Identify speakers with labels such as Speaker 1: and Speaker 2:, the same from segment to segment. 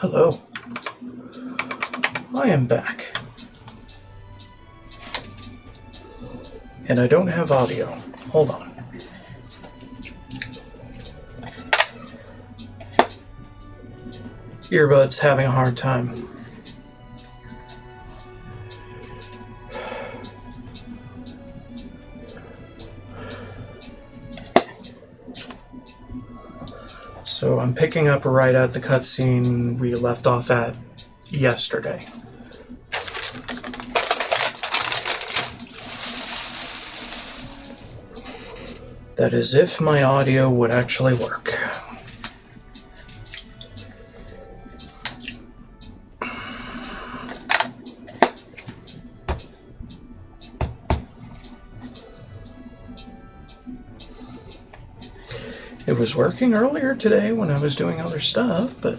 Speaker 1: Hello. I am back. And I don't have audio. Hold on. Earbuds having a hard time. So I'm picking up right at the cutscene we left off at yesterday. That is if my audio would actually work. It was working earlier today when I was doing other stuff, but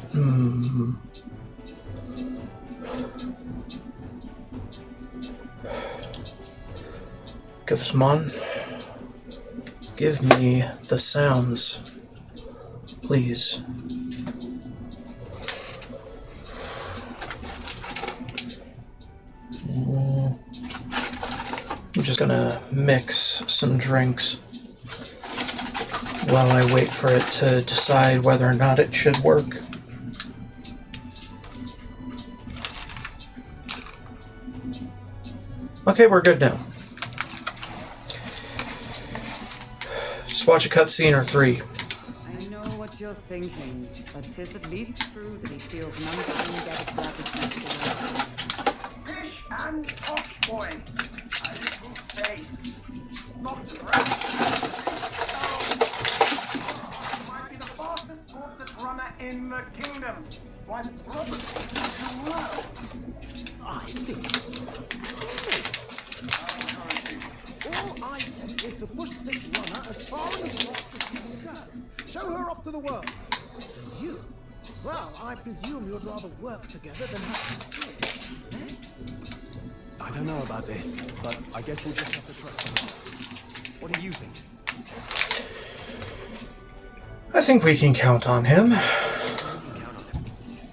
Speaker 1: Gizmon, give me the sounds, please. I'm just gonna mix some drinks while I wait for it to decide whether or not it should work. Okay, we're good now. Just watch a cutscene or three.
Speaker 2: I know what you're thinking, but 'tis at least true that he feels an undying debt of gratitude to us.
Speaker 3: Fish and hot boy. A little face. Not right. Might be the fastest portrait runner in the kingdom. Why, probably the world.
Speaker 4: I think all I want is to push this runner as far and as fast as she can go. Show her off to the world. You? Well, I presume you'd rather work together than have to.
Speaker 5: I don't know about this, but I guess we'll just have to trust him. What do you think?
Speaker 1: I think we can count on him.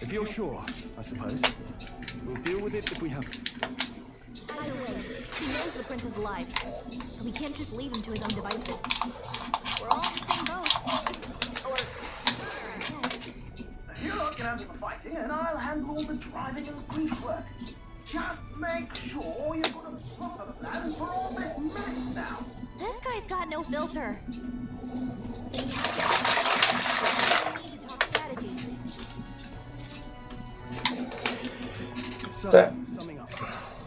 Speaker 5: If you're sure, I suppose. We'll deal with it if we have to.
Speaker 6: By the way, he knows the prince is alive, so we can't just leave him to his own devices. We're all in the same boat. Or, yes.
Speaker 3: You lot can handle the fighting, and I'll handle all the driving and grease work. Just make sure you've got a proper plan for all this mess now.
Speaker 6: This guy's got no filter. We need to talk strategy.
Speaker 5: So,
Speaker 1: That-
Speaker 5: summing up.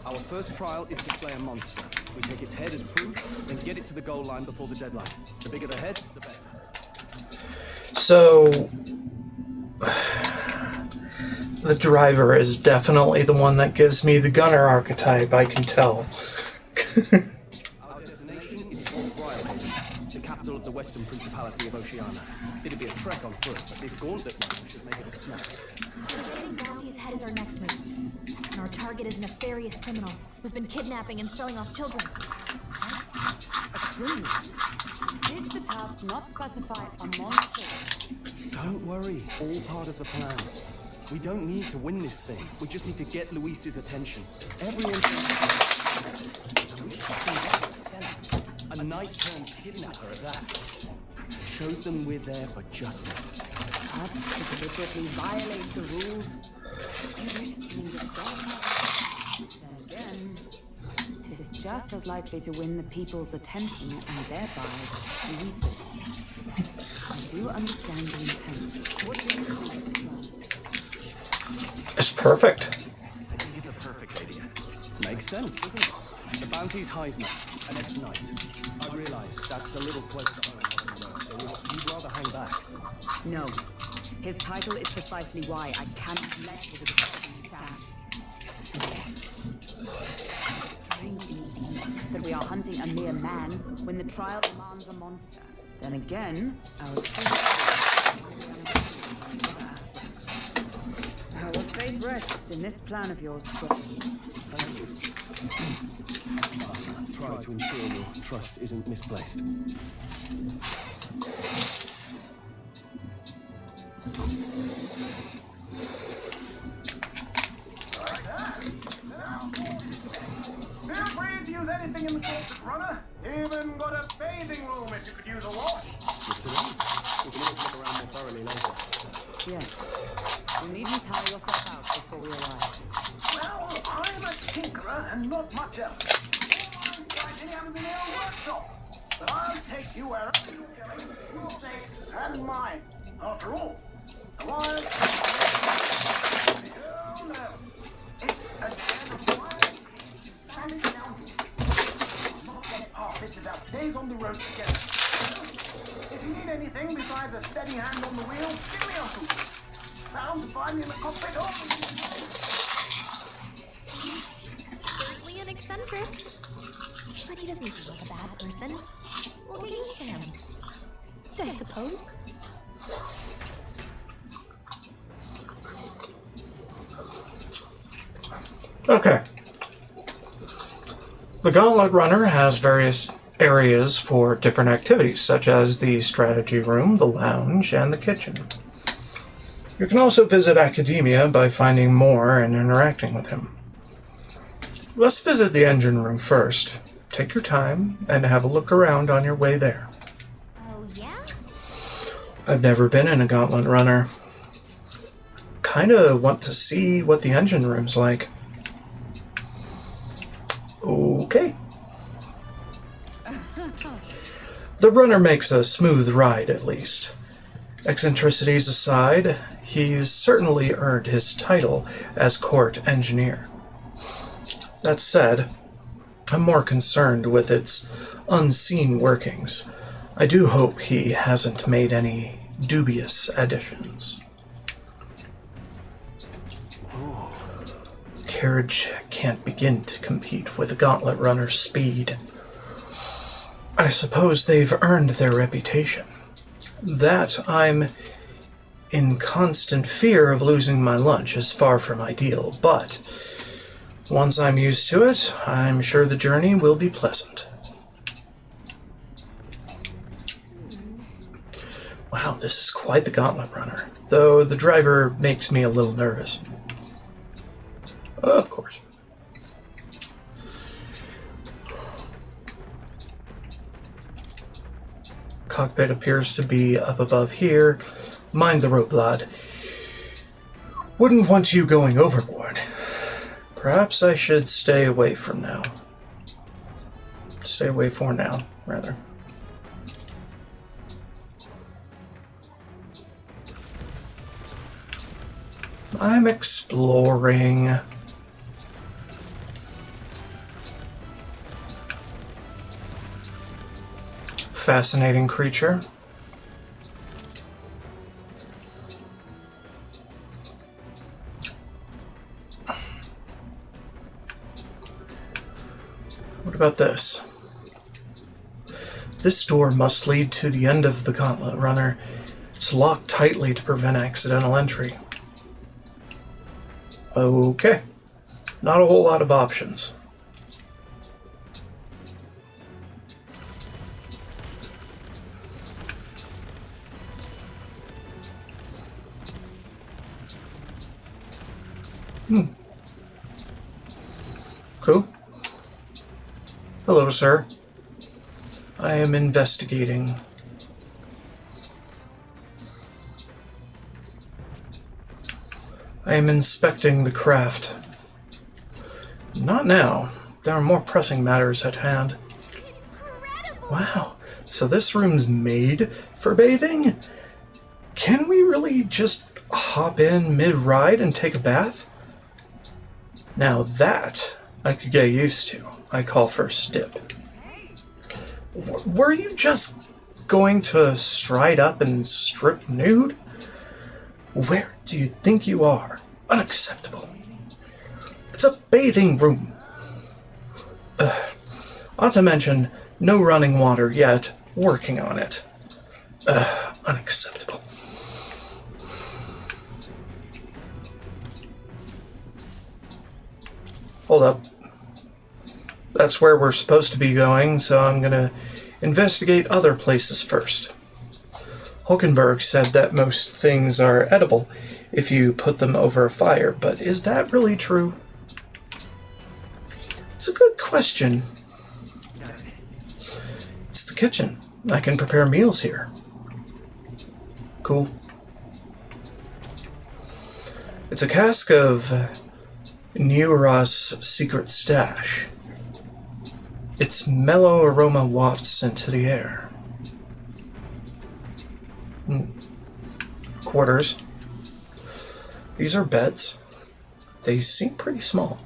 Speaker 5: Our first trial is to slay a monster. We take its head as proof, then get it to the goal line before the deadline. The bigger the head, the better.
Speaker 1: So, the driver is definitely the one that gives me the gunner archetype, I can tell.
Speaker 5: Our destination is Port Briarhaven, the capital of the Western Principality of Oceania. It'd be a trek on foot, but this gauntlet run should make it a snap.
Speaker 6: So getting Bounty's head is our next move. And our target is a nefarious criminal who's been kidnapping and selling off children.
Speaker 2: A criminal? Did the task not specify a monster?
Speaker 5: Don't worry, all part of the plan. We don't need to win this thing. We just need to get Luis's attention. Everyone a night-turned kidnapper at that. Shows them we're there for justice.
Speaker 2: Not to deliberately violate the rules. Then again, it is just as likely to win the people's attention and thereby Luis's. I do understand the intent. What do you think?
Speaker 1: It's perfect.
Speaker 5: I think it's a perfect idea. Makes sense, doesn't it? The bounty's Heisman, and it's night. I realize that's a little close to home, so you'd rather hang back.
Speaker 2: No. His title is precisely why I cannot let his exception stand. Strange indeed that we are hunting a mere man when the trial demands a monster. Then again, our fate rests in this plan of yours, Scott.
Speaker 5: Thank you. Try to ensure your trust isn't misplaced.
Speaker 3: everything in the corporate runner. Even got a bathing room if you could use a wash.
Speaker 5: Good to know. We can always look around more thoroughly later.
Speaker 2: Yes. You needn't tire yourself out before we arrive.
Speaker 3: Well, I'm a tinkerer and not much else. All my writing happens in the old workshop. But I'll take you wherever you're going, for your sake and mine. After all, the wild... Oh no. It's a den of wild... Sandy mountains. I'll not get past it without days on the road together. If you need anything besides a steady hand on the wheel, give me a hoot. Bound to find me in the cockpit or...
Speaker 6: Certainly an eccentric. But he doesn't seem like a bad person. We'll get used to him. I suppose.
Speaker 1: Okay. The Gauntlet Runner has various areas for different activities, such as the strategy room, the lounge, and the kitchen. You can also visit Academia by finding more and interacting with him. Let's visit the engine room first. Take your time and have a look around on your way there.
Speaker 6: Oh, yeah?
Speaker 1: I've never been in a Gauntlet Runner. Kinda want to see what the engine room's like. Okay. The runner makes a smooth ride, at least. Eccentricities aside, he's certainly earned his title as court engineer. That said, I'm more concerned with its unseen workings. I do hope he hasn't made any dubious additions. Carriage can't begin to compete with a Gauntlet Runner's speed. I suppose they've earned their reputation. That I'm in constant fear of losing my lunch is far from ideal, but once I'm used to it, I'm sure the journey will be pleasant. Wow, this is quite the Gauntlet Runner, though the driver makes me a little nervous. Of course. Cockpit appears to be up above here. Mind the rope, lad. Wouldn't want you going overboard. Perhaps I should stay away from now. Stay away for now, rather. I'm exploring. Fascinating creature. What about this? This door must lead to the end of the Gauntlet Runner. It's locked tightly to prevent accidental entry. Okay. Not a whole lot of options. Cool. Hello, sir. I am investigating. I am inspecting the craft. Not now. There are more pressing matters at hand.
Speaker 6: Incredible!
Speaker 1: Wow, so this room's made for bathing? Can we really just hop in mid-ride and take a bath? Now that I could get used to. I call first dip. Were you just going to stride up and strip nude? Where do you think you are? Unacceptable. It's a bathing room. Not to mention, no running water yet. Working on it. Unacceptable. Hold up. That's where we're supposed to be going, so I'm gonna investigate other places first. Hulkenberg said that most things are edible if you put them over a fire, but is that really true? It's a good question. the kitchen. I can prepare meals here. Cool. It's a cask of Neuros' secret stash. Its mellow aroma wafts into the air. Quarters. These are beds. They seem pretty small.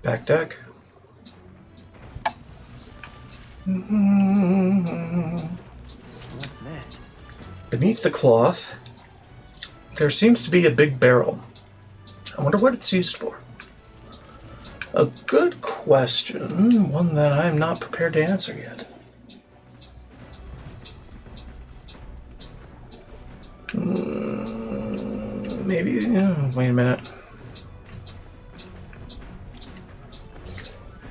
Speaker 1: Back deck.
Speaker 5: What's this?
Speaker 1: Beneath the cloth, there seems to be a big barrel. I wonder what it's used for. A good question, one that I'm not prepared to answer yet. Maybe, wait a minute.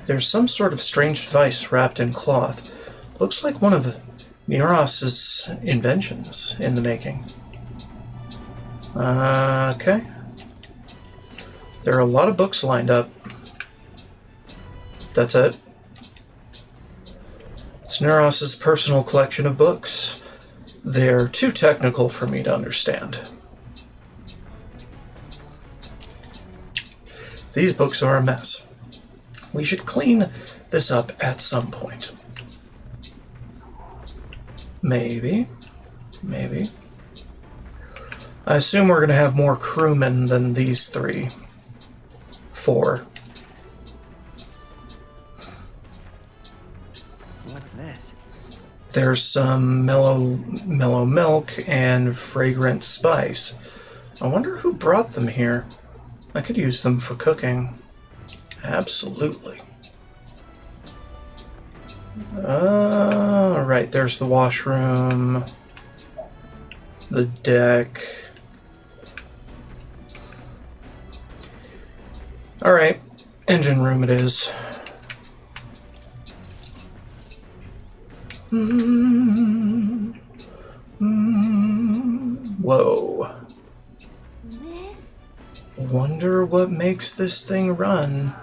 Speaker 1: There's some sort of strange device wrapped in cloth. Looks like one of Neuros' inventions in the making. Okay. There are a lot of books lined up. That's it. It's Neuros' personal collection of books. They're too technical for me to understand. These books are a mess. We should clean this up at some point. Maybe. I assume we're going to have more crewmen than these 3. 4.
Speaker 5: What's this?
Speaker 1: There's some mellow milk and fragrant spice. I wonder who brought them here. I could use them for cooking. Absolutely. Right, there's the washroom, the deck. Alright, engine room it is. Whoa.
Speaker 6: This?
Speaker 1: Wonder what makes this thing run.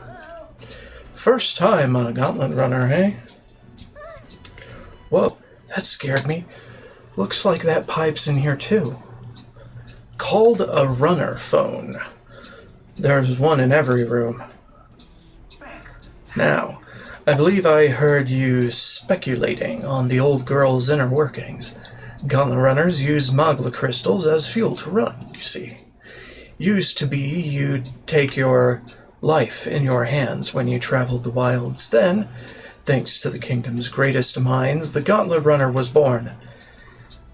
Speaker 1: First time on a gauntlet runner, hey? Whoa, that scared me. Looks like that pipe's in here too. Called a runner phone. There's one in every room. Now, I believe I heard you speculating on the old girl's inner workings. Gauntlet runners use magla crystals as fuel to run, you see. Used to be you'd take your life in your hands when you traveled the wilds. Then, thanks to the kingdom's greatest minds, the Gauntlet Runner was born.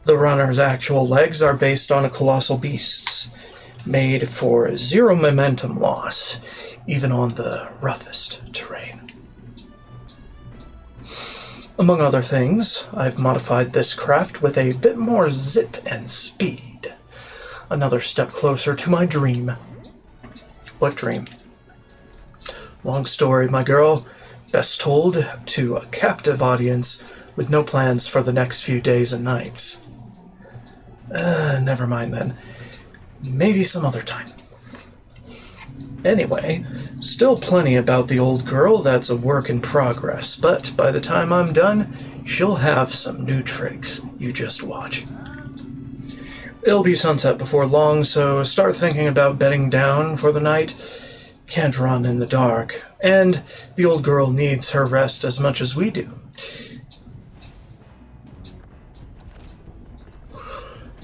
Speaker 1: The runner's actual legs are based on a colossal beast's, made for 0 momentum loss, even on the roughest terrain. Among other things, I've modified this craft with a bit more zip and speed. Another step closer to my dream. What dream? Long story, my girl. Best told to a captive audience with no plans for the next few days and nights. Never mind then. Maybe some other time. Anyway, still plenty about the old girl that's a work in progress, but by the time I'm done, she'll have some new tricks. You just watch. It'll be sunset before long, so start thinking about bedding down for the night. Can't run in the dark, and the old girl needs her rest as much as we do.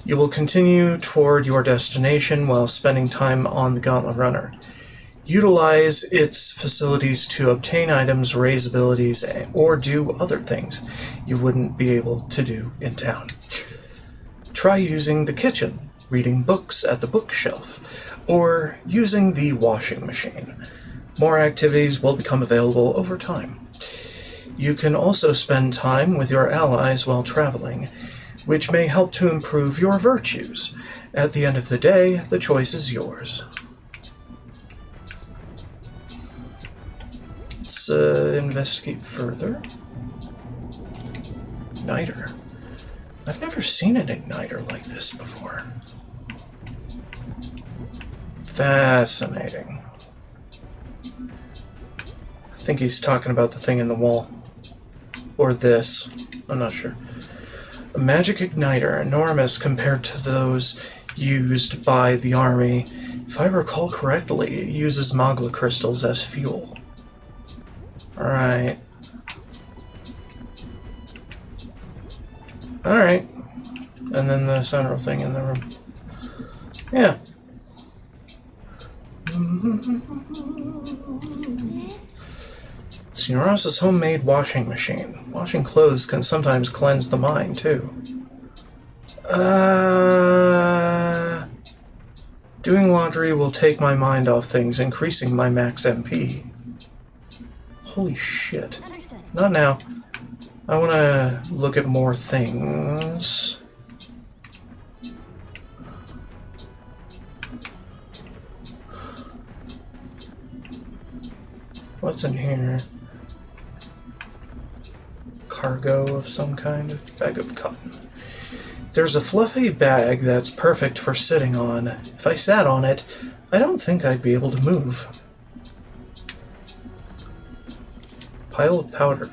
Speaker 1: You will continue toward your destination while spending time on the Gauntlet Runner. Utilize its facilities to obtain items, raise abilities, or do other things you wouldn't be able to do in town. Try using the kitchen, reading books at the bookshelf, or using the washing machine. More activities will become available over time. You can also spend time with your allies while traveling, which may help to improve your virtues. At the end of the day, the choice is yours. Let's investigate further. Igniter. I've never seen an igniter like this before. Fascinating. think he's talking about the thing in the wall. Or this. I'm not sure. A magic igniter, enormous compared to those used by the army. If I recall correctly, it uses magla crystals as fuel. Alright. Alright. And then the central thing in the room. Yeah. It's Neuros' homemade washing machine. Washing clothes can sometimes cleanse the mind, too. Doing laundry will take my mind off things, increasing my max MP. Holy shit.
Speaker 6: Understood.
Speaker 1: Not now. I want to look at more things. What's in here? Cargo of some kind? Bag of cotton. There's a fluffy bag that's perfect for sitting on. If I sat on it, I don't think I'd be able to move. Pile of powder.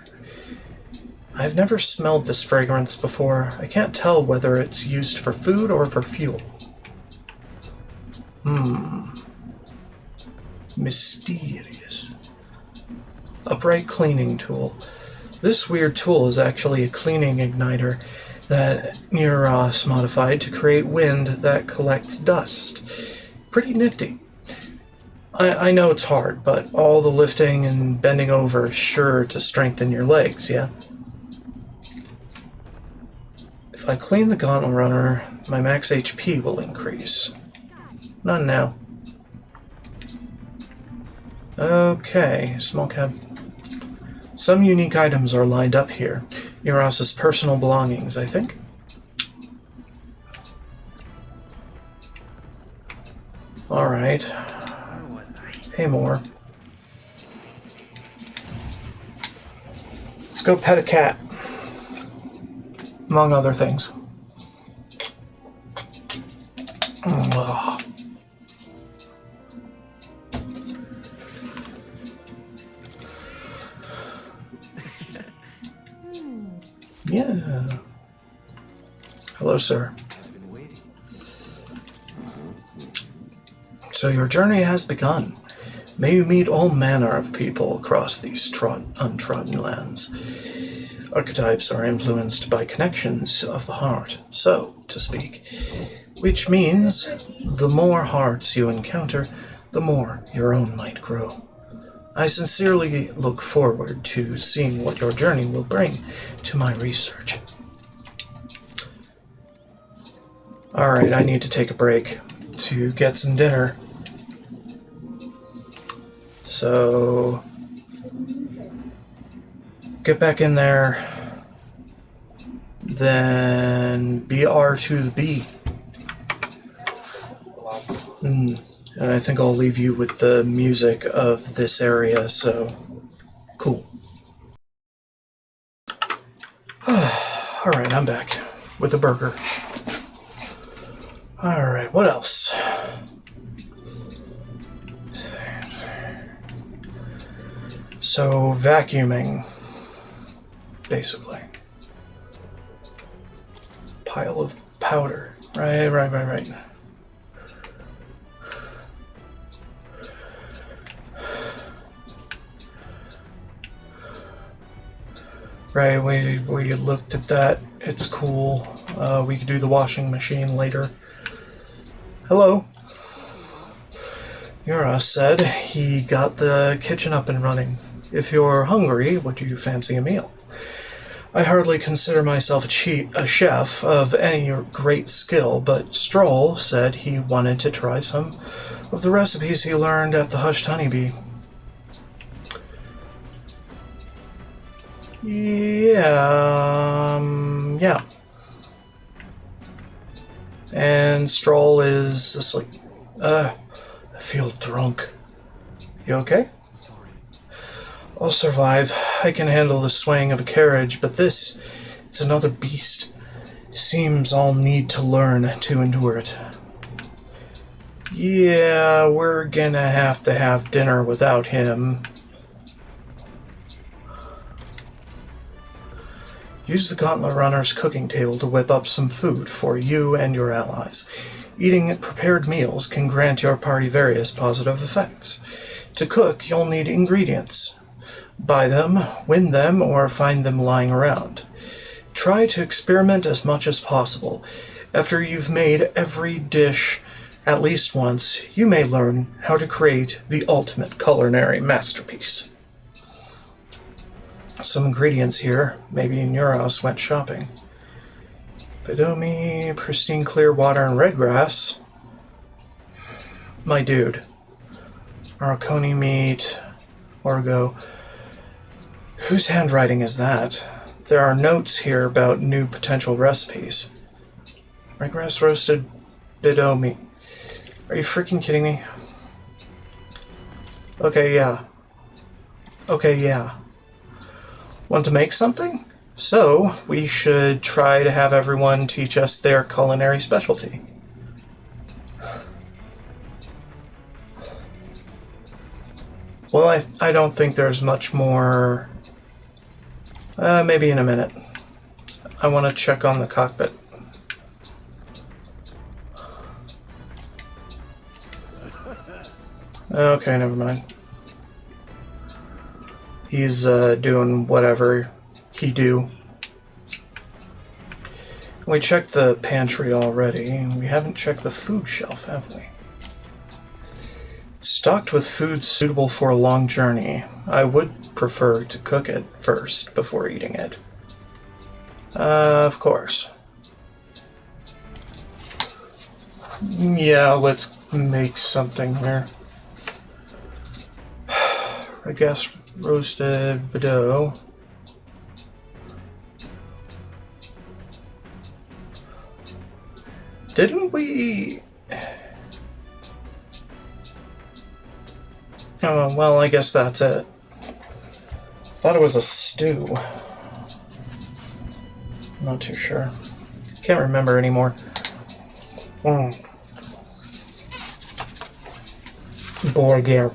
Speaker 1: I've never smelled this fragrance before. I can't tell whether it's used for food or for fuel. Mysterious. A bright cleaning tool. This weird tool is actually a cleaning igniter that Neuros modified to create wind that collects dust. Pretty nifty. I know it's hard, but all the lifting and bending over is sure to strengthen your legs, yeah? If I clean the gauntlet runner, my max HP will increase. Not now. Okay, small cab. Some unique items are lined up here. Neuros' personal belongings, I think. Alright. Hey, more. Let's go pet a cat. Among other things. Ugh. Yeah. Hello, sir. So your journey has begun. May you meet all manner of people across these untrodden lands. Archetypes are influenced by connections of the heart, so to speak, which means the more hearts you encounter, the more your own might grow. I sincerely look forward to seeing what your journey will bring to my research. Alright, I need to take a break to get some dinner. So, get back in there, then BR to the B. And I think I'll leave you with the music of this area, so cool. Alright, I'm back with a burger. Alright, what else? So, vacuuming, basically. Pile of powder. Right. Right, we looked at that. It's cool. We could do the washing machine later. Hello. Neuros said he got the kitchen up and running. If you're hungry, would you fancy a meal? I hardly consider myself a chef of any great skill, but Stroll said he wanted to try some of the recipes he learned at the Hushed Honeybee. Yeah. And Stroll is asleep. I feel drunk. You okay? I'll survive. I can handle the swaying of a carriage, but it's another beast. Seems I'll need to learn to endure it. Yeah, we're gonna have to have dinner without him. Use the Gauntlet Runner's cooking table to whip up some food for you and your allies. Eating prepared meals can grant your party various positive effects. To cook, you'll need ingredients. Buy them, win them, or find them lying around. Try to experiment as much as possible. After you've made every dish at least once, you may learn how to create the ultimate culinary masterpiece. Some ingredients here. Maybe in your house went shopping. Bedomi, pristine clear water, and red grass. My dude. Marconi meat. Orgo. Whose handwriting is that? There are notes here about new potential recipes. Red grass roasted Bedomi. Are you freaking kidding me? Okay, yeah. Okay, yeah. Want to make something? So, we should try to have everyone teach us their culinary specialty. Well, I don't think there's much more. Maybe in a minute. I want to check on the cockpit. Okay, never mind. He's doing whatever he do. We checked the pantry already. We haven't checked the food shelf, have we? It's stocked with food suitable for a long journey. I would prefer to cook it first before eating it. Of course. Yeah, let's make something here. I guess roasted dough. Didn't we... Oh, well, I guess that's it. Thought it was a stew. Not too sure. Can't remember anymore. Burger.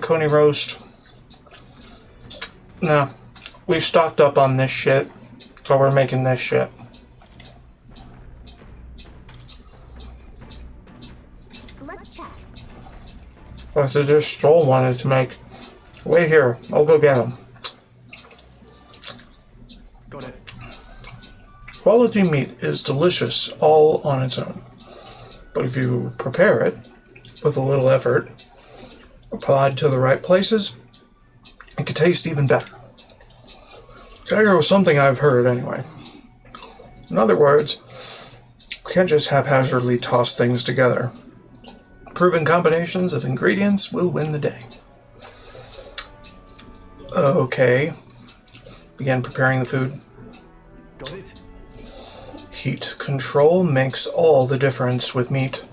Speaker 1: Coney roast. No. We stocked up on this shit, so we're making this shit.
Speaker 6: Let's check.
Speaker 1: That's a dish Stroll wanted to make. Wait here. I'll go get him.
Speaker 5: Got it.
Speaker 1: Quality meat is delicious all on its own. But if you prepare it with a little effort, applied to the right places, it could taste even better. That was something I've heard anyway. In other words, you can't just haphazardly toss things together. Proven combinations of ingredients will win the day. Okay. Begin preparing the food.
Speaker 5: Got it.
Speaker 1: Heat control makes all the difference with meat.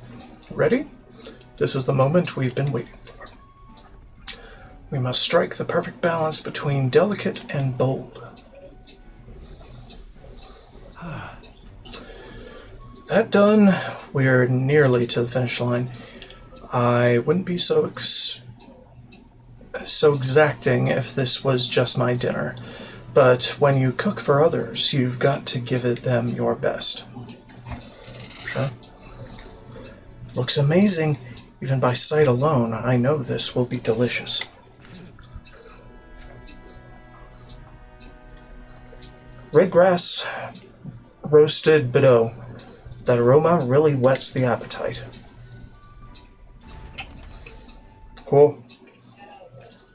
Speaker 1: Ready? This is the moment we've been waiting for. We must strike the perfect balance between delicate and bold. That done, we're nearly to the finish line. I wouldn't be so exacting if this was just my dinner. But when you cook for others, you've got to give them your best. Sure. Looks amazing. Even by sight alone, I know this will be delicious. Red grass, roasted Bedoe. That aroma really whets the appetite. Cool.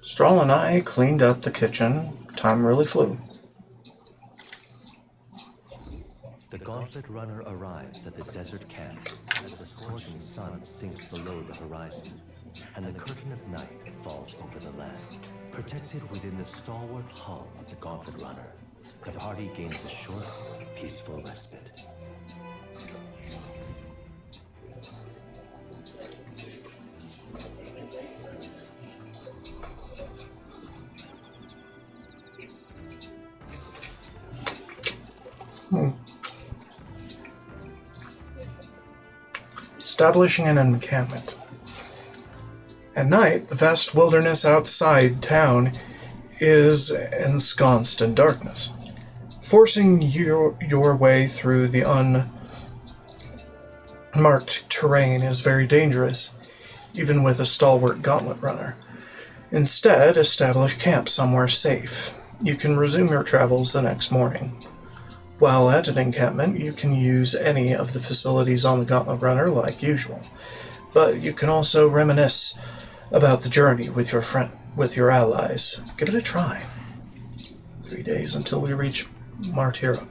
Speaker 1: Stroll and I cleaned up the kitchen. Time really flew.
Speaker 7: The Gauntlet Runner arrives at the desert camp as the scorching sun sinks below the horizon, and the curtain of night falls over the land. Protected within the stalwart hull of the Gauntlet Runner, the party gains a short, peaceful respite.
Speaker 1: Establishing an encampment. At night, the vast wilderness outside town is ensconced in darkness. Forcing your way through the unmarked terrain is very dangerous, even with a stalwart gauntlet runner. Instead, establish camp somewhere safe. You can resume your travels the next morning. While at an encampment, you can use any of the facilities on the gauntlet runner like usual, but you can also reminisce about the journey with your allies. Give it a try. 3 days until we reach Martira.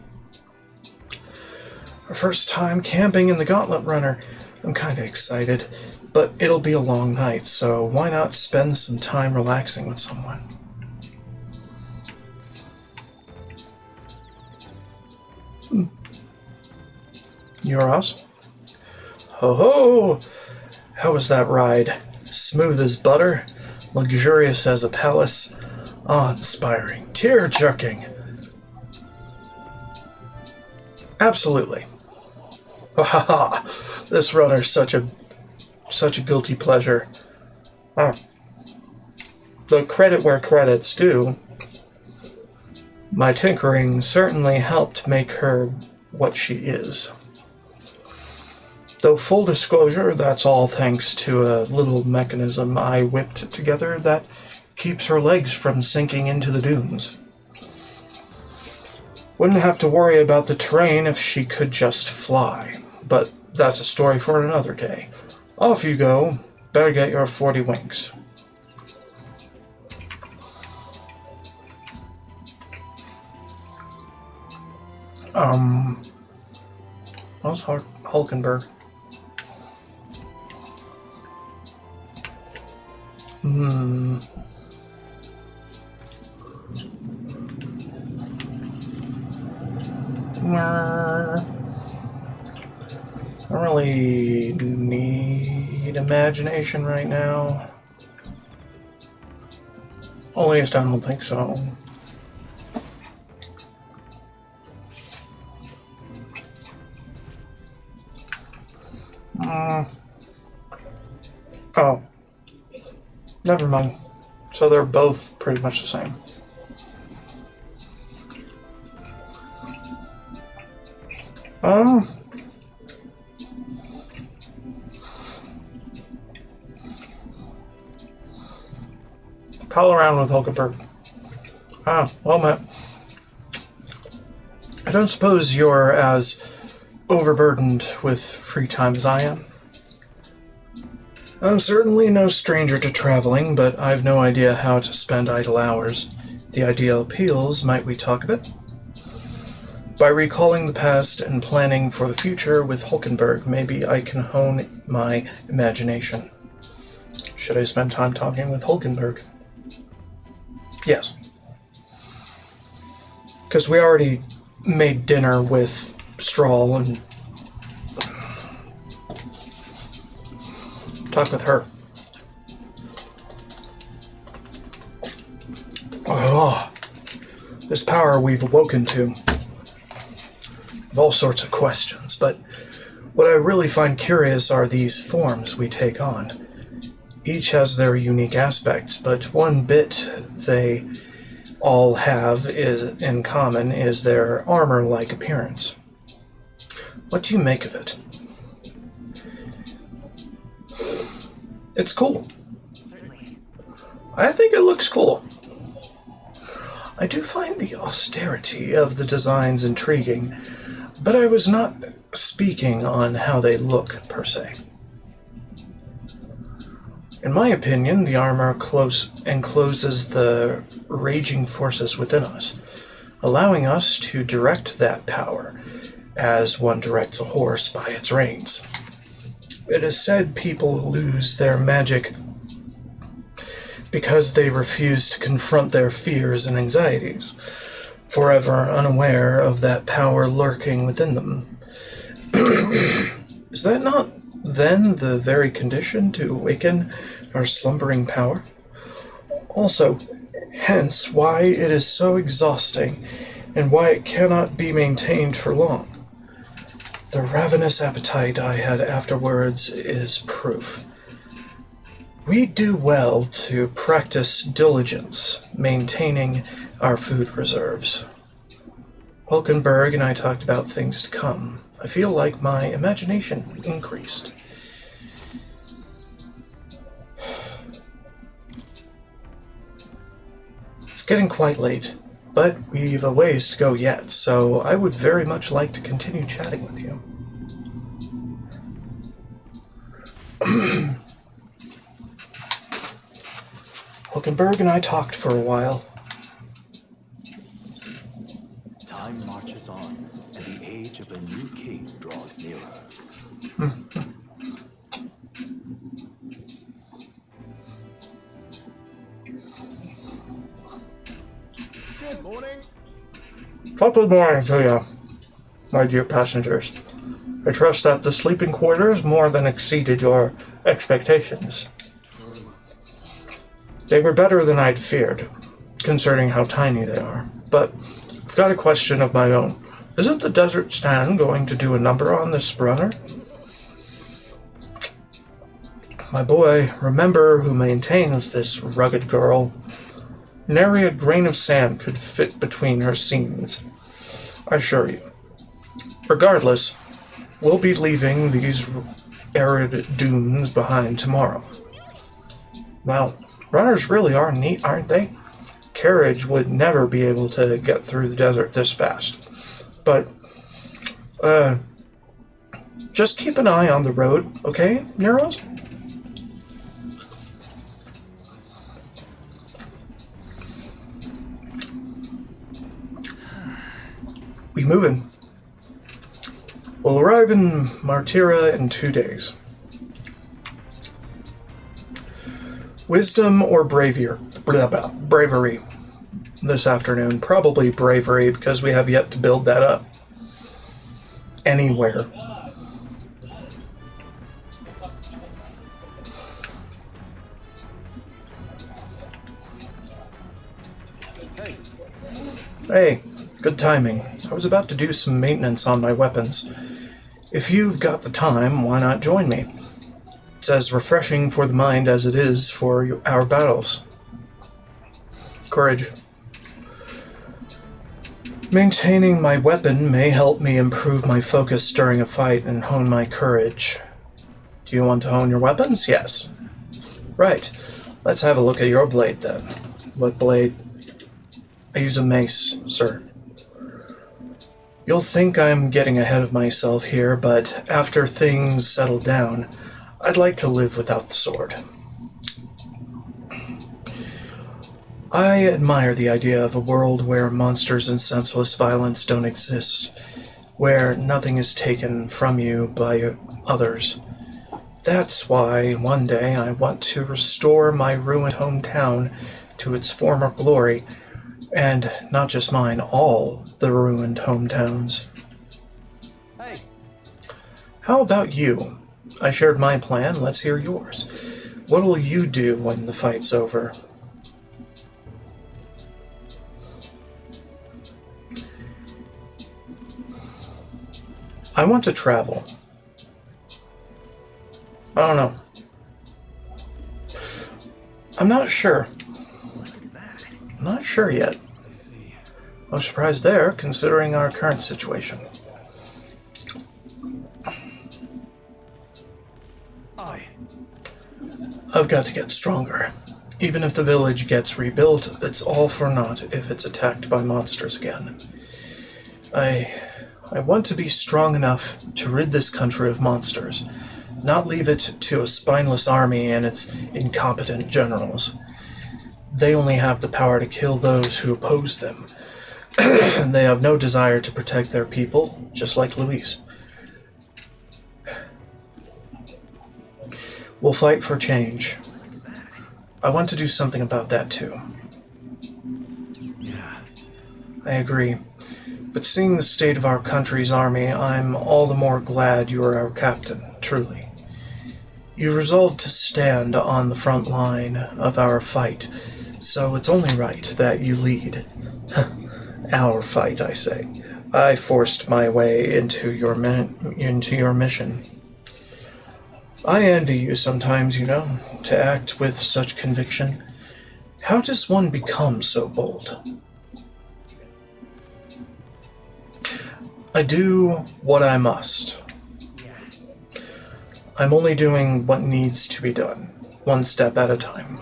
Speaker 1: Our first time camping in the gauntlet runner. I'm kinda excited, but it'll be a long night, so why not spend some time relaxing with someone? Your house? Ho ho! How was that ride? Smooth as butter, luxurious as a palace, awe-inspiring, tear-jerking. Absolutely. Ha ha ha! This runner's such a guilty pleasure. The credit where credit's due. My tinkering certainly helped make her what she is. Though full disclosure, that's all thanks to a little mechanism I whipped together that keeps her legs from sinking into the dunes. Wouldn't have to worry about the terrain if she could just fly, but that's a story for another day. Off you go. Better get your 40 winks. How's Hulkenberg? I don't really need imagination right now. At least I don't think so. Oh. Never mind. So they're both pretty much the same. Pal around with Hulkenberg. Well met. I don't suppose you're as overburdened with free time as I am. I'm certainly no stranger to traveling, but I've no idea how to spend idle hours. The ideal appeals, might we talk a bit? By recalling the past and planning for the future with Hulkenberg, maybe I can hone my imagination. Should I spend time talking with Hulkenberg? Yes. Because we already made dinner with Strahl and talk with her. Oh, this power we've awoken to. Of all sorts of questions, but what I really find curious are these forms we take on. Each has their unique aspects, but one bit they all have in common is their armor-like appearance. What do you make of it? It's cool. I think it looks cool. I do find the austerity of the designs intriguing, but I was not speaking on how they look, per se. In my opinion, the armor encloses the raging forces within us, allowing us to direct that power, as one directs a horse by its reins. It is said people lose their magic because they refuse to confront their fears and anxieties, forever unaware of that power lurking within them. Is that not, then, the very condition to awaken our slumbering power? Also, hence why it is so exhausting, and why it cannot be maintained for long. The ravenous appetite I had afterwards is proof. We do well to practice diligence, maintaining our food reserves. Hulkenberg and I talked about things to come. I feel like my imagination increased. It's getting quite late, but we've a ways to go yet, so I would very much like to continue chatting with you. Hulkenberg and I talked for a while.
Speaker 5: Time marches on, and the age of a new king draws nearer.
Speaker 4: Good morning.
Speaker 1: Top of the morning to you, my dear passengers. I trust that the sleeping quarters more than exceeded your expectations. They were better than I'd feared, considering how tiny they are. But I've got a question of my own. Isn't the desert stand going to do a number on this runner? My boy, remember who maintains this rugged girl. Nary a grain of sand could fit between her seams, I assure you. Regardless, we'll be leaving these arid dunes behind tomorrow. Well, runners really are neat, aren't they? Carriage would never be able to get through the desert this fast. But, just keep an eye on the road, okay, Neros? We moving. We'll arrive in Martira in 2 days. Wisdom or bravery this afternoon. Probably bravery, because we have yet to build that up. Anywhere. Hey, good timing. I was about to do some maintenance on my weapons. If you've got the time, why not join me? It's as refreshing for the mind as it is for our battles. Courage. Maintaining my weapon may help me improve my focus during a fight and hone my courage. Do you want to hone your weapons? Yes. Right. Let's have a look at your blade then. What blade? I use a mace, sir. You'll think I'm getting ahead of myself here, but after things settle down, I'd like to live without the sword. I admire the idea of a world where monsters and senseless violence don't exist, where nothing is taken from you by others. That's why one day I want to restore my ruined hometown to its former glory, and not just mine, all the ruined hometowns.
Speaker 5: Hey,
Speaker 1: How about you? I shared my plan, let's hear yours. What'll you do when the fight's over? I want to travel. I don't know. I'm not sure. I'm not sure yet. No surprise there, considering our current situation. I've got to get stronger. Even if the village gets rebuilt, it's all for naught if it's attacked by monsters again. I want to be strong enough to rid this country of monsters, not leave it to a spineless army and its incompetent generals. They only have the power to kill those who oppose them. They have no desire to protect their people, just like Luis. We'll fight for change. I want to do something about that too.
Speaker 5: yeah.
Speaker 1: I agree. But seeing the state of our country's army, I'm all the more glad you're our captain, truly. You resolved to stand on the front line of our fight, so it's only right that you lead. Our fight, I say. I forced my way into your mission. I envy you sometimes, to act with such conviction. How does one become so bold? I do what I must. I'm only doing what needs to be done, one step at a time.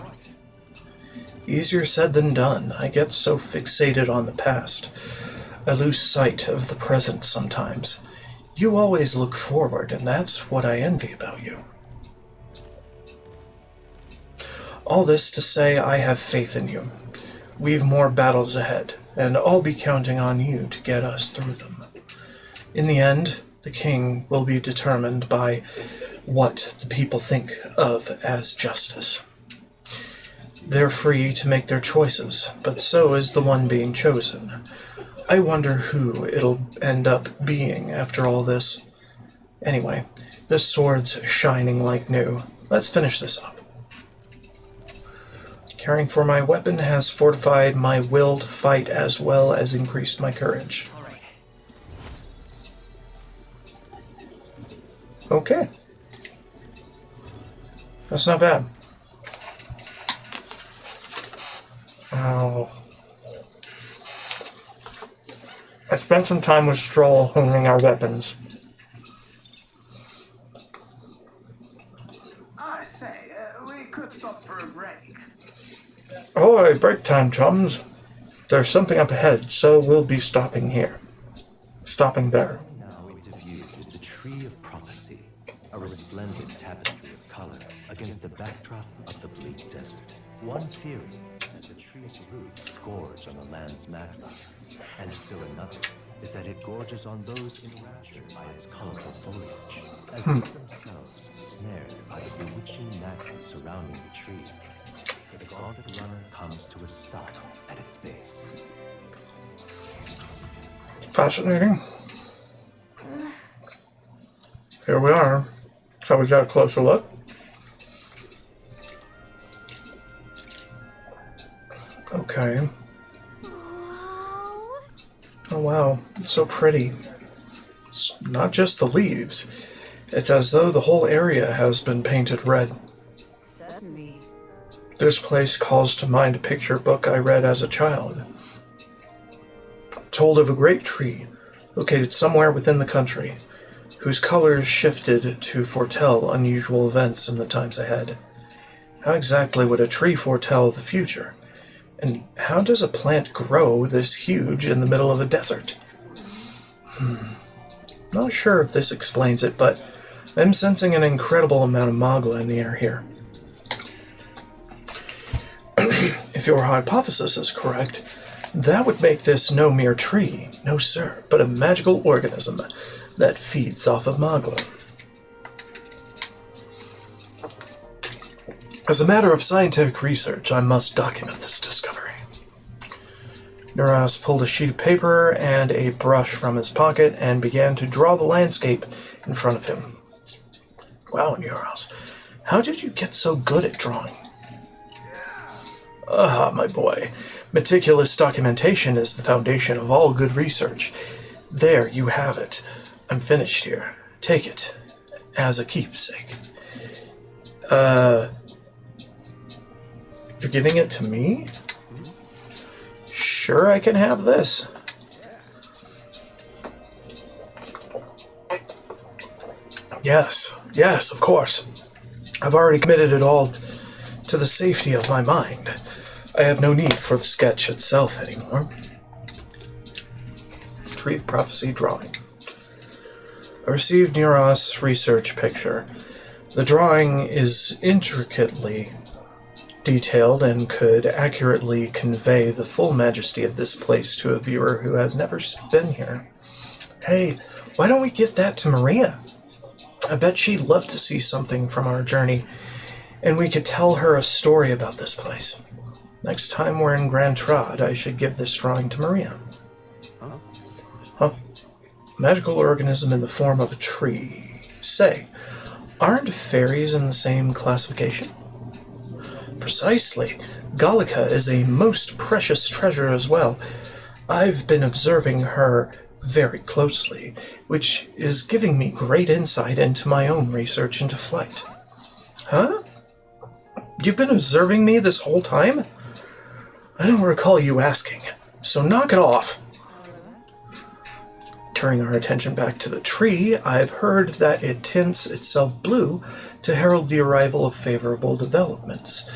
Speaker 1: Easier said than done. I get so fixated on the past. I lose sight of the present sometimes. You always look forward, and that's what I envy about you. All this to say I have faith in you. We've more battles ahead, and I'll be counting on you to get us through them. In the end, the king will be determined by what the people think of as justice. They're free to make their choices, but so is the one being chosen. I wonder who it'll end up being after all this. Anyway, this sword's shining like new. Let's finish this up. Caring for my weapon has fortified my will to fight as well as increased my courage. Okay. That's not bad. Ow. I spent some time with Stroll honing our weapons.
Speaker 3: I say, we could stop for a break.
Speaker 1: Ahoy, break time, chums. There's something up ahead, so we'll be stopping here. Stopping there.
Speaker 7: Now into view is the Tree of Prophecy, a resplendent tapestry of color against the backdrop of the bleak desert. One theory is that the tree's roots gorge on the land's magma, and still another is that it gorges on those enraptured by its colorful foliage, as if themselves snared by the bewitching magic surrounding the tree. The gauntlet runner comes to a stop at its base.
Speaker 1: Fascinating. Here we are. So we got a closer look. Okay. Oh wow, it's so pretty. It's not just the leaves. It's as though the whole area has been painted red.
Speaker 2: Certainly.
Speaker 1: This place calls to mind a picture book I read as a child. It told of a great tree located somewhere within the country, whose colors shifted to foretell unusual events in the times ahead. How exactly would a tree foretell the future? And how does a plant grow this huge in the middle of a desert? Not sure if this explains it, but I'm sensing an incredible amount of magma in the air here. If your hypothesis is correct, that would make this no mere tree, no sir, but a magical organism that feeds off of magma. As a matter of scientific research, I must document this discovery. Nuras pulled a sheet of paper and a brush from his pocket and began to draw the landscape in front of him. Wow, Nuras, how did you get so good at drawing? Ah, my boy. Meticulous documentation is the foundation of all good research. There, you have it. I'm finished here. Take it. As a keepsake. You're giving it to me? Sure, I can have this. Yes, of course. I've already committed it all to the safety of my mind. I have no need for the sketch itself anymore. Tree of Prophecy drawing. I received Nuras' research picture. The drawing is intricately detailed and could accurately convey the full majesty of this place to a viewer who has never been here. Hey, why don't we give that to Maria? I bet she'd love to see something from our journey, and we could tell her a story about this place. Next time we're in Grand Trad, I should give this drawing to Maria. Huh? Magical organism in the form of a tree. Say, aren't fairies in the same classification? Precisely. Gallica is a most precious treasure as well. I've been observing her very closely, which is giving me great insight into my own research into flight. Huh? You've been observing me this whole time? I don't recall you asking, so knock it off. Turning our attention back to the tree, I've heard that it tints itself blue to herald the arrival of favorable developments.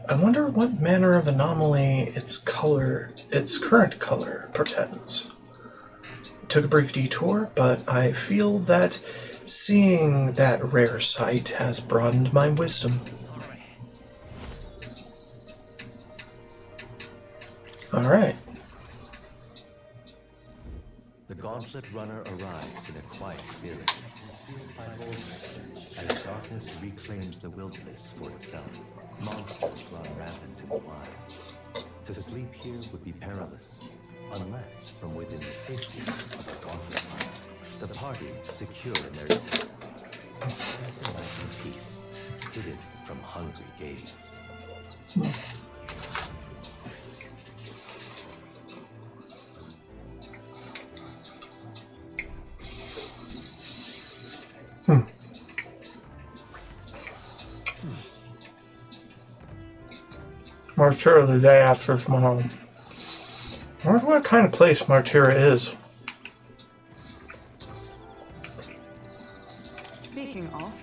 Speaker 1: I wonder what manner of anomaly its current color portends. It took a brief detour, but I feel that seeing that rare sight has broadened my wisdom. Alright.
Speaker 7: The Gauntlet Runner arrives in a quiet clearing, sealed by boldness, as darkness reclaims the wilderness for itself. Monsters run rampant in the wild. To sleep here would be perilous, unless from within the safety of the Gauntlet Runner, the party secure in their den, spends the night in peace, hidden from hungry gazes.
Speaker 1: Martyra the day after tomorrow. I wonder what kind of place Martyra is.
Speaker 2: Speaking of,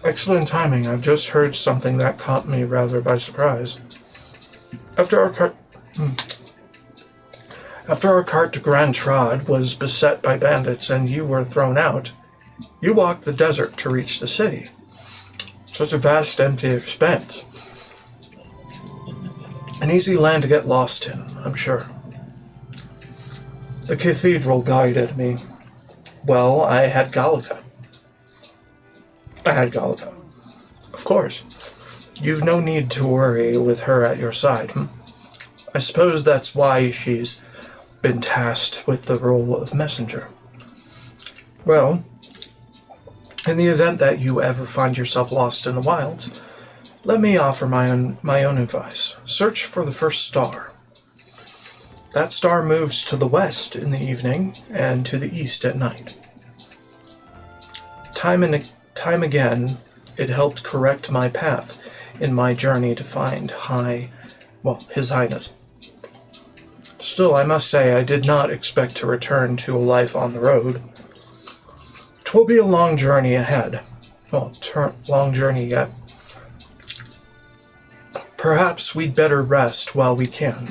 Speaker 1: Excellent timing. I've just heard something that caught me rather by surprise. After our cart to Grand Trod was beset by bandits and you were thrown out, you walked the desert to reach the city. Such a vast, empty expanse. An easy land to get lost in, I'm sure. The cathedral guided me. Well, I had Gallica. Of course. You've no need to worry with her at your side. I suppose that's why she's been tasked with the role of messenger. Well, in the event that you ever find yourself lost in the wilds, let me offer my own advice. Search for the first star. That star moves to the west in the evening and to the east at night. Time and time again, it helped correct my path in my journey to find His Highness. Still, I must say I did not expect to return to a life on the road. 'Twill be a long journey ahead. Long journey yet. Perhaps we'd better rest while we can.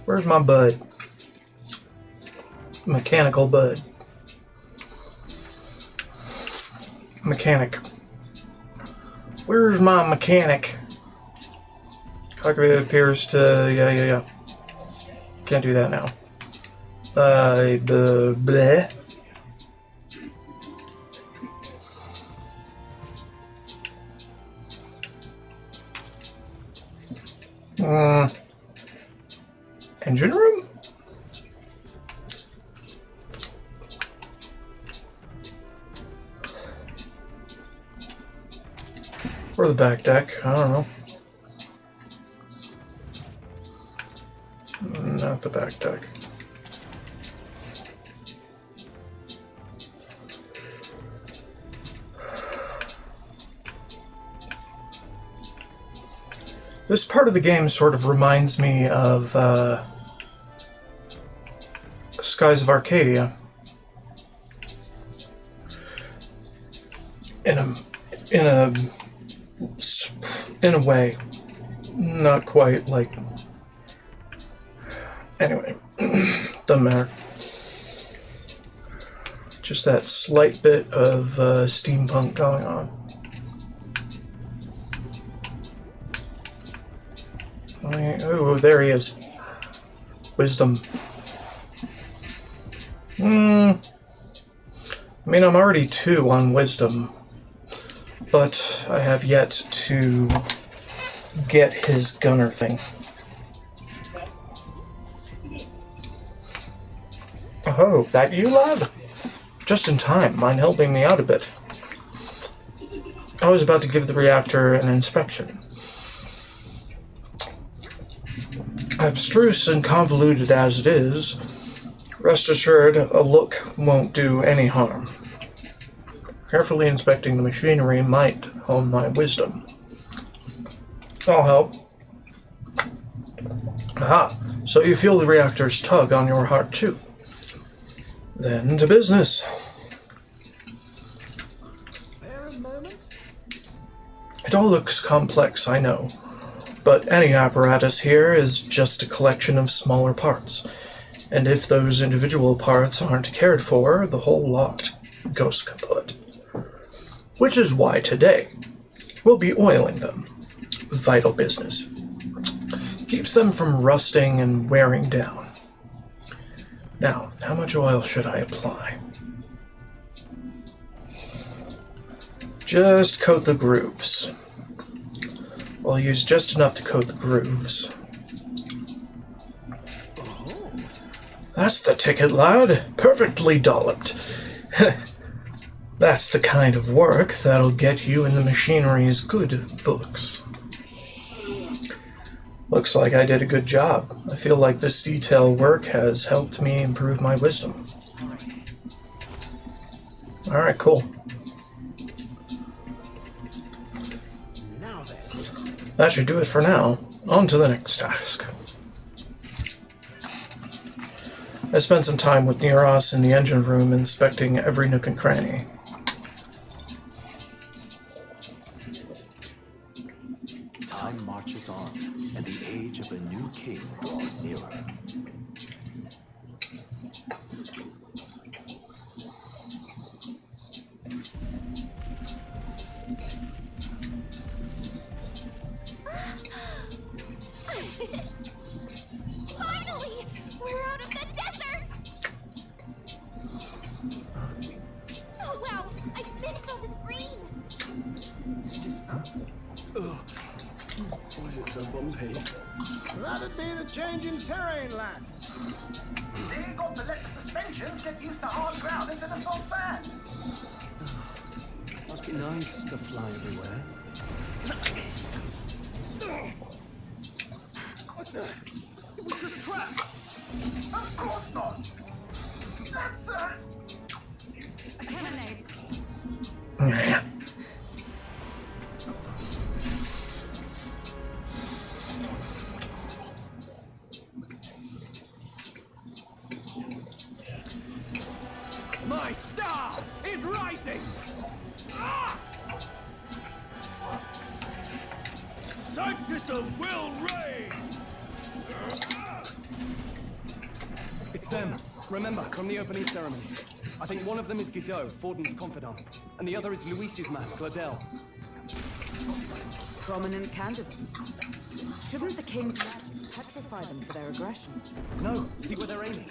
Speaker 1: Where's my bud? Mechanical bud. Mechanic. Where's my mechanic? Cockpit appears to... Yeah. Can't do that now. Bleh. Engine room? Or the back deck, I don't know. Not the back deck. This part of the game sort of reminds me of Skies of Arcadia. In a way. Not quite like... Anyway, doesn't matter. Just that slight bit of steampunk going on. Oh, there he is. Wisdom. I mean, I'm already 2 on wisdom, but I have yet to get his gunner thing. Oh, that you, lad? Just in time. Mind helping me out a bit. I was about to give the reactor an inspection. Abstruse and convoluted as it is, rest assured a look won't do any harm. Carefully inspecting the machinery might hone my wisdom. I'll help. Aha, so you feel the reactor's tug on your heart too. Then to business.
Speaker 4: Spare a moment?
Speaker 1: It all looks complex, I know, but any apparatus here is just a collection of smaller parts, and if those individual parts aren't cared for, the whole lot goes kaput. Which is why today we'll be oiling them. Vital business. Keeps them from rusting and wearing down. Now, how much oil should I apply? Just coat the grooves. I'll use just enough to coat the grooves. That's the ticket, lad. Perfectly dolloped. That's the kind of work that'll get you in the machinery's good books. Looks like I did a good job. I feel like this detail work has helped me improve my wisdom. Alright, cool.
Speaker 4: Now then.
Speaker 1: That should do it for now. On to the next task. I spent some time with Neros in the engine room inspecting every nook and cranny.
Speaker 5: Time marches on, and the age of a new king draws nearer.
Speaker 6: Finally! We're out of the desert! Oh wow! I missed on the screen!
Speaker 5: Why is it so bumpy?
Speaker 4: That'd be the change in terrain, lad.
Speaker 3: See, you got to let the suspensions get used to hard ground instead of soft sand.
Speaker 5: Must be nice to fly everywhere.
Speaker 4: It was just crap.
Speaker 3: Of course not. That's,
Speaker 2: A cannonade.
Speaker 5: My star is rising! Ah! Sanctism will reign! It's them. Remember, from the opening ceremony. I think one of them is Guido, Forden's confidant, and the other is Luis's man, Gladel.
Speaker 2: Prominent candidates. Shouldn't the king's magic petrify them for their aggression?
Speaker 5: No, see where they're aiming.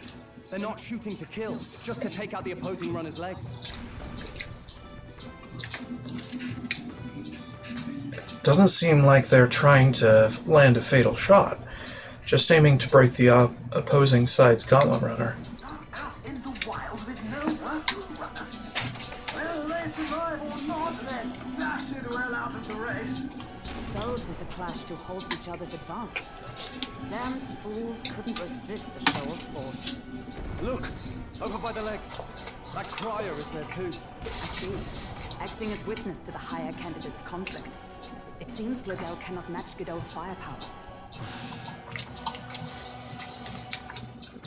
Speaker 5: They're not shooting to kill, just to take out the opposing runner's legs.
Speaker 1: Doesn't seem like they're trying to land a fatal shot, just aiming to break the opposing side's gauntlet runner.
Speaker 3: out in the wild with no working runner. Well, they survive or not, then dash it well out of the race.
Speaker 2: So 'tis a clash to halt each other's advance. Damn fools couldn't resist a show of force.
Speaker 5: Look, over by the legs. That crier is there too.
Speaker 2: I see. Acting as witness to the higher candidate's conflict. It seems Gladel cannot match Godot's firepower.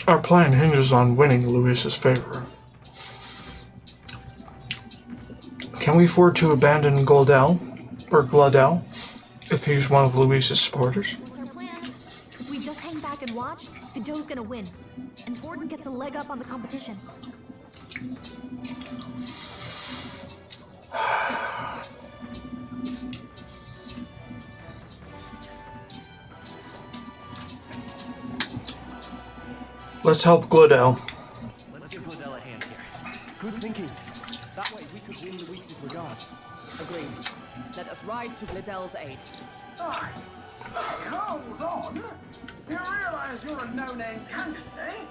Speaker 1: Our plan hinges on winning Luis's favor. Can we afford to abandon Gladel if he's one of Luis's supporters?
Speaker 6: What's our plan? If we just hang back and watch, Godot's gonna win. And Forden gets a leg up on the competition.
Speaker 1: Let's help Gladel.
Speaker 5: Let's give Gladel a hand here. Good thinking. That way we could win Luis's regards.
Speaker 2: Agreed. Let us ride to Gladel's aid.
Speaker 3: Alright. Hey, hold on. You realize you're a no-name candidate, eh?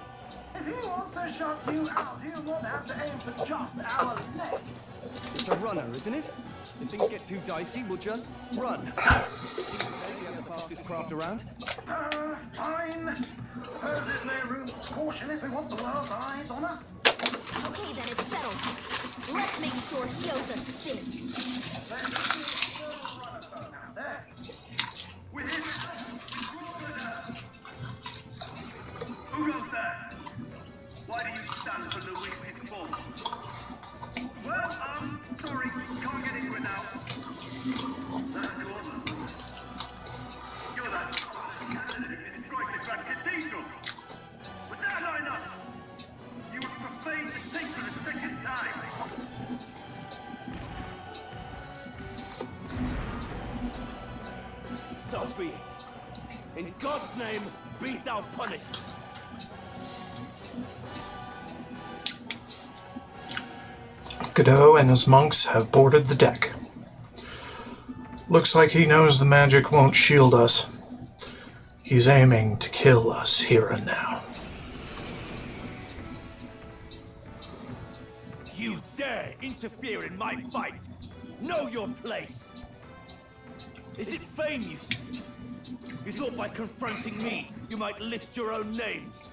Speaker 3: If he wants to shut you out, he'll not have to aim for just our legs.
Speaker 5: It's a runner, isn't it? If things get too dicey, we'll just run. We have the fastest craft around.
Speaker 3: Fine. Suppose there's no room for caution if we want the world's eyes on us.
Speaker 6: Okay, then it's settled. Let's make sure he owes us a thing.
Speaker 3: There.
Speaker 8: Who goes there? Why do you stand for Luis's forces? Well, sorry, can't get into it now. That Gorman. You're that candidate who destroyed the Grand Cathedral. Was that not enough? You would profane the saint for the second time.
Speaker 5: So be it. In God's name, be thou punished.
Speaker 1: Godot and his monks have boarded the deck. Looks like he knows the magic won't shield us. He's aiming to kill us here and now.
Speaker 5: You dare interfere in my fight? Know your place. Is it fame you seek? You thought by confronting me, you might lift your own names.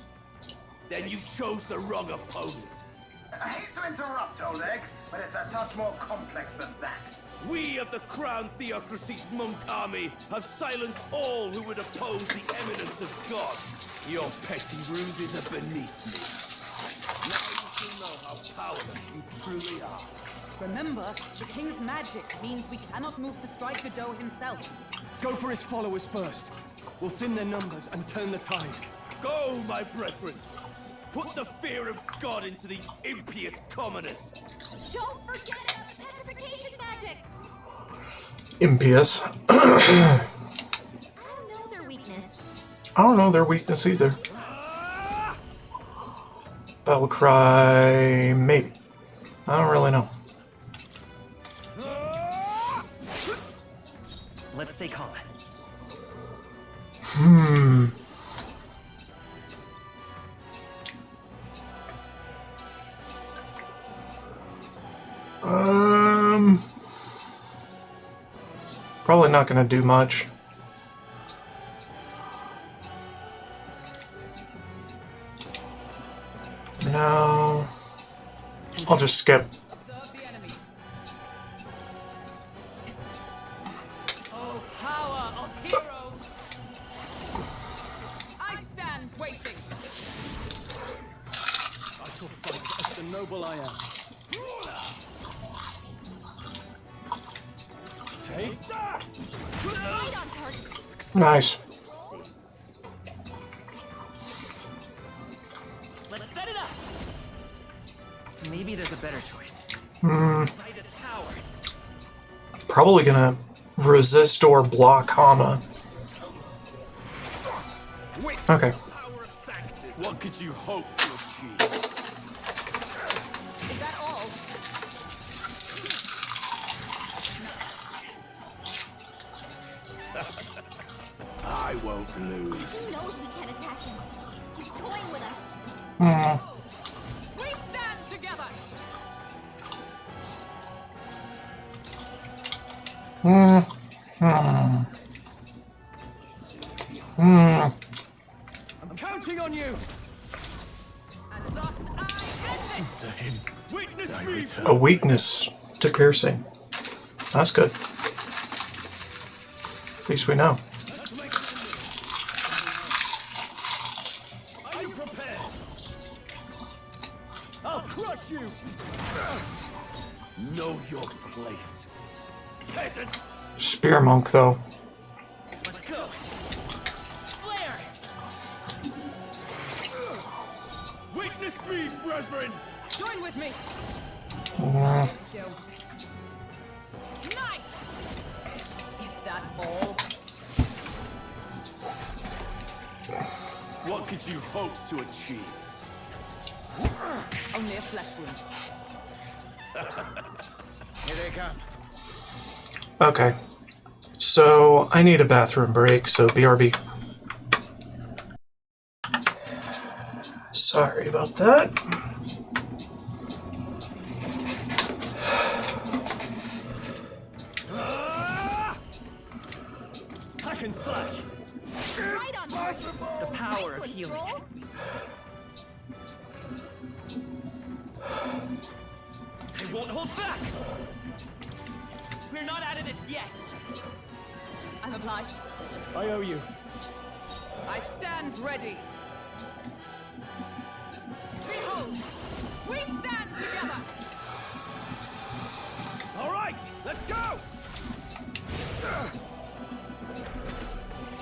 Speaker 5: Then you chose the wrong opponent.
Speaker 3: I hate to interrupt, Old Egg, but it's a touch more complex than that.
Speaker 5: We of the Crown Theocracy's monk army have silenced all who would oppose the eminence of God. Your petty ruses are beneath me. Now you shall know how powerless you truly are.
Speaker 2: Remember, the king's magic means we cannot move to strike Godot himself.
Speaker 5: Go for his followers first. We'll thin their numbers and turn the tide. Go, my brethren! Put the fear of God into these impious commoners!
Speaker 6: Don't forget about the petrification magic!
Speaker 1: Impious.
Speaker 6: I don't know their weakness.
Speaker 1: I don't know their weakness either. Battle cry, maybe. I don't really know.
Speaker 9: Let's stay calm.
Speaker 1: Probably not gonna do much. No. I'll just skip.
Speaker 2: Observe the enemy. Oh, power of heroes! I stand waiting.
Speaker 5: I shall fight as the noble I am. Take that!
Speaker 6: Right on target.
Speaker 1: Nice.
Speaker 9: Let's set it up. Maybe there's a better choice. Titus power.
Speaker 1: Probably gonna resist or block Hama. Okay.
Speaker 5: Power of Sanctus. What could you hope to achieve?
Speaker 2: Is that all?
Speaker 5: I won't lose.
Speaker 6: He knows we can't attack him. He's toying with us.
Speaker 2: We stand together.
Speaker 5: I'm counting on you.
Speaker 2: And thus I end it.
Speaker 5: To him. Witness me.
Speaker 1: A weakness to piercing. That's good. At least we know.
Speaker 5: Let's make it. Are you prepared? I'll crush you. Know your place, peasants.
Speaker 1: Spear monk, though.
Speaker 9: Let's go. Flare.
Speaker 5: Witness me, brethren.
Speaker 2: Join with me. Still. Knight! Is that all?
Speaker 5: What could you hope to achieve?
Speaker 2: Only a flesh wound.
Speaker 3: Here they come.
Speaker 1: Okay. So, I need a bathroom break, so BRB. Sorry about that.
Speaker 9: can slash.
Speaker 6: Right on target.
Speaker 9: The power
Speaker 6: Nice
Speaker 9: of
Speaker 6: one,
Speaker 9: healing.
Speaker 6: Stroll.
Speaker 9: I won't hold back. We're not out of this yet.
Speaker 10: I'm obliged.
Speaker 5: I owe you.
Speaker 10: I stand ready. Behold, we stand together.
Speaker 5: All right, let's go.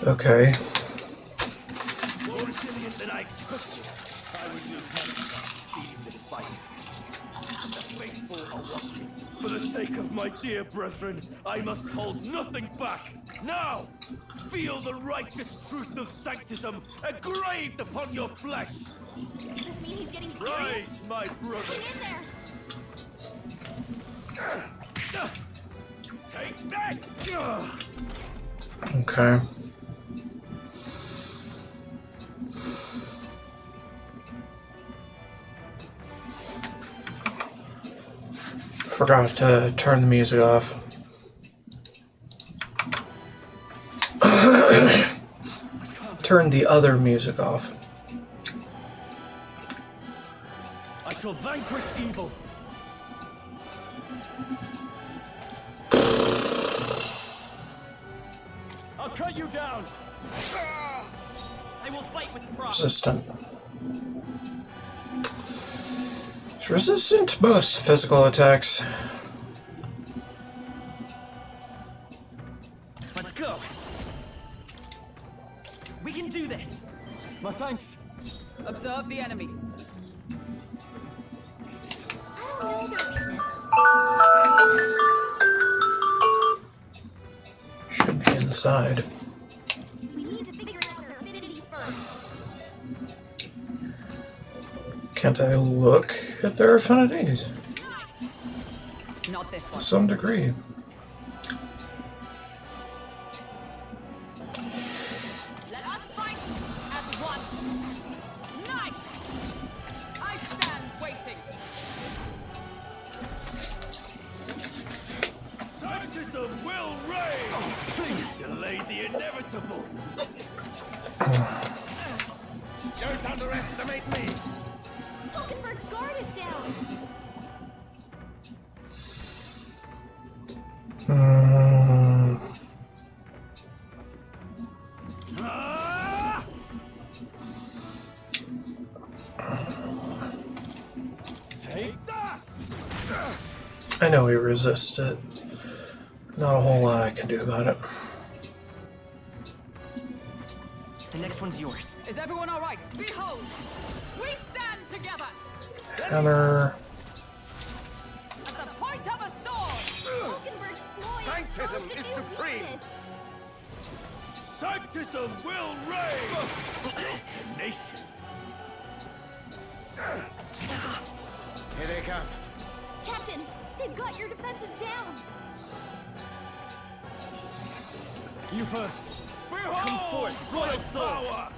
Speaker 1: Okay.
Speaker 5: More resilient than I expected. I would lose heaven seeing this fight. The faithful are watching. For the sake of my dear brethren, I must hold nothing back. Now, feel the righteous truth of sanctism engraved upon your flesh.
Speaker 6: Does this mean he's getting serious?
Speaker 5: Rise, my brother.
Speaker 6: Hang in there.
Speaker 5: Take this.
Speaker 1: Okay. Forgot to turn the music off. Turn the other music off.
Speaker 5: I shall vanquish evil. I'll cut you down.
Speaker 9: I will fight with pride.
Speaker 1: Resistant. It's resistant to most physical attacks.
Speaker 9: Let's go. We can do this.
Speaker 5: My thanks.
Speaker 10: Observe the enemy.
Speaker 6: I don't know their weakness.
Speaker 1: Should be inside.
Speaker 6: We need to figure out their affinities first.
Speaker 1: Can't I look at their affinities?
Speaker 10: Not this
Speaker 1: To
Speaker 10: one.
Speaker 1: some degree.
Speaker 10: Let us fight as one. Knight! I stand waiting.
Speaker 5: Sanctism will reign! Please delay the inevitable! Don't underestimate me!
Speaker 6: Hulkenberg's guard is down.
Speaker 5: Ah! Take that!
Speaker 1: I know he resists it. Not a whole lot I can do about it.
Speaker 9: The next one's yours.
Speaker 10: Is everyone all right? Behold, we stand together
Speaker 1: Hammer.
Speaker 10: at the point of a sword.
Speaker 6: Hulkenberg's ploy
Speaker 5: Sanctism
Speaker 6: exposed a
Speaker 5: is
Speaker 6: new
Speaker 5: supreme.
Speaker 6: weakness.
Speaker 5: Sanctism will reign! Tenacious! Here they come.
Speaker 6: Captain, they've got your defenses down.
Speaker 5: You first. Come forth, royal power!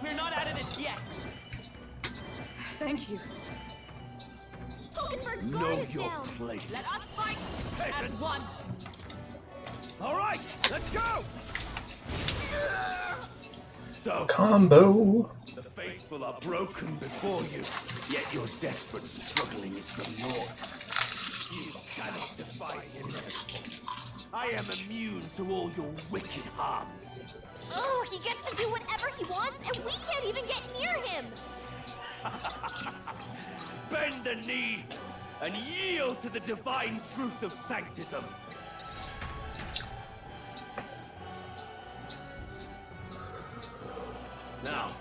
Speaker 9: We're not out of this yet.
Speaker 10: Thank you.
Speaker 6: Hulkenberg's
Speaker 5: Know
Speaker 6: guard is
Speaker 5: your
Speaker 6: down.
Speaker 5: place.
Speaker 10: Let us fight as
Speaker 5: Peasants.
Speaker 10: one.
Speaker 5: All right, let's go! So,
Speaker 1: Combo.
Speaker 5: the faithful are broken before you, yet your desperate struggling is for naught. You cannot defy the inevitable. I am immune to all your wicked harms.
Speaker 6: Oh, he gets to do whatever he wants, and we can't even get near him.
Speaker 5: Bend the knee and yield to the divine truth of sanctism. Now,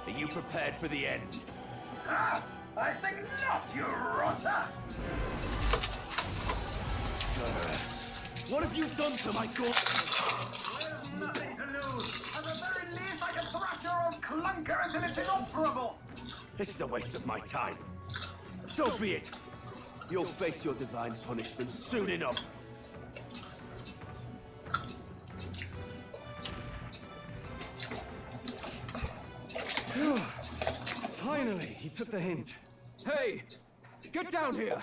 Speaker 5: are you prepared for the end?
Speaker 3: Ah, I think not, you rotter!
Speaker 5: What have you done to my god?
Speaker 3: There's nothing to lose. At the very least, I can thrash your old clunker until it's inoperable.
Speaker 5: This is a waste of my time. So be it. You'll face your divine punishment soon enough.
Speaker 11: Finally, he took the hint. Hey, get down here!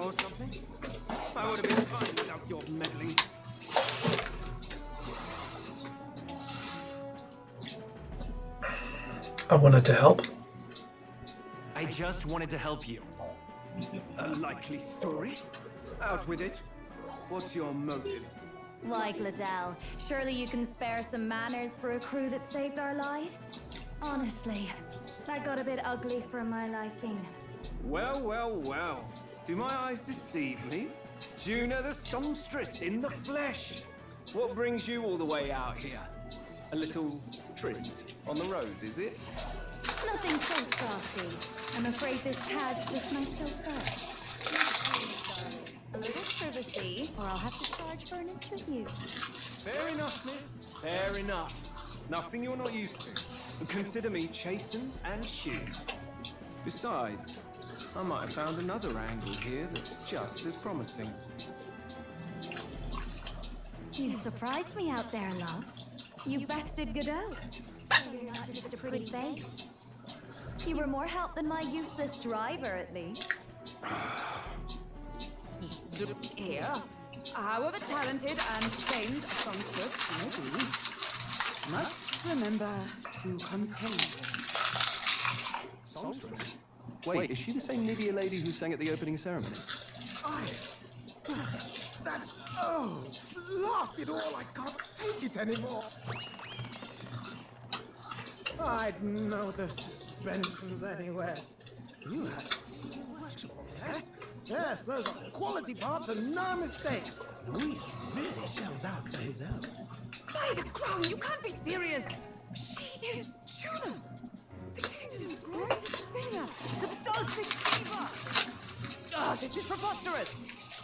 Speaker 11: or something? I would have been fine without your meddling.
Speaker 1: I wanted to help.
Speaker 5: I just wanted to help you.
Speaker 11: A likely story? Out with it. What's your motive?
Speaker 6: Why, Gladell, surely you can spare some manners for a crew that saved our lives? Honestly, that got a bit ugly for my liking.
Speaker 11: Well, well, well. Do my eyes deceive me? Juna the songstress in the flesh. What brings you all the way out here? A little tryst on the road, is it?
Speaker 6: Nothing so saucy. I'm afraid this cad's just my chauffeur. A little privacy, or I'll have to charge for an interview.
Speaker 11: Fair enough, miss. Fair enough. Nothing you're not used to. Consider me chastened and shielded. Besides, I might have found another angle here that's just as promising.
Speaker 6: You surprised me out there, love. You bested Godot. So you're not just a pretty face. You were more help than my useless driver, at least.
Speaker 10: Look here. However talented and famed a songstress may be, must remember to contain it.
Speaker 11: Songstress? Wait, is she the same Nydia lady who sang at the opening ceremony?
Speaker 4: That's... oh, blast it all, I can't take it anymore. I'd know the suspensions anywhere. You had... Yes, those are quality parts and no mistake. Luis really shells out for his own.
Speaker 10: By the crown, you can't be serious. She is Juna, the kingdom's greatest singer, the dulcet diva. Ah, this is preposterous.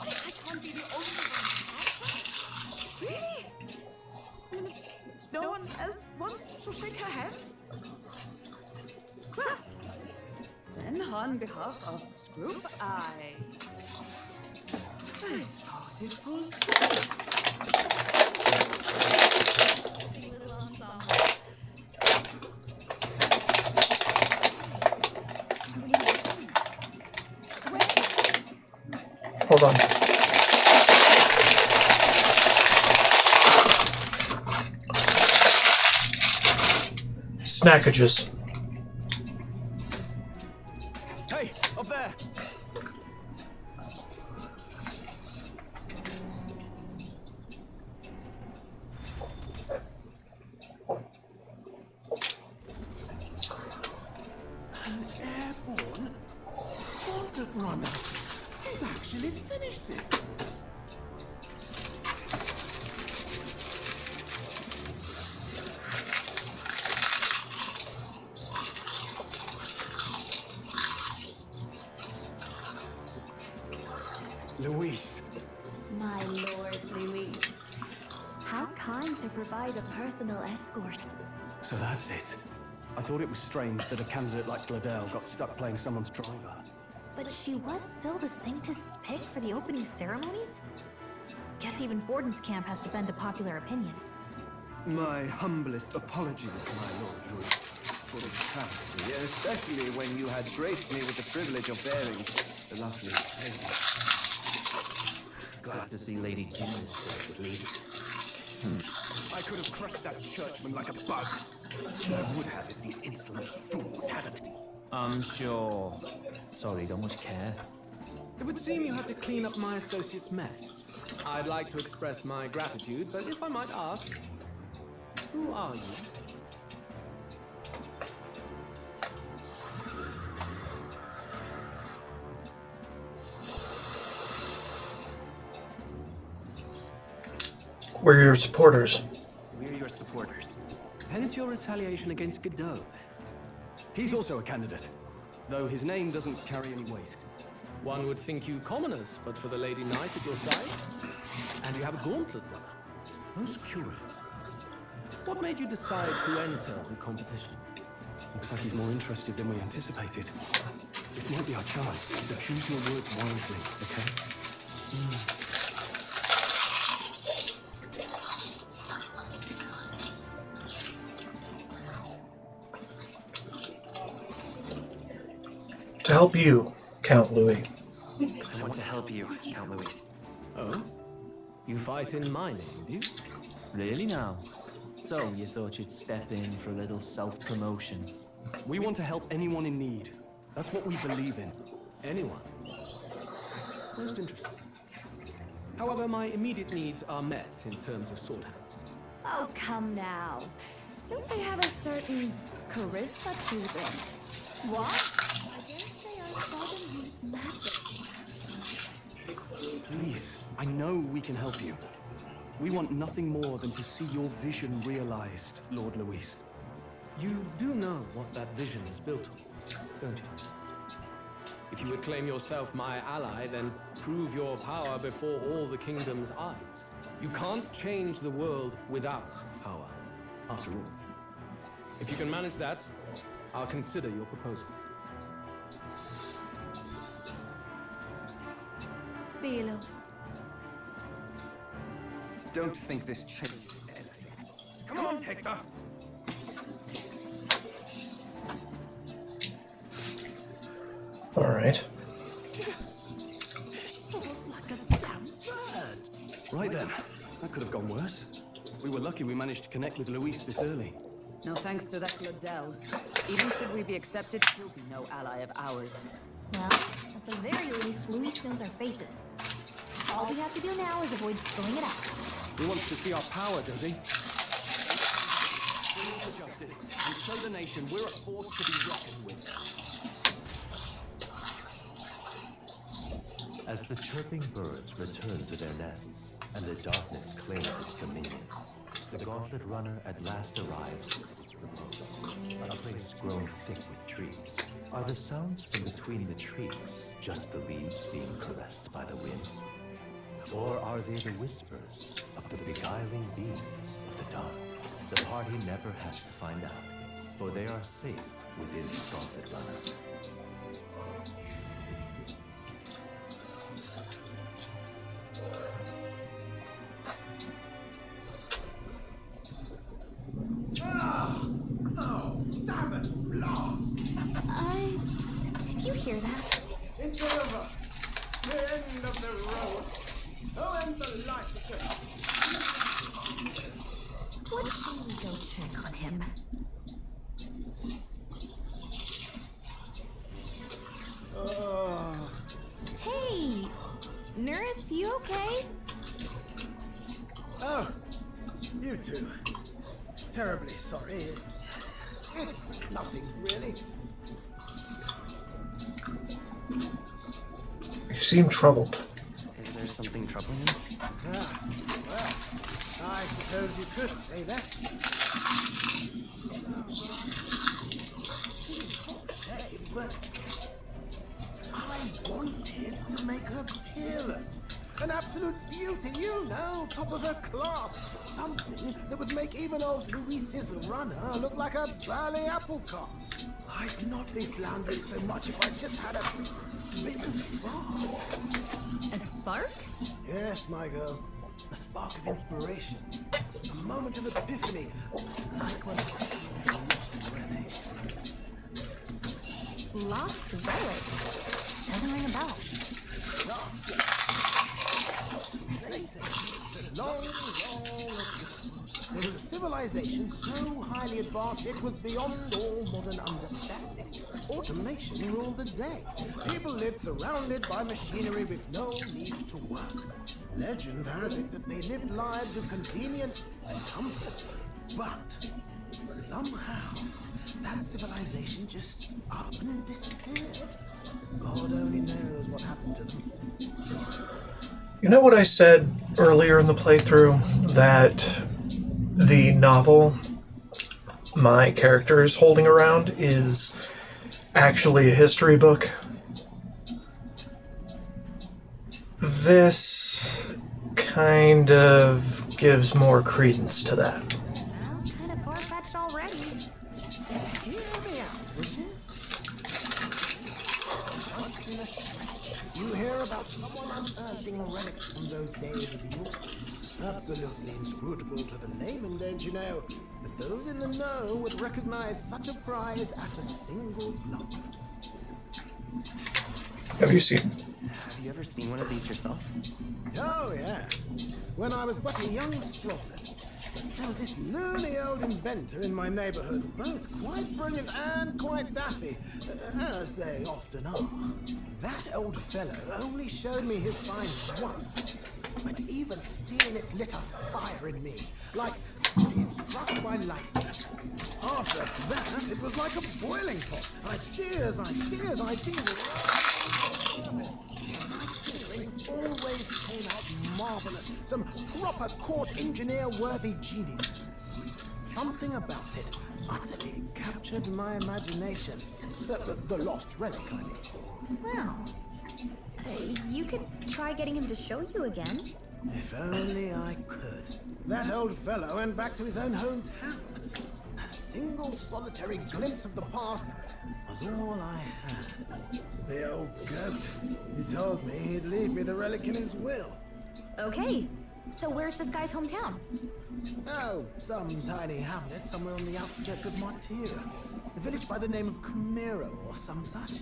Speaker 10: I can't be the only one. Really? No one else wants to shake her hand? Well, then on behalf of this group, I suppose it's full
Speaker 1: Hold on. Snackages.
Speaker 11: Hey, up there!
Speaker 4: An airborne gauntlet runner. He's actually finished it.
Speaker 11: Luis.
Speaker 6: My lord, Luis. How kind to provide a personal escort.
Speaker 11: So that's it. I thought it was strange that a candidate like Gladell got stuck playing someone's driver.
Speaker 6: But she was still the saintest's pick for the opening ceremonies? Guess even Forden's camp has to bend to popular opinion.
Speaker 11: My humblest apologies, my lord Louis, for this travesty, especially when you had graced me with the privilege of bearing the lovely lady.
Speaker 7: Glad to see Lady June is safe, at least.
Speaker 11: I could have crushed that churchman like a bug. I would have if these insolent fools hadn't.
Speaker 7: I'm sure. Sorry, don't much care.
Speaker 12: It would seem you had to clean up my associate's mess. I'd like to express my gratitude, but if I might ask, who are you?
Speaker 1: We're your supporters.
Speaker 11: We're your supporters. Hence your retaliation against Godot, then. He's also a candidate, though his name doesn't carry any weight.
Speaker 12: One would think you commoners, but for the Lady Knight at your side. And you have a gauntlet runner. Most curious. What made you decide to enter the competition?
Speaker 11: Looks like he's more interested than we anticipated. This might be our chance, so choose your words wisely, okay?
Speaker 1: To help you, Count Louis.
Speaker 13: I want to help you, Count Louis.
Speaker 12: Oh? You fight in my name, do you?
Speaker 13: Really now? So, you thought you'd step in for a little self-promotion?
Speaker 11: We want to help anyone in need. That's what we believe in.
Speaker 12: Anyone? Most interesting. However, my immediate needs are met in terms of sword hands.
Speaker 6: Oh, come now. Don't they have a certain charisma to them? What? I dare say I saw them use magic.
Speaker 11: Please, I know we can help you. We want nothing more than to see your vision realized, Lord Louis.
Speaker 12: You do know what that vision is built on, don't you? If you would claim yourself my ally, then prove your power before all the kingdom's eyes. You can't change the world without power, after all. If you can manage that, I'll consider your proposal.
Speaker 6: See you, Los.
Speaker 11: Don't think this changes anything. Come on, Hector!
Speaker 1: All right.
Speaker 4: Soars like a damn bird.
Speaker 11: Right then, that could have gone worse. We were lucky we managed to connect with Louis this early.
Speaker 10: No thanks to that Gladel. Even should we be accepted, he'll be no ally of ours.
Speaker 6: Well, at the very least, Louis knows our faces. All we have to do now is avoid spilling it out.
Speaker 11: He wants to see our power, does he? For justice, and show the nation we're a force to be reckoned with.
Speaker 7: As the chirping birds return to their nests and the darkness claims its dominion, the gauntlet runner at last arrives at its repose, a place grown thick with trees. Are the sounds from between the trees just the leaves being caressed by the wind? Or are they the whispers of the beguiling beings of the dark? The party never has to find out, for they are safe within the gauntlet runner.
Speaker 4: Oh, damn it, blast!
Speaker 6: Did you hear that?
Speaker 4: It's over. The end of the road. So ends the life of
Speaker 6: What should we go check on him? Hey, nurse, you okay?
Speaker 4: Oh, you two. Terribly sorry. It's nothing, really.
Speaker 1: You seem troubled.
Speaker 13: Is there something troubling you?
Speaker 4: Well, I suppose you could say that. Hey, but I wanted to make her peerless. An absolute beauty, you know, top of her class. Something that would make even old Louis's runner look like a bally apple cart. I'd not be floundering so much if I just had a bit of spark.
Speaker 6: A spark?
Speaker 4: Yes, my girl. A spark of inspiration. A moment of epiphany. Like when I lost relic.
Speaker 6: Lost relic? Doesn't ring a bell.
Speaker 4: They say that long ago, there was a civilization so highly advanced it was beyond all modern understanding. Automation ruled the day. People lived surrounded by machinery with no need to work. Legend has it that they lived lives of convenience and comfort. But somehow, that civilization just up and disappeared. God only knows what happened to them.
Speaker 1: You know what I said earlier in the playthrough? That the novel my character is holding around is actually a history book. This kind of gives more credence to that.
Speaker 6: Sounds kind of far-fetched already.
Speaker 4: Hear me out, would you? Once in a street, you hear about someone unearthing relics from those days of yore. Absolutely inscrutable to the layman, don't you know? But those in the know would recognize such a prize at a single glance.
Speaker 1: Have you seen
Speaker 13: Have you ever seen one of these yourself?
Speaker 4: Oh, yes. When I was but a young sprawling, there was this loony old inventor in my neighborhood, both quite brilliant and quite daffy, as they often are. That old fellow only showed me his find once, but even seeing it lit a fire in me, like being struck by lightning. After that, it was like a boiling pot. Ideas. Always came out marvelous. Some proper court engineer-worthy genius. Something about it utterly captured my imagination. The lost relic, I mean.
Speaker 6: Wow. You could try getting him to show you again.
Speaker 4: If only I could. That old fellow went back to his own hometown. A single solitary glimpse of the past was all I had. The old goat. He told me he'd leave me the relic in his will.
Speaker 6: Okay, so where's this guy's hometown?
Speaker 4: Oh, some tiny hamlet somewhere on the outskirts of Martira. A village by the name of Kumiro or some such.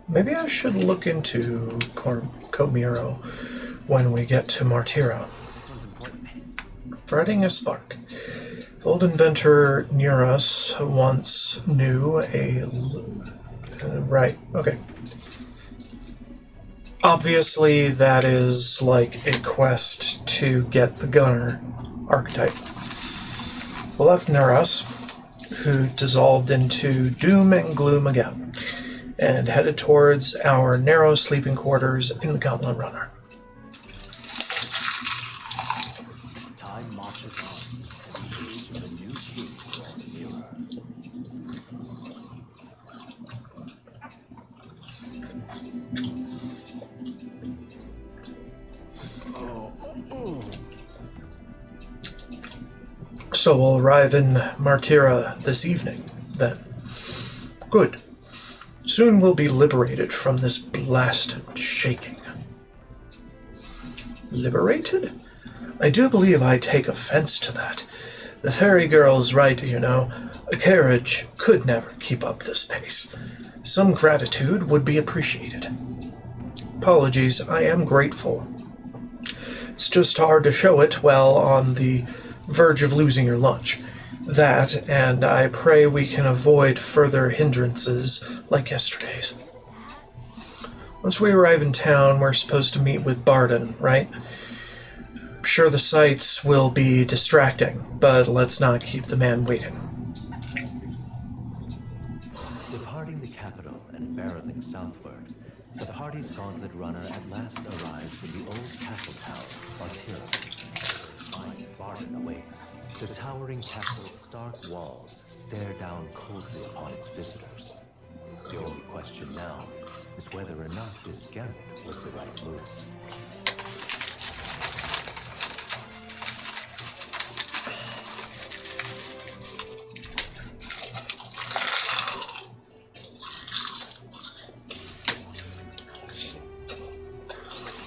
Speaker 1: Maybe I should look into Comiro when we get to Martira. Threading a spark. The old inventor near us once knew a... right, okay. Obviously, that is like a quest to get the gunner archetype. The left near us, who dissolved into doom and gloom again, and headed towards our narrow sleeping quarters in the Gauntlet Runner.
Speaker 7: Time marches on, and the age of a new king draws nearer.
Speaker 1: So we'll arrive in Martira this evening, then. Good. Soon we'll be liberated from this blasted shaking. Liberated? I do believe I take offense to that. The fairy girl's right, you know. A carriage could never keep up this pace. Some gratitude would be appreciated. Apologies, I am grateful. It's just hard to show it while on the verge of losing your lunch. That, and I pray we can avoid further hindrances like yesterday's. Once we arrive in town, we're supposed to meet with Barden, right? I'm sure the sights will be distracting, but let's not keep the man waiting.
Speaker 7: Departing the capital and barreling southward, the party's gauntlet runner at last arrives in the old castle town, Martira. Fine Barden awaits. The towering castle's stark walls stare down coldly upon its visitors. The only question now is whether or not this gambit was the right move.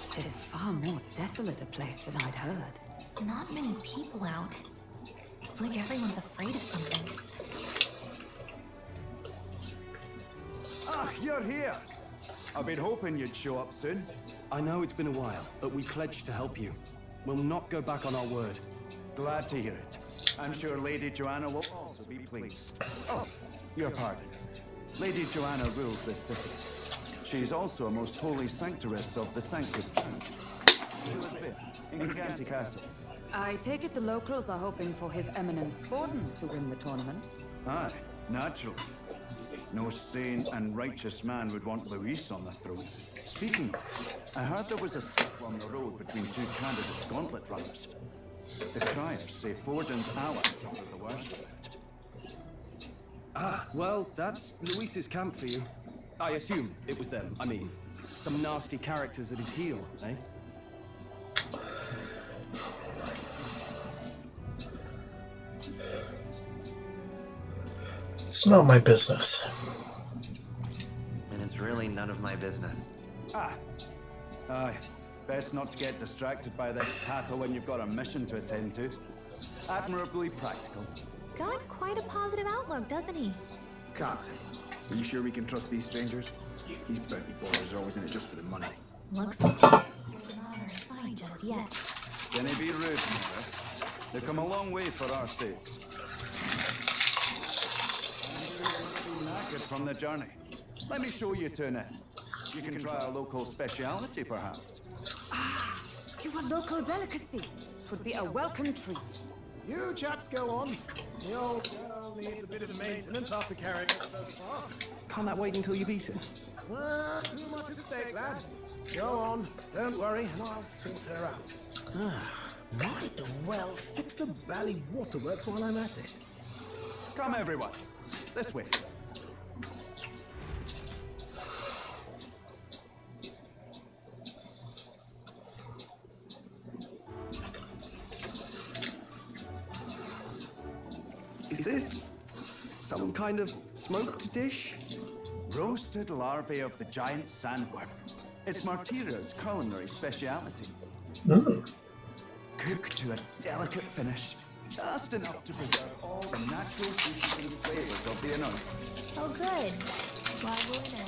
Speaker 2: Tis far more desolate a place than I'd heard.
Speaker 6: Not many people out. It's like everyone's afraid of something.
Speaker 14: Ah, you're here. I've been hoping you'd show up soon.
Speaker 15: I know it's been a while, but we pledged to help you. We'll not go back on our word.
Speaker 14: Glad to hear it. I'm sure Lady Joanna will also be pleased. Oh, your pardon. Lady Joanna rules this city. She's also a most holy sanctuaress of the Sanctus Church. She was there, in Gigantic Castle.
Speaker 2: I take it the locals are hoping for His Eminence Forden to win the tournament.
Speaker 14: Aye, naturally. No sane and righteous man would want Luis on the throne. Speaking of, I heard there was a scuffle on the road between two candidates' gauntlet runners. The criers say Forden's allies suffered the worst of it.
Speaker 15: Ah, well, that's Luis's camp for you. I assume it was them. I mean, some nasty characters at his heel, eh?
Speaker 1: It's not my business.
Speaker 13: And it's really none of my business.
Speaker 14: Ah. Aye. Best not to get distracted by this tattle when you've got a mission to attend to. Admirably practical.
Speaker 6: Got quite a positive outlook, doesn't he?
Speaker 4: Captain,
Speaker 14: Are you sure we can trust these strangers? These bounty boys are always in it just for the money.
Speaker 6: Looks like they're not our side just yet.
Speaker 14: Can they be rude, Morris? They've come a long way for our sakes. I'm knackered from the journey. Let me show you to an inn. You can try our local speciality, perhaps.
Speaker 10: You are local delicacy. It would be a welcome treat.
Speaker 4: You chaps go on. The old girl needs a bit of maintenance after carrying us so far.
Speaker 15: Can't that wait until you've eaten?
Speaker 4: Too much at stake, lad. Go on, don't worry, and I'll sort her out. Might as well fix the Bally Waterworks while I'm at it.
Speaker 14: Come, everyone. This way.
Speaker 15: Is this some kind of smoked dish?
Speaker 14: Roasted larvae of the giant sandworm. It's Martira's culinary speciality. Cooked to a delicate finish, just enough to preserve all the natural juices and flavors of the innards.
Speaker 6: Oh, good. Live winner.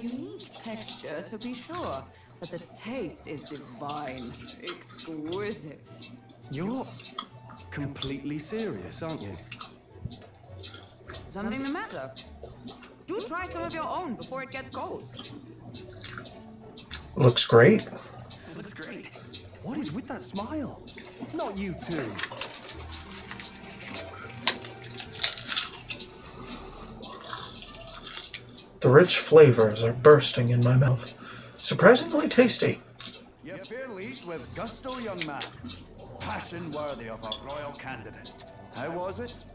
Speaker 10: Unique texture, to be sure, but the taste is divine, exquisite.
Speaker 15: You're completely serious, aren't you?
Speaker 10: Something the matter? Do try some of your own before it gets cold.
Speaker 1: Looks great.
Speaker 15: Looks great. What is with that smile? Not you two.
Speaker 1: The rich flavors are bursting in my mouth. Surprisingly tasty.
Speaker 14: You fairly eat with gusto, young man. Passion worthy of a royal candidate. How was it?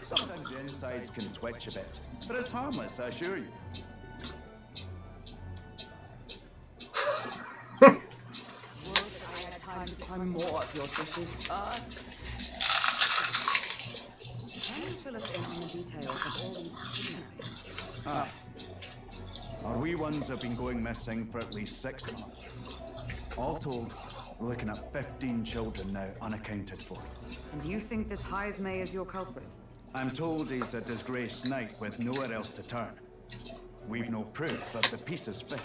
Speaker 14: Sometimes the insides can twitch a bit, but it's harmless, I assure you.
Speaker 10: Time to try more of your dishes, but... Can you fill us in on the details of all these kidnappings?
Speaker 14: Our wee ones have been going missing for at least 6 months. All told, we're looking at 15 children now unaccounted for.
Speaker 10: And you think this Heismay is your culprit?
Speaker 14: I'm told he's a disgraced knight with nowhere else to turn. We've no proof, but the pieces fit.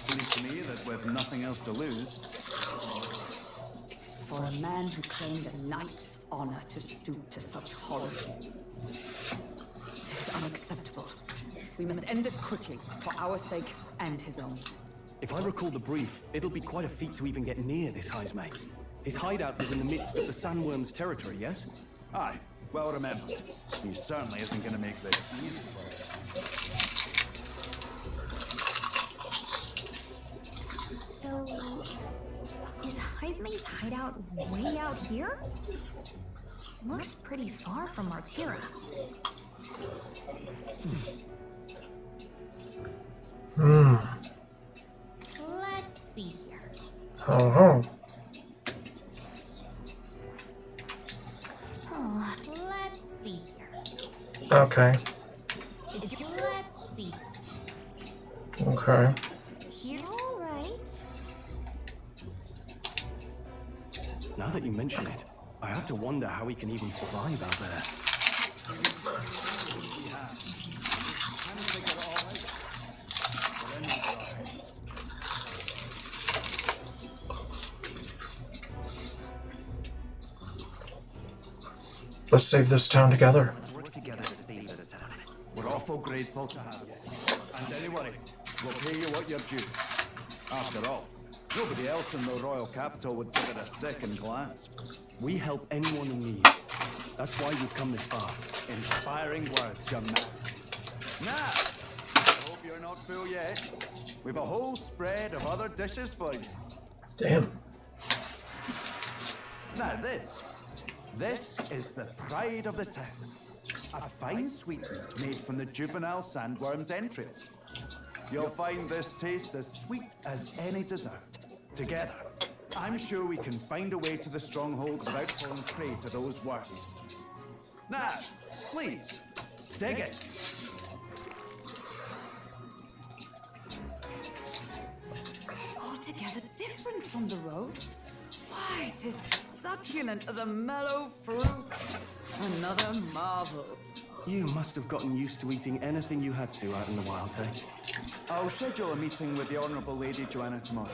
Speaker 14: Seems to me that with nothing else to lose...
Speaker 10: For a man who claimed a knight's honor to stoop to such horrors. This is unacceptable. We must end this quickly, for our sake and his own.
Speaker 15: If I recall the brief, it'll be quite a feat to even get near this Heismay. His hideout was in the midst of the Sandworm's territory, yes?
Speaker 14: Aye, well remembered. He certainly isn't going to make this easy for us.
Speaker 6: So, is Heismay's hideout way out here? Looks pretty far from Martira. Let's see here.
Speaker 1: Oh.
Speaker 6: Oh, let's see here.
Speaker 1: Okay.
Speaker 6: Let's see.
Speaker 1: Okay.
Speaker 6: Here, all right.
Speaker 15: Now that you mention it, I have to wonder how we can even survive out there.
Speaker 1: Let's save this town together.
Speaker 14: We're awful grateful to have you. And don't worry, we'll pay you what you're due. After all, nobody else in the royal capital would give it a second glance.
Speaker 15: We help anyone in need. That's why we've come this far.
Speaker 14: Inspiring words, young man. Now, I hope you're not full yet. We've a whole spread of other dishes for you.
Speaker 1: Damn.
Speaker 14: Now this is the pride of the town. A fine sweetmeat made from the juvenile sandworm's entrails. You'll find this tastes as sweet as any dessert. Together, I'm sure we can find a way to the stronghold without falling prey to those worms. Now, please, dig it.
Speaker 10: It's altogether different from the roast. Why, 'tis succulent as a mellow fruit. Another marvel.
Speaker 15: You must have gotten used to eating anything you had to out in the wild, eh?
Speaker 14: I'll schedule a meeting with the Honourable Lady Joanna tomorrow.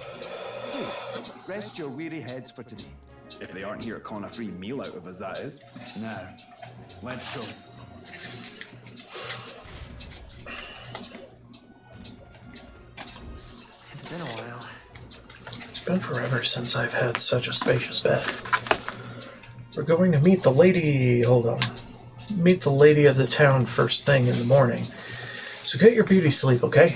Speaker 14: Please, rest your weary heads for today.
Speaker 16: If they aren't here to con a free meal out of us, that is.
Speaker 14: Now, let's go.
Speaker 13: It's been a while.
Speaker 1: It's been forever since I've had such a spacious bed. We're going to meet the lady... Hold on. Meet the lady of the town first thing in the morning. So get your beauty sleep, okay?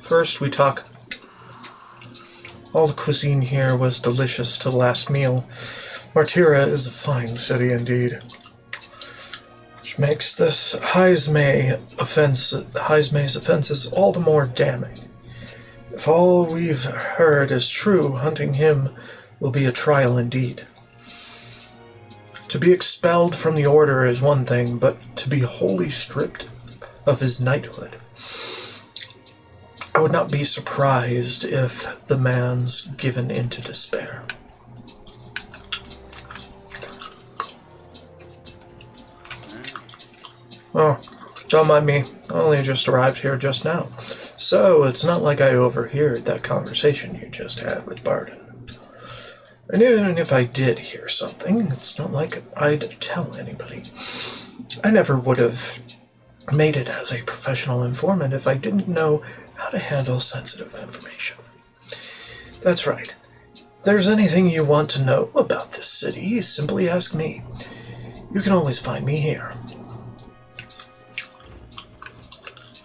Speaker 1: First we talk. All the cuisine here was delicious to the last meal. Martira is a fine city indeed. Which makes this Heismay's offenses all the more damning. If all we've heard is true, hunting him will be a trial indeed. To be expelled from the order is one thing, but to be wholly stripped of his knighthood. I would not be surprised if the man's given into despair. Oh, don't mind me. I only just arrived here just now. So, it's not like I overheard that conversation you just had with Barden. And even if I did hear something, it's not like I'd tell anybody. I never would have made it as a professional informant if I didn't know how to handle sensitive information. That's right. If there's anything you want to know about this city, simply ask me. You can always find me here.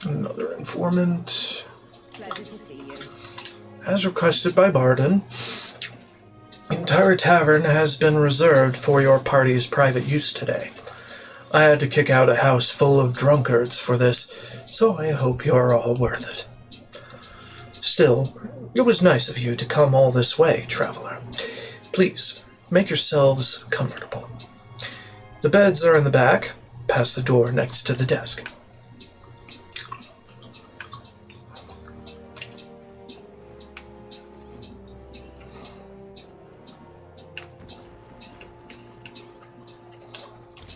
Speaker 1: Another informant.
Speaker 2: Pleasure to see you.
Speaker 1: As requested by Barden, the entire tavern has been reserved for your party's private use today. I had to kick out a house full of drunkards for this, so I hope you're all worth it. Still, it was nice of you to come all this way, traveler. Please, make yourselves comfortable. The beds are in the back, past the door next to the desk.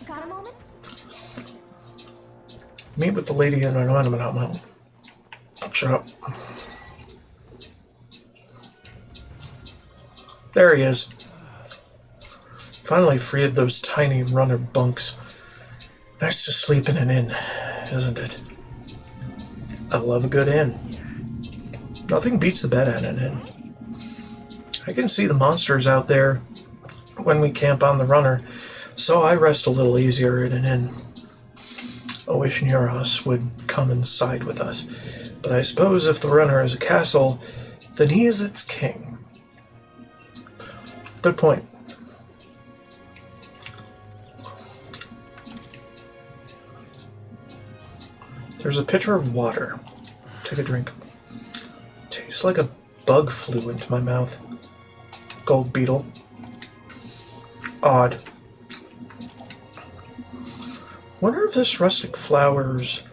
Speaker 6: Got a moment?
Speaker 1: Meet with the lady in an ornament. Shut up. There he is. Finally free of those tiny runner bunks. Nice to sleep in an inn, isn't it? I love a good inn. Nothing beats the bed at an inn. I can see the monsters out there when we camp on the runner, so I rest a little easier in an inn. I wish Neuros would come inside with us, but I suppose if the runner is a castle, then he is its king. Good point. There's a pitcher of water. Take a drink. Tastes like a bug flew into my mouth. Gold beetle. Odd. Wonder if these rustic flowers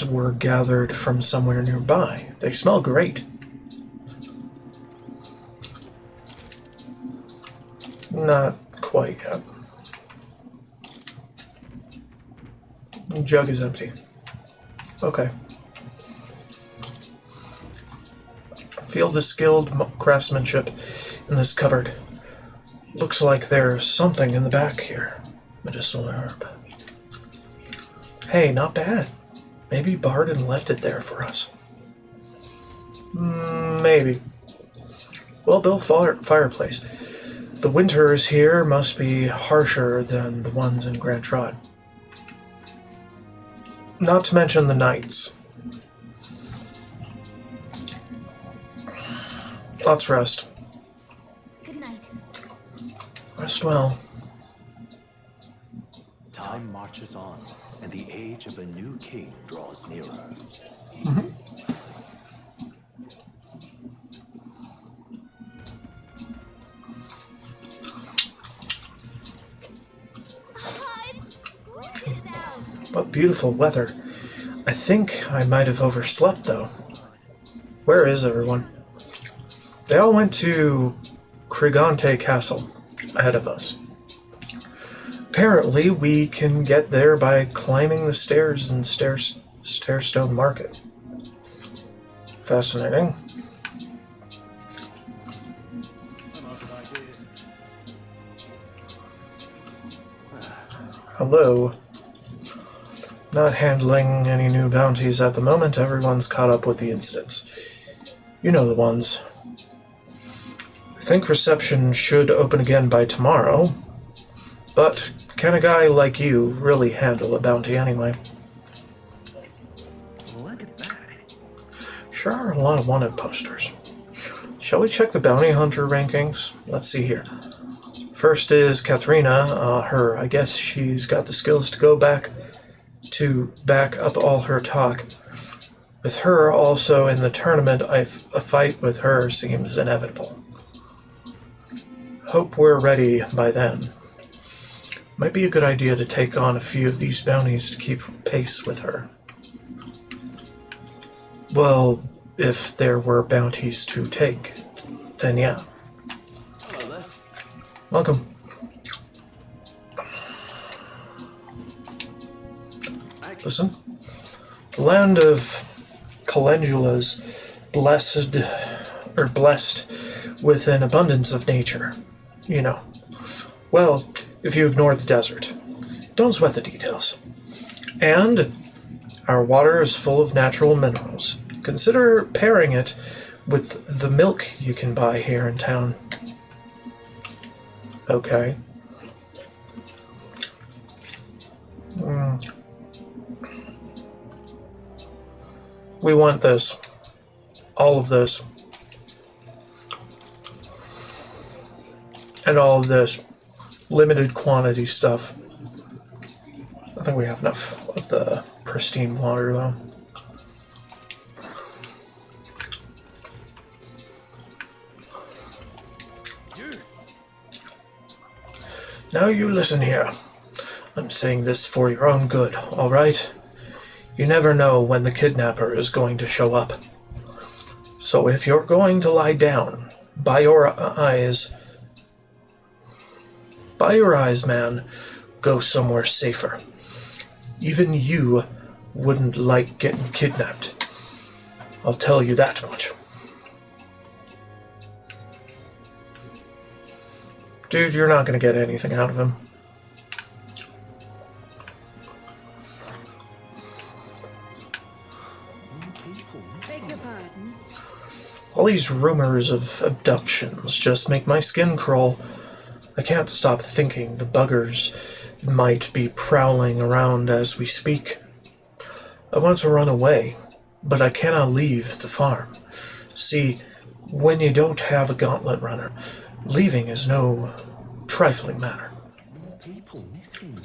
Speaker 1: were gathered from somewhere nearby. They smell great. Not quite yet. The jug is empty. Okay. Feel the skilled craftsmanship in this cupboard. Looks like there's something in the back here. Medicinal herb. Hey, not bad. Maybe Barden left it there for us. Maybe. Well-built fireplace. The winters here must be harsher than the ones in Grand Trot. Not to mention the nights. Let's rest.
Speaker 6: Good night.
Speaker 1: Rest well.
Speaker 7: Time marches on, and the age of a new king draws nearer.
Speaker 1: What beautiful weather. I think I might have overslept, though. Where is everyone? They all went to Krigante Castle ahead of us. Apparently, we can get there by climbing the stairs in Stairstone Market. Fascinating. Hello. Not handling any new bounties at the moment. Everyone's caught up with the incidents. You know the ones. I think reception should open again by tomorrow. But can a guy like you really handle a bounty anyway?
Speaker 15: Look at that.
Speaker 1: Sure are a lot of wanted posters. Shall we check the bounty hunter rankings? Let's see here. First is Katharina. I guess she's got the skills to go back up all her talk. With her also in the tournament, a fight with her seems inevitable. Hope we're ready by then. Might be a good idea to take on a few of these bounties to keep pace with her. Well, if there were bounties to take, then yeah.
Speaker 5: Hello there.
Speaker 1: Welcome. Listen. The land of Calendula's blessed with an abundance of nature. You know. Well, if you ignore the desert. Don't sweat the details. And our water is full of natural minerals. Consider pairing it with the milk you can buy here in town. Okay. We want this. All of this. And all of this. Limited quantity stuff. I think we have enough of the pristine water, though. Now you listen here. I'm saying this for your own good, all right? You never know when the kidnapper is going to show up. So if you're going to lie down, by your eyes, man, go somewhere safer. Even you wouldn't like getting kidnapped. I'll tell you that much. Dude, you're not going to get anything out of him.
Speaker 10: Beg your pardon?
Speaker 1: All these rumors of abductions just make my skin crawl. I can't stop thinking the buggers might be prowling around as we speak. I want to run away, but I cannot leave the farm. See, when you don't have a gauntlet runner, leaving is no trifling matter.
Speaker 15: People missing.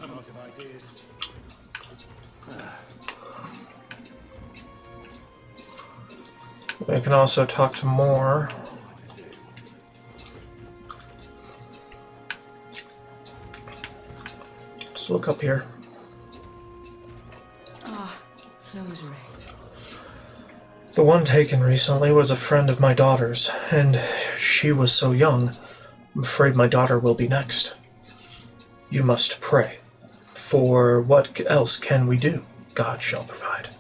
Speaker 3: I'm out of ideas.
Speaker 1: We can also talk to more. Let's look up here.
Speaker 10: Close ring.
Speaker 1: The one taken recently was a friend of my daughter's, and she was so young. I'm afraid my daughter will be next. You must pray. For what else can we do? God shall provide.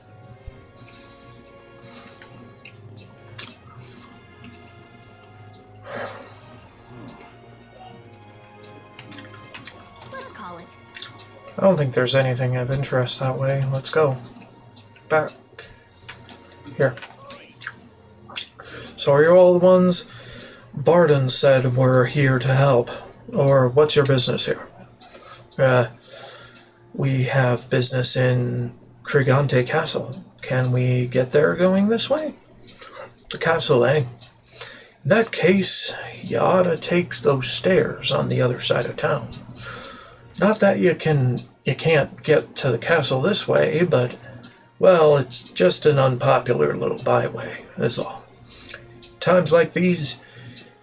Speaker 6: Let's call it.
Speaker 1: I don't think there's anything of interest that way. Let's go. Back. Here. So are you all the ones Barden said were here to help? Or what's your business here? We have business in Krigante Castle. Can we get there going this way? The castle, eh? In that case, you ought to take those stairs on the other side of town. Not that you can't get to the castle this way, but, well, it's just an unpopular little byway, is all. Times like these,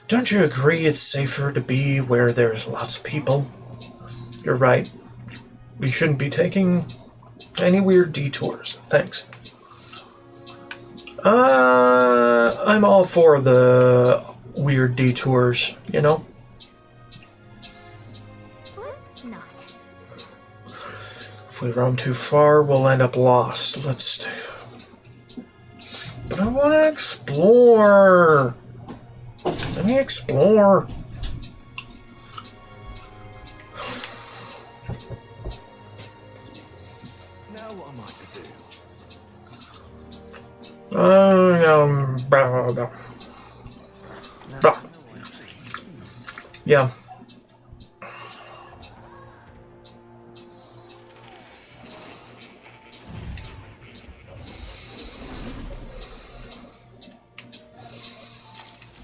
Speaker 1: don't you agree it's safer to be where there's lots of people? You're right. We shouldn't be taking any weird detours. Thanks. I'm all for the weird detours, you know?
Speaker 6: Let's not.
Speaker 1: If we roam too far, we'll end up lost. Let's do... But I want to explore! Let me explore!
Speaker 5: Now what am I to do?
Speaker 1: Blah, blah, blah. Blah. Yeah.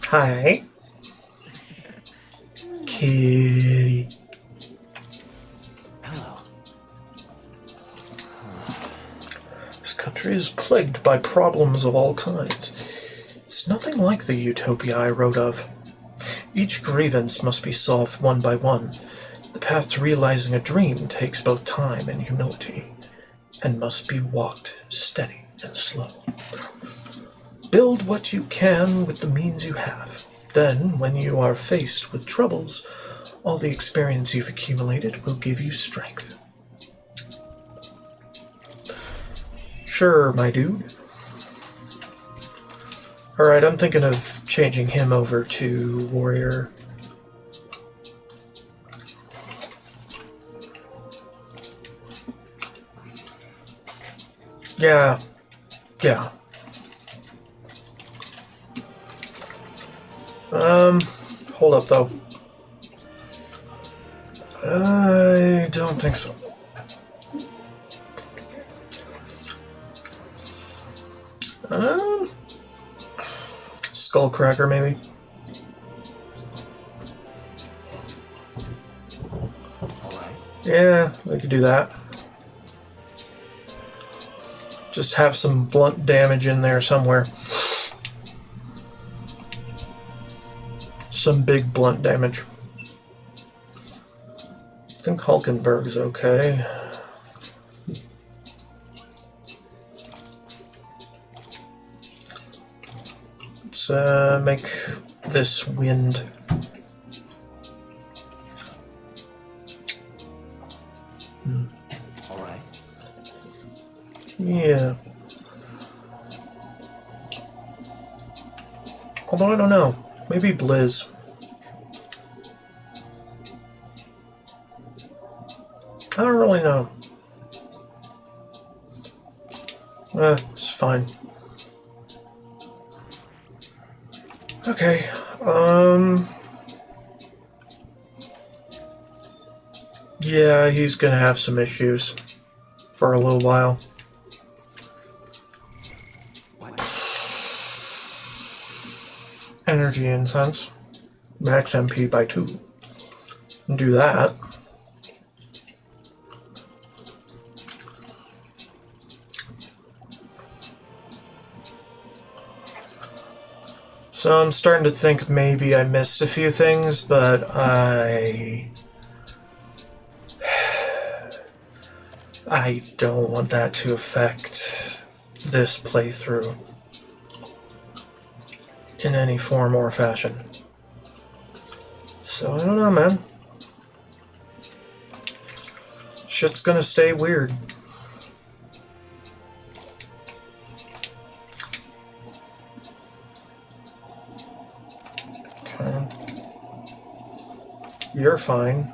Speaker 1: Hi. Kitty. This country is plagued by problems of all kinds. It's nothing like the utopia I wrote of. Each grievance must be solved one by one. The path to realizing a dream takes both time and humility, and must be walked steady and slow. Build what you can with the means you have. Then, when you are faced with troubles, all the experience you've accumulated will give you strength. Sure, my dude. Alright, I'm thinking of changing him over to warrior. Yeah. Yeah. Hold up, though. I don't think so. Skullcracker, maybe? Yeah, we could do that. Just have some blunt damage in there somewhere. Some big blunt damage. I think Hulkenberg's okay. Let's make this wind.
Speaker 7: Alright.
Speaker 1: Yeah. Although I don't know. Maybe Blizz. I don't really know. It's fine. Okay, yeah, he's gonna have some issues for a little while. Energy incense. Max MP by 2. Do that. So I'm starting to think maybe I missed a few things, but I don't want that to affect this playthrough in any form or fashion. So I don't know, man. Shit's gonna stay weird. You're fine.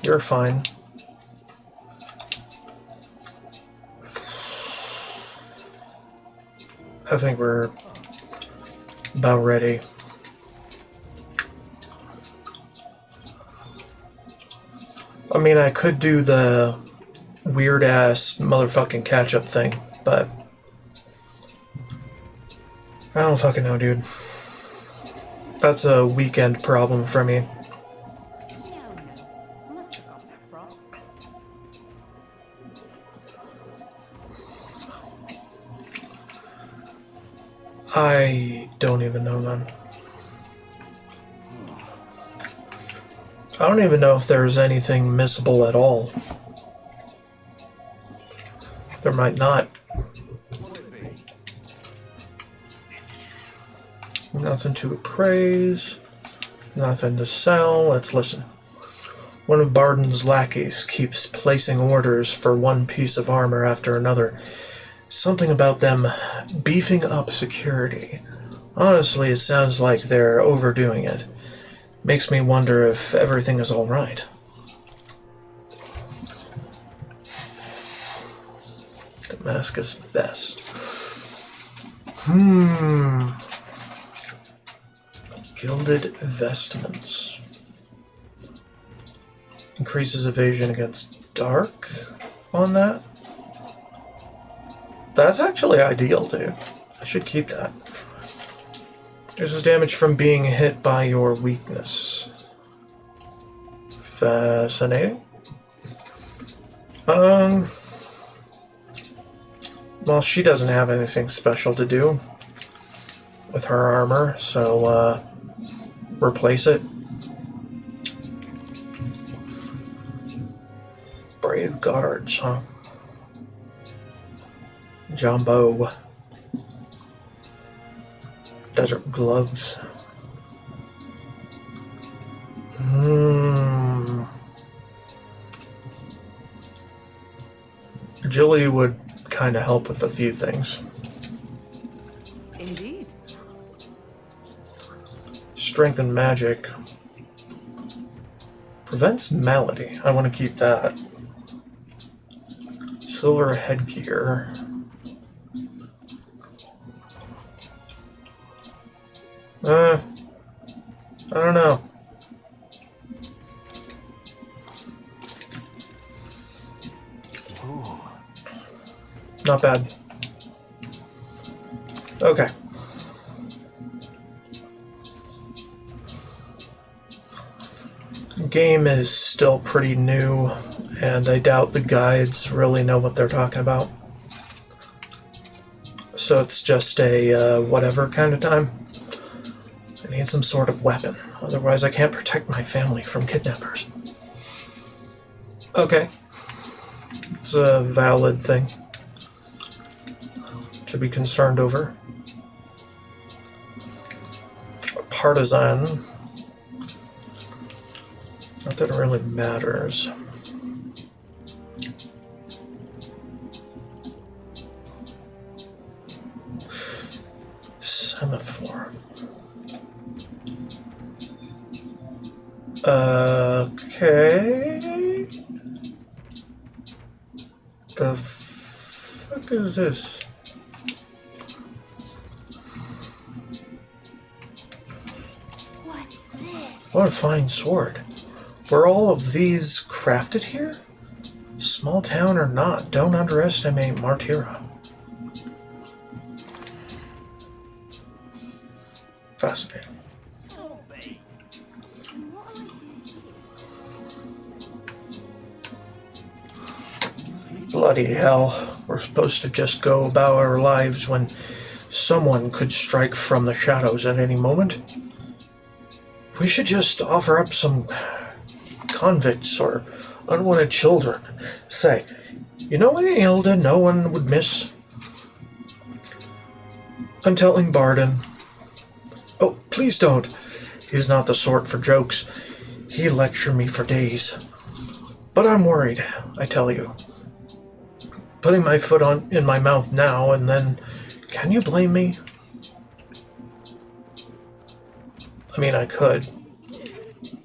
Speaker 1: You're fine. I think we're about ready. I mean, I could do the weird-ass motherfucking catch-up thing, but I don't fucking know, dude. That's a weekend problem for me. I don't even know, man. I don't even know if there's anything missable at all. There might not. Nothing to appraise. Nothing to sell. Let's listen. One of Barden's lackeys keeps placing orders for one piece of armor after another. Something about them beefing up security. Honestly, it sounds like they're overdoing it. Makes me wonder if everything is alright. Damascus vest. Gilded vestments. Increases evasion against dark on that. That's actually ideal, dude. I should keep that. Reduces damage from being hit by your weakness. Fascinating. Well, she doesn't have anything special to do with her armor, so, replace it. Brave guards, huh? Jumbo. Desert gloves. Agility would kind of help with a few things.
Speaker 10: Indeed.
Speaker 1: Strength and magic. Prevents malady. I want to keep that. Silver headgear. I don't know. Not bad. Okay. Game is still pretty new, and I doubt the guides really know what they're talking about. So it's just a whatever kind of time. I need some sort of weapon, otherwise I can't protect my family from kidnappers. Okay. It's a valid thing to be concerned over. Partisan. Not that it really matters. Semaphore. Okay. The fuck is this?
Speaker 6: What's this?
Speaker 1: What a fine sword. Were all of these crafted here? Small town or not, don't underestimate Martira. Fascinating. Bloody hell. We're supposed to just go about our lives when someone could strike from the shadows at any moment. We should just offer up some convicts or unwanted children. Say, you know any Hilda no one would miss? I'm telling Barden. Oh, please don't. He's not the sort for jokes. He'd lecture me for days. But I'm worried, I tell you. Putting my foot in my mouth now and then, can you blame me? I mean, I could.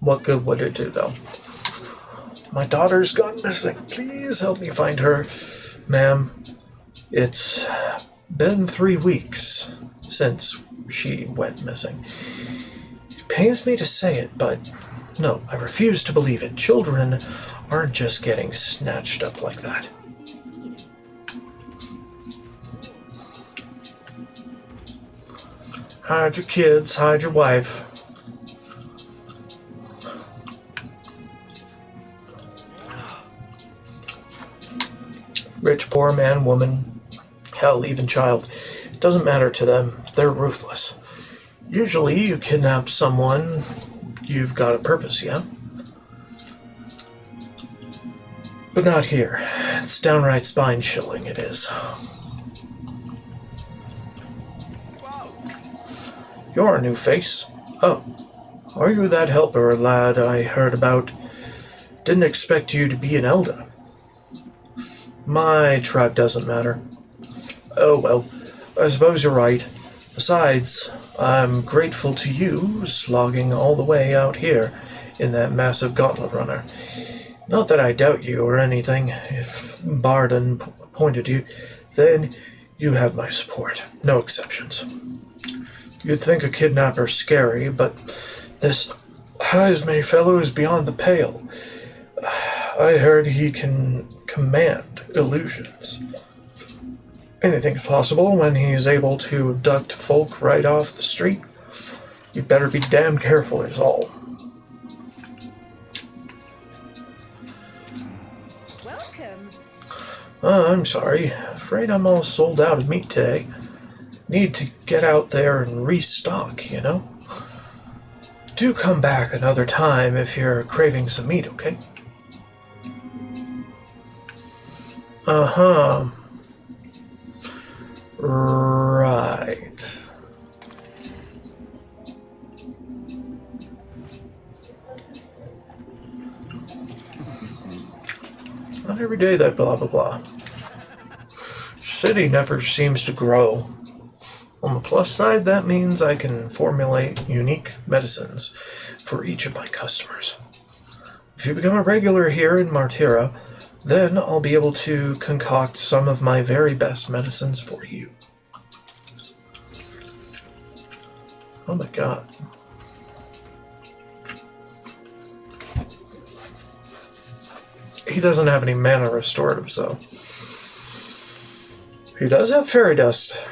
Speaker 1: What good would it do, though? My daughter's gone missing. Please help me find her. Ma'am, it's been 3 weeks since she went missing. It pains me to say it, but no, I refuse to believe it. Children aren't just getting snatched up like that. Hide your kids, hide your wife. Rich, poor, man, woman, hell, even child. It doesn't matter to them. They're ruthless. Usually you kidnap someone, you've got a purpose, yeah? But not here. It's downright spine-chilling, it is. You're a new face. Oh, are you that helper lad I heard about? Didn't expect you to be an elder. My tribe doesn't matter. Oh well, I suppose you're right. Besides, I'm grateful to you slogging all the way out here in that massive gauntlet runner. Not that I doubt you or anything. If Barden appointed you, then you have my support. No exceptions. You'd think a kidnapper's scary, but this Heisme fellow is beyond the pale. I heard he can command illusions. Anything's possible when he's able to abduct folk right off the street. You'd better be damn careful is all.
Speaker 10: Welcome.
Speaker 1: I'm sorry. Afraid I'm all sold out of meat today. Need to get out there and restock, you know? Do come back another time if you're craving some meat, okay? Uh-huh. Right. Not every day that blah blah blah. City never seems to grow. On the plus side, that means I can formulate unique medicines for each of my customers. If you become a regular here in Martira, then I'll be able to concoct some of my very best medicines for you. Oh my god. He doesn't have any mana restoratives, though. He does have fairy dust.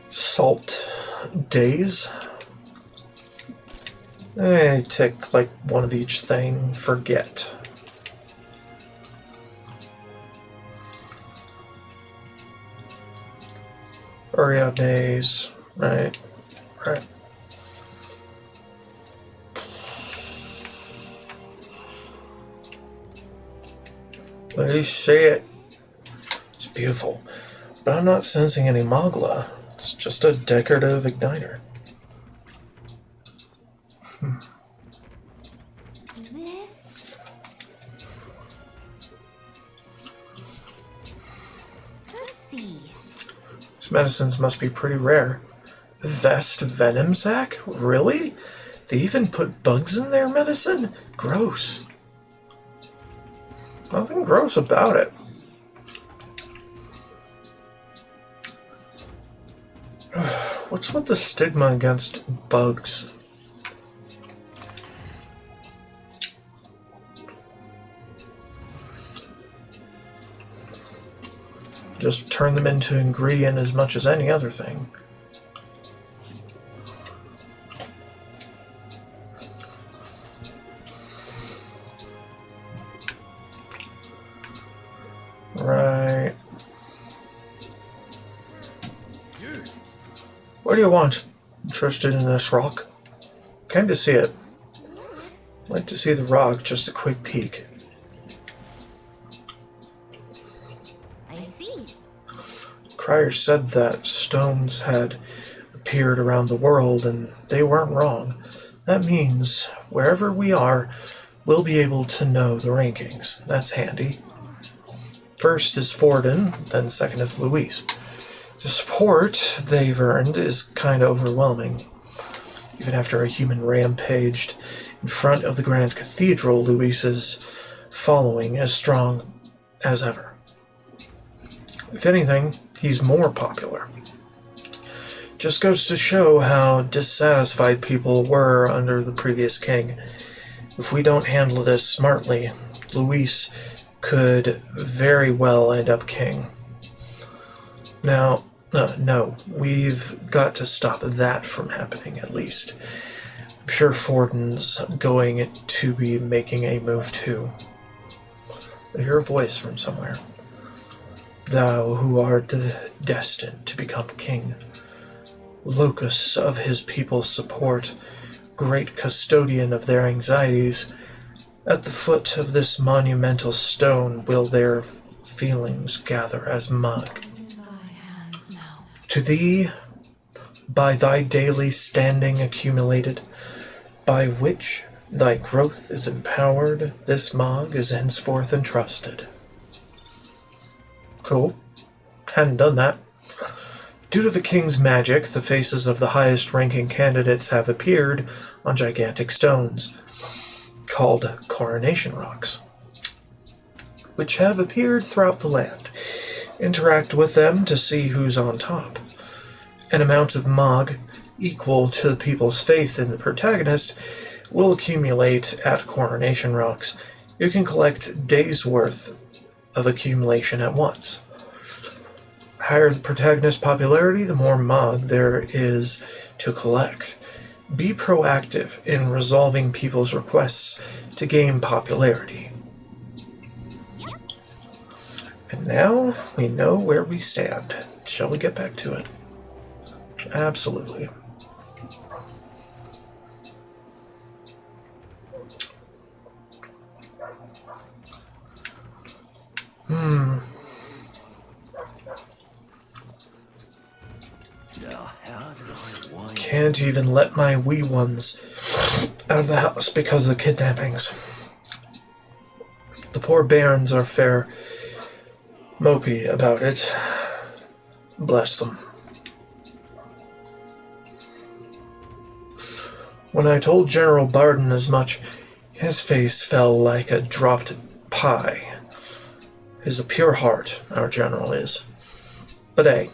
Speaker 1: Salt days. I take like one of each thing. Forget. Area days. Right. Right. Please say it. It's beautiful. But I'm not sensing any Mogla. It's just a decorative igniter.
Speaker 6: This? Let's see.
Speaker 1: These medicines must be pretty rare. Vest venom sac? Really? They even put bugs in their medicine? Gross. Nothing gross about it. What's with the stigma against bugs? Just turn them into ingredient as much as any other thing. Right. What do you want? Interested in this rock? Came to see it. Like to see the rock, just a quick peek.
Speaker 6: I see.
Speaker 1: Crier said that stones had appeared around the world, and they weren't wrong. That means, wherever we are, we'll be able to know the rankings. That's handy. First is Forden, then second is Louise. The support they've earned is kind of overwhelming. Even after a human rampaged in front of the Grand Cathedral, Louise's following is strong as ever. If anything, he's more popular. Just goes to show how dissatisfied people were under the previous king. If we don't handle this smartly, Louise could very well end up king. Now, no, we've got to stop that from happening, at least. I'm sure Forden's going to be making a move too. I hear a voice from somewhere. Thou who art destined to become king, locus of his people's support, great custodian of their anxieties, At the foot of this monumental stone will their feelings gather as mud. To thee, by thy daily standing accumulated, by which thy growth is empowered, this Mog is henceforth entrusted. Cool. Hadn't done that. Due to the king's magic, the faces of the highest-ranking candidates have appeared on gigantic stones, called coronation rocks, which have appeared throughout the land. Interact with them to see who's on top. An amount of Mog equal to the people's faith in the protagonist will accumulate at coronation rocks. You can collect days' worth of accumulation at once. Higher the protagonist's popularity, the more Mog there is to collect. Be proactive in resolving people's requests to gain popularity. And now we know where we stand. Shall we get back to it? Absolutely. Can't even let my wee ones out of the house because of the kidnappings. The poor bairns are fair mopey about it. Bless them. When I told General Barden as much, his face fell like a dropped pie. He's a pure heart, our general is. But hey,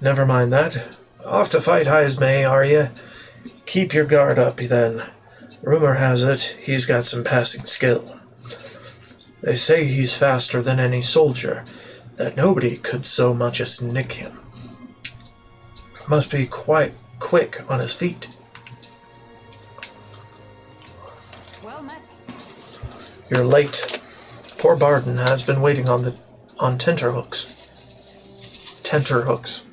Speaker 1: never mind that. Off to fight Heismay, are you? Keep your guard up, then. Rumor has it he's got some passing skill. They say he's faster than any soldier, that nobody could so much as nick him. Must be quite quick on his feet.
Speaker 2: Well met.
Speaker 1: You're late. Poor Barden has been waiting on tenterhooks. Tenterhooks.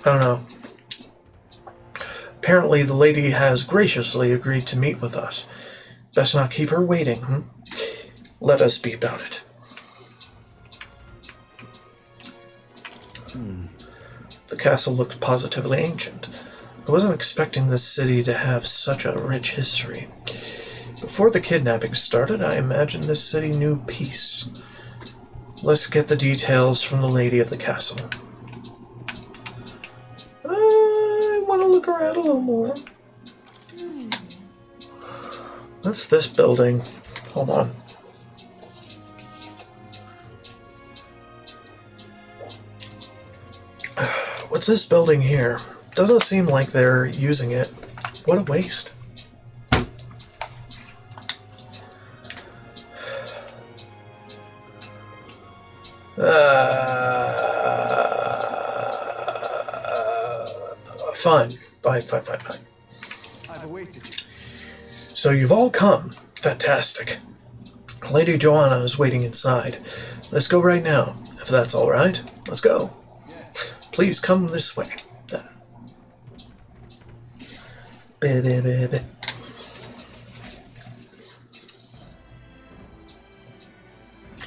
Speaker 1: I don't know. Apparently the lady has graciously agreed to meet with us. Best not keep her waiting, Let us be about it. The castle looked positively ancient. I wasn't expecting this city to have such a rich history. Before the kidnapping started, I imagined this city knew peace. Let's get the details from the lady of the castle. I want to look around a little more. What's this building? Hold on. What's this building here? Doesn't seem like they're using it. What a waste. Fine.
Speaker 15: I've awaited you.
Speaker 1: So you've all come. Fantastic. Lady Joanna is waiting inside. Let's go right now, if that's all right. Let's go. Please come this way, then. Baby.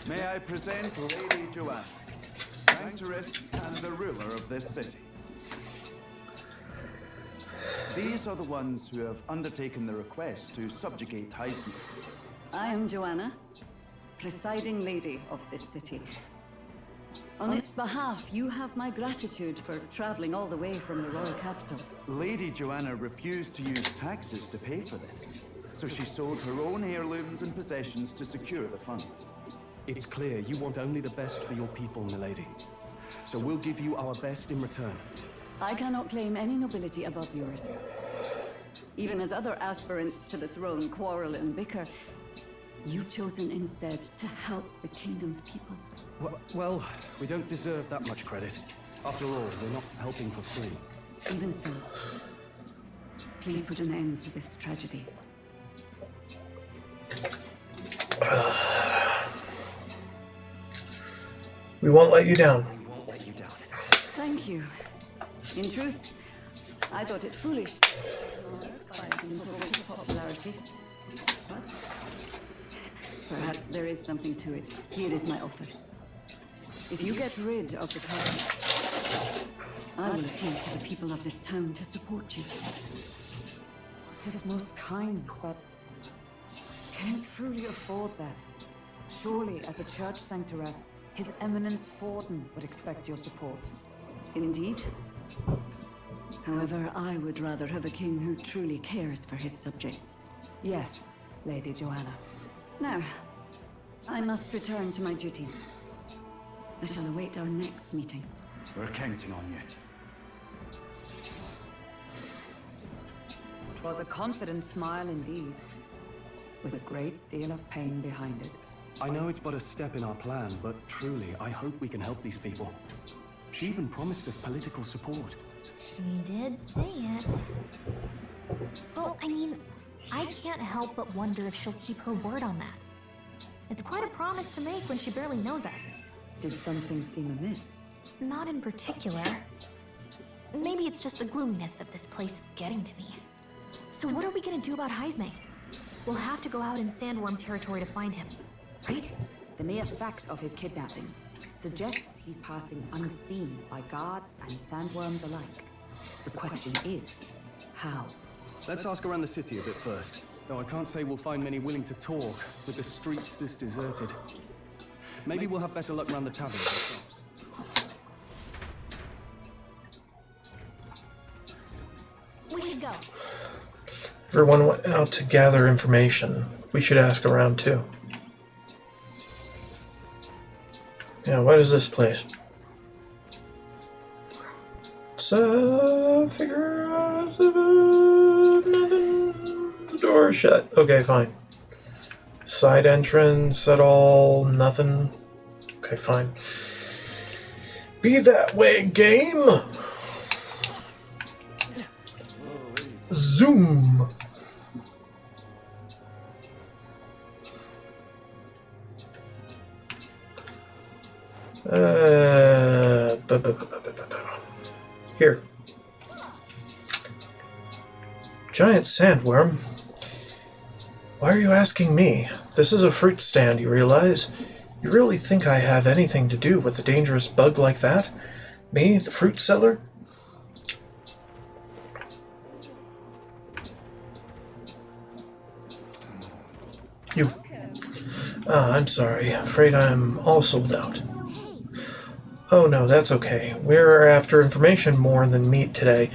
Speaker 14: May I present Lady Joanna, sanctoress and the ruler of this city. These are the ones who have undertaken the request to subjugate Heisman.
Speaker 2: I am Joanna, presiding lady of this city. On its behalf, you have my gratitude for traveling all the way from the royal capital.
Speaker 14: Lady Joanna refused to use taxes to pay for this, so she sold her own heirlooms and possessions to secure the funds.
Speaker 15: It's clear you want only the best for your people, milady. So we'll give you our best in return.
Speaker 2: I cannot claim any nobility above yours. Even as other aspirants to the throne quarrel and bicker, you've chosen instead to help the kingdom's people.
Speaker 15: Well, we don't deserve that much credit. After all, we're not helping for free.
Speaker 2: Even so, please put an end to this tragedy.
Speaker 1: We won't let you down.
Speaker 2: Thank you. In truth, I thought it foolish by popularity. But perhaps there is something to it. Here is my offer. If you get rid of the culprit, I will appeal to the people of this town to support you. It is most kind, but can you truly afford that? Surely, as a church sanctoress, His Eminence Forden would expect your support. Indeed. However, I would rather have a king who truly cares for his subjects. Yes, Lady Joanna. Now, I must return to my duties. I shall await our next meeting.
Speaker 14: We're counting on you.
Speaker 2: 'Twas a confident smile indeed, with a great deal of pain behind it.
Speaker 15: I know it's but a step in our plan, but truly, I hope we can help these people. She even promised us political support.
Speaker 6: She did say it. Oh, I mean, I can't help but wonder if she'll keep her word on that. It's quite a promise to make when she barely knows us.
Speaker 2: Did something seem amiss?
Speaker 6: Not in particular. Maybe it's just the gloominess of this place getting to me. So what are we gonna do about Heisme? We'll have to go out in Sandworm territory to find him, right?
Speaker 2: The mere fact of his kidnappings suggests he's passing unseen by guards and sandworms alike. The question is, how?
Speaker 15: Let's ask around the city a bit first. Though I can't say we'll find many willing to talk with the streets this deserted. Maybe we'll have better luck around the tavern ourselves.
Speaker 6: We should go.
Speaker 1: Everyone went out to gather information. We should ask around too. Yeah, what is this place? So, figure out nothing. The door is shut. Okay, fine. Side entrance at all? Nothing. Okay, fine. Be that way, game. Zoom. Here. Giant sandworm? Why are you asking me? This is a fruit stand, you realize? You really think I have anything to do with a dangerous bug like that? Me, the fruit seller? You. I'm sorry. Afraid I'm all sold out. Oh no, that's okay. We're after information more than meat today.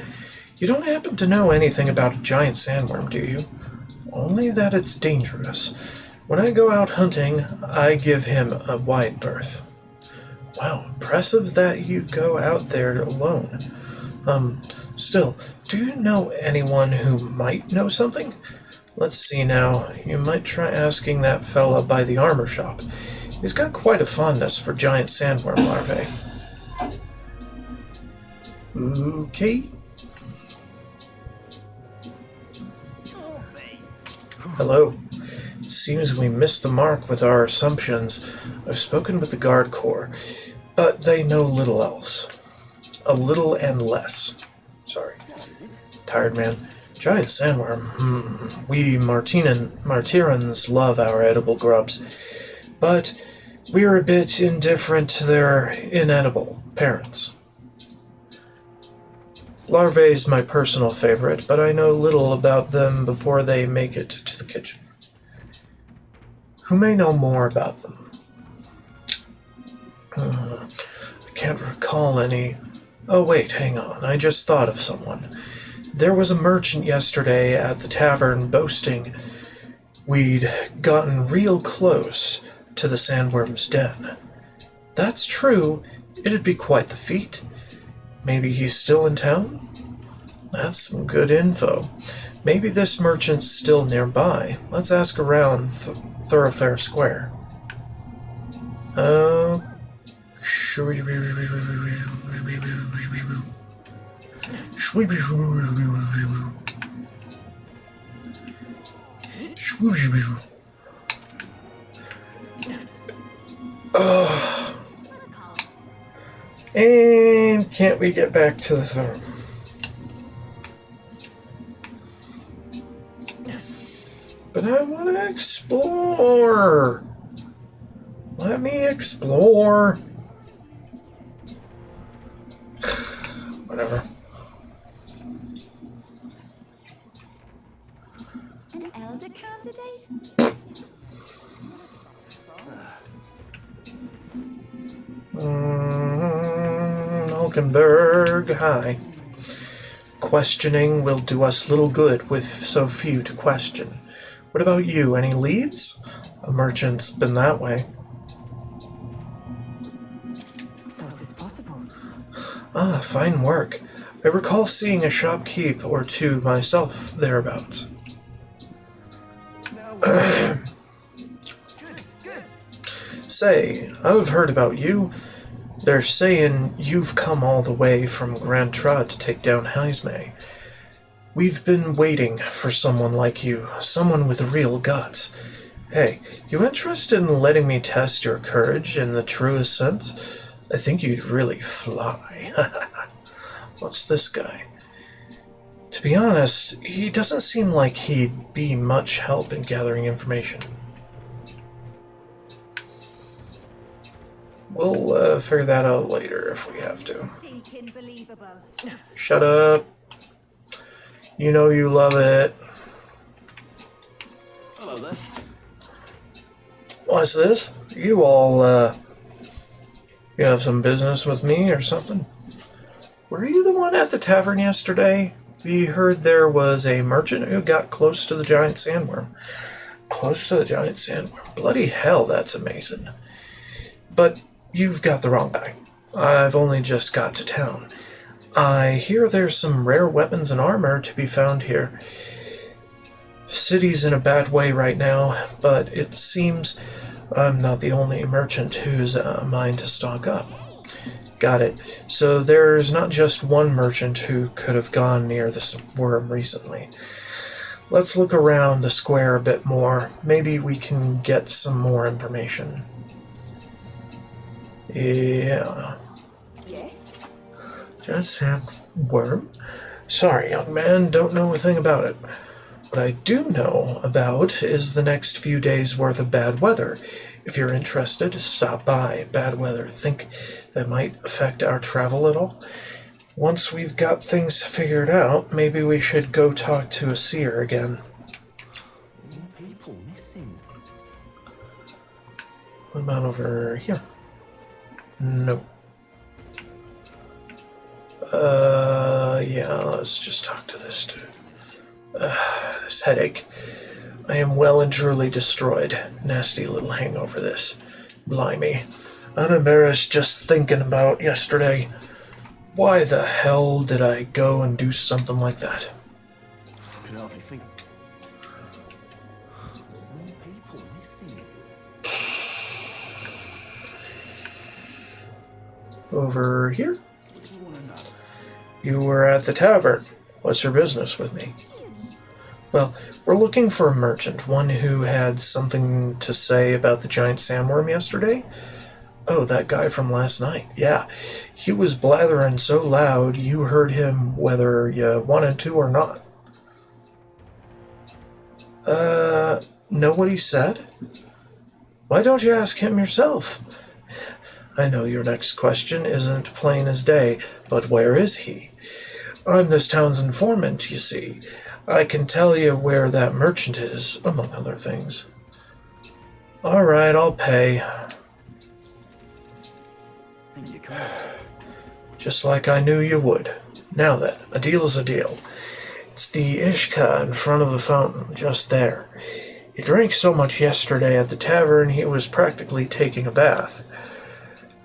Speaker 1: You don't happen to know anything about a giant sandworm, do you? Only that it's dangerous. When I go out hunting, I give him a wide berth. Wow, impressive that you go out there alone. Still, do you know anyone who might know something? Let's see now. You might try asking that fella by the armor shop. He's got quite a fondness for giant sandworm larvae. Okay. Hello. Seems we missed the mark with our assumptions. I've spoken with the guard corps, but they know little else. A little and less. Sorry. Tired man. Giant sandworm. We Martirans love our edible grubs, but we're a bit indifferent to their inedible parents. Larvae is my personal favorite, but I know little about them before they make it to the kitchen. Who may know more about them? I can't recall any. Oh wait, hang on, I just thought of someone. There was a merchant yesterday at the tavern boasting we'd gotten real close to the sandworm's den. That's true, it'd be quite the feat. Maybe he's still in town? That's some good info. Maybe this merchant's still nearby. Let's ask around Thoroughfare Square. And can't we get back to the farm? But I'm explore. Let me explore. Whatever.
Speaker 6: An elder candidate?
Speaker 1: Hulkenberg, hi. Questioning will do us little good with so few to question. What about you? Any leads? A merchant's been that way.
Speaker 2: So it is possible.
Speaker 1: Ah, fine work. I recall seeing a shopkeep or two myself thereabouts. Say, I've heard about you. They're saying you've come all the way from Grand Trad to take down Heisme. We've been waiting for someone like you, someone with real guts. Hey, you interested in letting me test your courage in the truest sense? I think you'd really fly. What's this guy? To be honest, he doesn't seem like he'd be much help in gathering information. We'll figure that out later if we have to. Shut up. You know you love it.
Speaker 7: Hello there.
Speaker 1: What's this? You all, you have some business with me or something? Were you the one at the tavern yesterday? We heard there was a merchant who got close to the giant sandworm. Close to the giant sandworm? Bloody hell, that's amazing. But you've got the wrong guy. I've only just got to town. I hear there's some rare weapons and armor to be found here. City's in a bad way right now, but it seems I'm not the only merchant who's mine to stock up. Got it. So there's not just one merchant who could have gone near this worm recently. Let's look around the square a bit more. Maybe we can get some more information. Yeah.
Speaker 2: Yes?
Speaker 1: Giant sandworm? Sorry, young man, don't know a thing about it. What I do know about is the next few days' worth of bad weather. If you're interested, stop by. Bad weather. Think that might affect our travel at all? Once we've got things figured out, maybe we should go talk to a seer again.
Speaker 7: People missing.
Speaker 1: What about over here? No. Yeah, let's just talk to this dude. This headache. I am well and truly destroyed. Nasty little hangover, this. Blimey. I'm embarrassed just thinking about yesterday. Why the hell did I go and do something like that?
Speaker 7: I can hardly think. People missing.
Speaker 1: Over here? You were at the tavern. What's your business with me? Well, we're looking for a merchant, one who had something to say about the giant sandworm yesterday. Oh, that guy from last night. Yeah, he was blathering so loud you heard him whether you wanted to or not. Know what he said? Why don't you ask him yourself? I know your next question isn't plain as day, but where is he? I'm this town's informant, you see. I can tell you where that merchant is, among other things. All right, I'll pay. Just like I knew you would. Now then, a deal's a deal. It's the Ishka in front of the fountain, just there. He drank so much yesterday at the tavern he was practically taking a bath.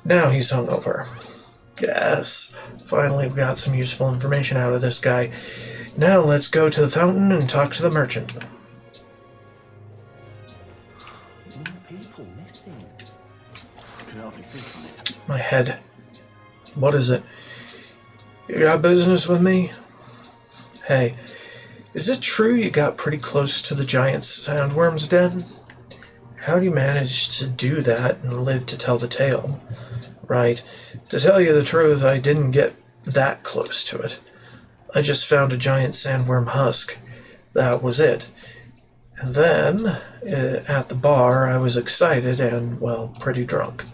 Speaker 1: Now he's hungover. Yes, finally we got some useful information out of this guy. Now let's go to the fountain and talk to the merchant.
Speaker 7: People missing. I can hardly think on it.
Speaker 1: My head. What is it? You got business with me? Hey, is it true you got pretty close to the giant sandworm's den? How do you manage to do that and live to tell the tale? Right, to tell you the truth, I didn't get that close to it. I just found a giant sandworm husk. That was it. And then, at the bar, I was excited and, well, pretty drunk.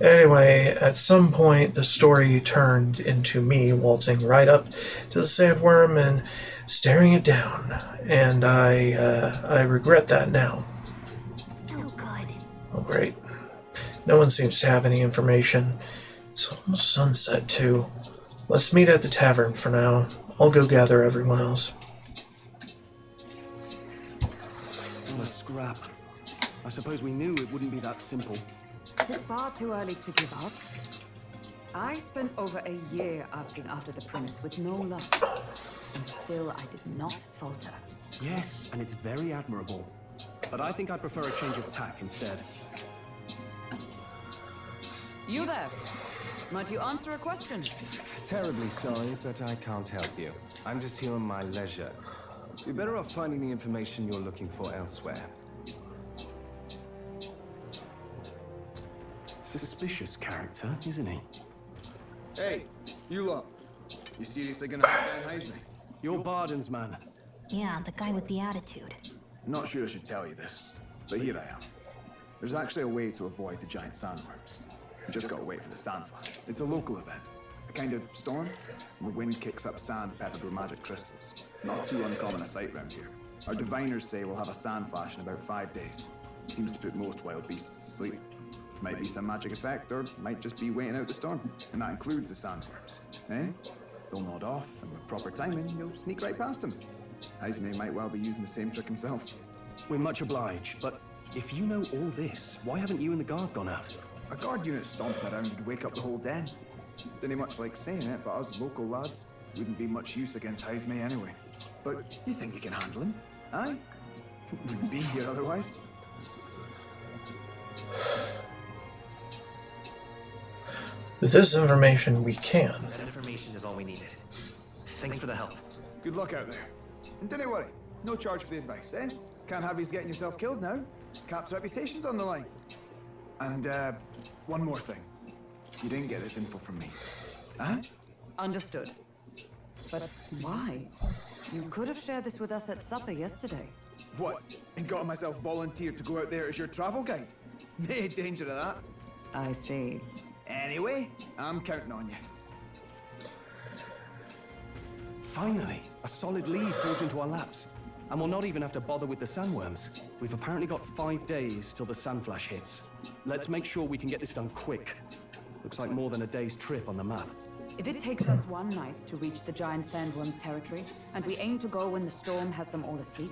Speaker 1: Anyway, at some point, the story turned into me waltzing right up to the sandworm and staring it down. And I regret that now.
Speaker 6: Oh, good.
Speaker 1: Oh, great. No one seems to have any information. It's almost sunset, too. Let's meet at the tavern for now. I'll go gather everyone else.
Speaker 15: What a scrap. I suppose we knew it wouldn't be that simple.
Speaker 10: It is far too early to give up. I spent over a year asking after the prince with no luck. And still I did not falter.
Speaker 15: Yes, and it's very admirable. But I think I prefer a change of tack instead.
Speaker 10: You there? Might you answer a question?
Speaker 11: Terribly sorry, but I can't help you. I'm just here on my leisure. You're better off finding the information you're looking for elsewhere.
Speaker 15: Suspicious character, isn't he?
Speaker 16: Hey, you lot. You seriously gonna hunt down Heisney?
Speaker 15: You're Barden's man.
Speaker 6: Yeah, the guy with the attitude.
Speaker 16: Not sure I should tell you this, but here I am. There's actually a way to avoid the giant sandworms. You just gotta wait for the sandflash. It's a local event. A kind of storm, and the wind kicks up sand peppered with magic crystals. Not too uncommon a sight round here. Our diviners say we'll have a sandflash in about 5 days. Seems to put most wild beasts to sleep. Might be some magic effect, or might just be waiting out the storm. And that includes the sandworms, eh? They'll nod off, and with proper timing, you'll sneak right past them. Heisney might well be using the same trick himself.
Speaker 15: We're much obliged, but if you know all this, why haven't you and the guard gone out?
Speaker 16: A guard unit stomping around would wake up the whole den. Didn't much like saying it, but us local lads wouldn't be much use against Heisney anyway. But you think you can handle him? Aye? Wouldn't be here otherwise.
Speaker 1: With this information, we can.
Speaker 7: That information is all we needed. Thanks for the help.
Speaker 16: Good luck out there. And don't worry, no charge for the advice, eh? Can't have you getting yourself killed now. Cap's reputation's on the line. And, one more thing. You didn't get this info from me. Huh?
Speaker 10: Understood. But why? You could have shared this with us at supper yesterday.
Speaker 16: What? And got myself volunteered to go out there as your travel guide? No danger of that.
Speaker 10: I see.
Speaker 16: Anyway, I'm counting on you.
Speaker 15: Finally, a solid lead falls into our laps. And we'll not even have to bother with the sandworms. We've apparently got 5 days till the sandflash hits. Let's make sure we can get this done quick. Looks like more than a day's trip on the map.
Speaker 10: If it takes us one night to reach the giant sandworm's territory, and we aim to go when the storm has them all asleep,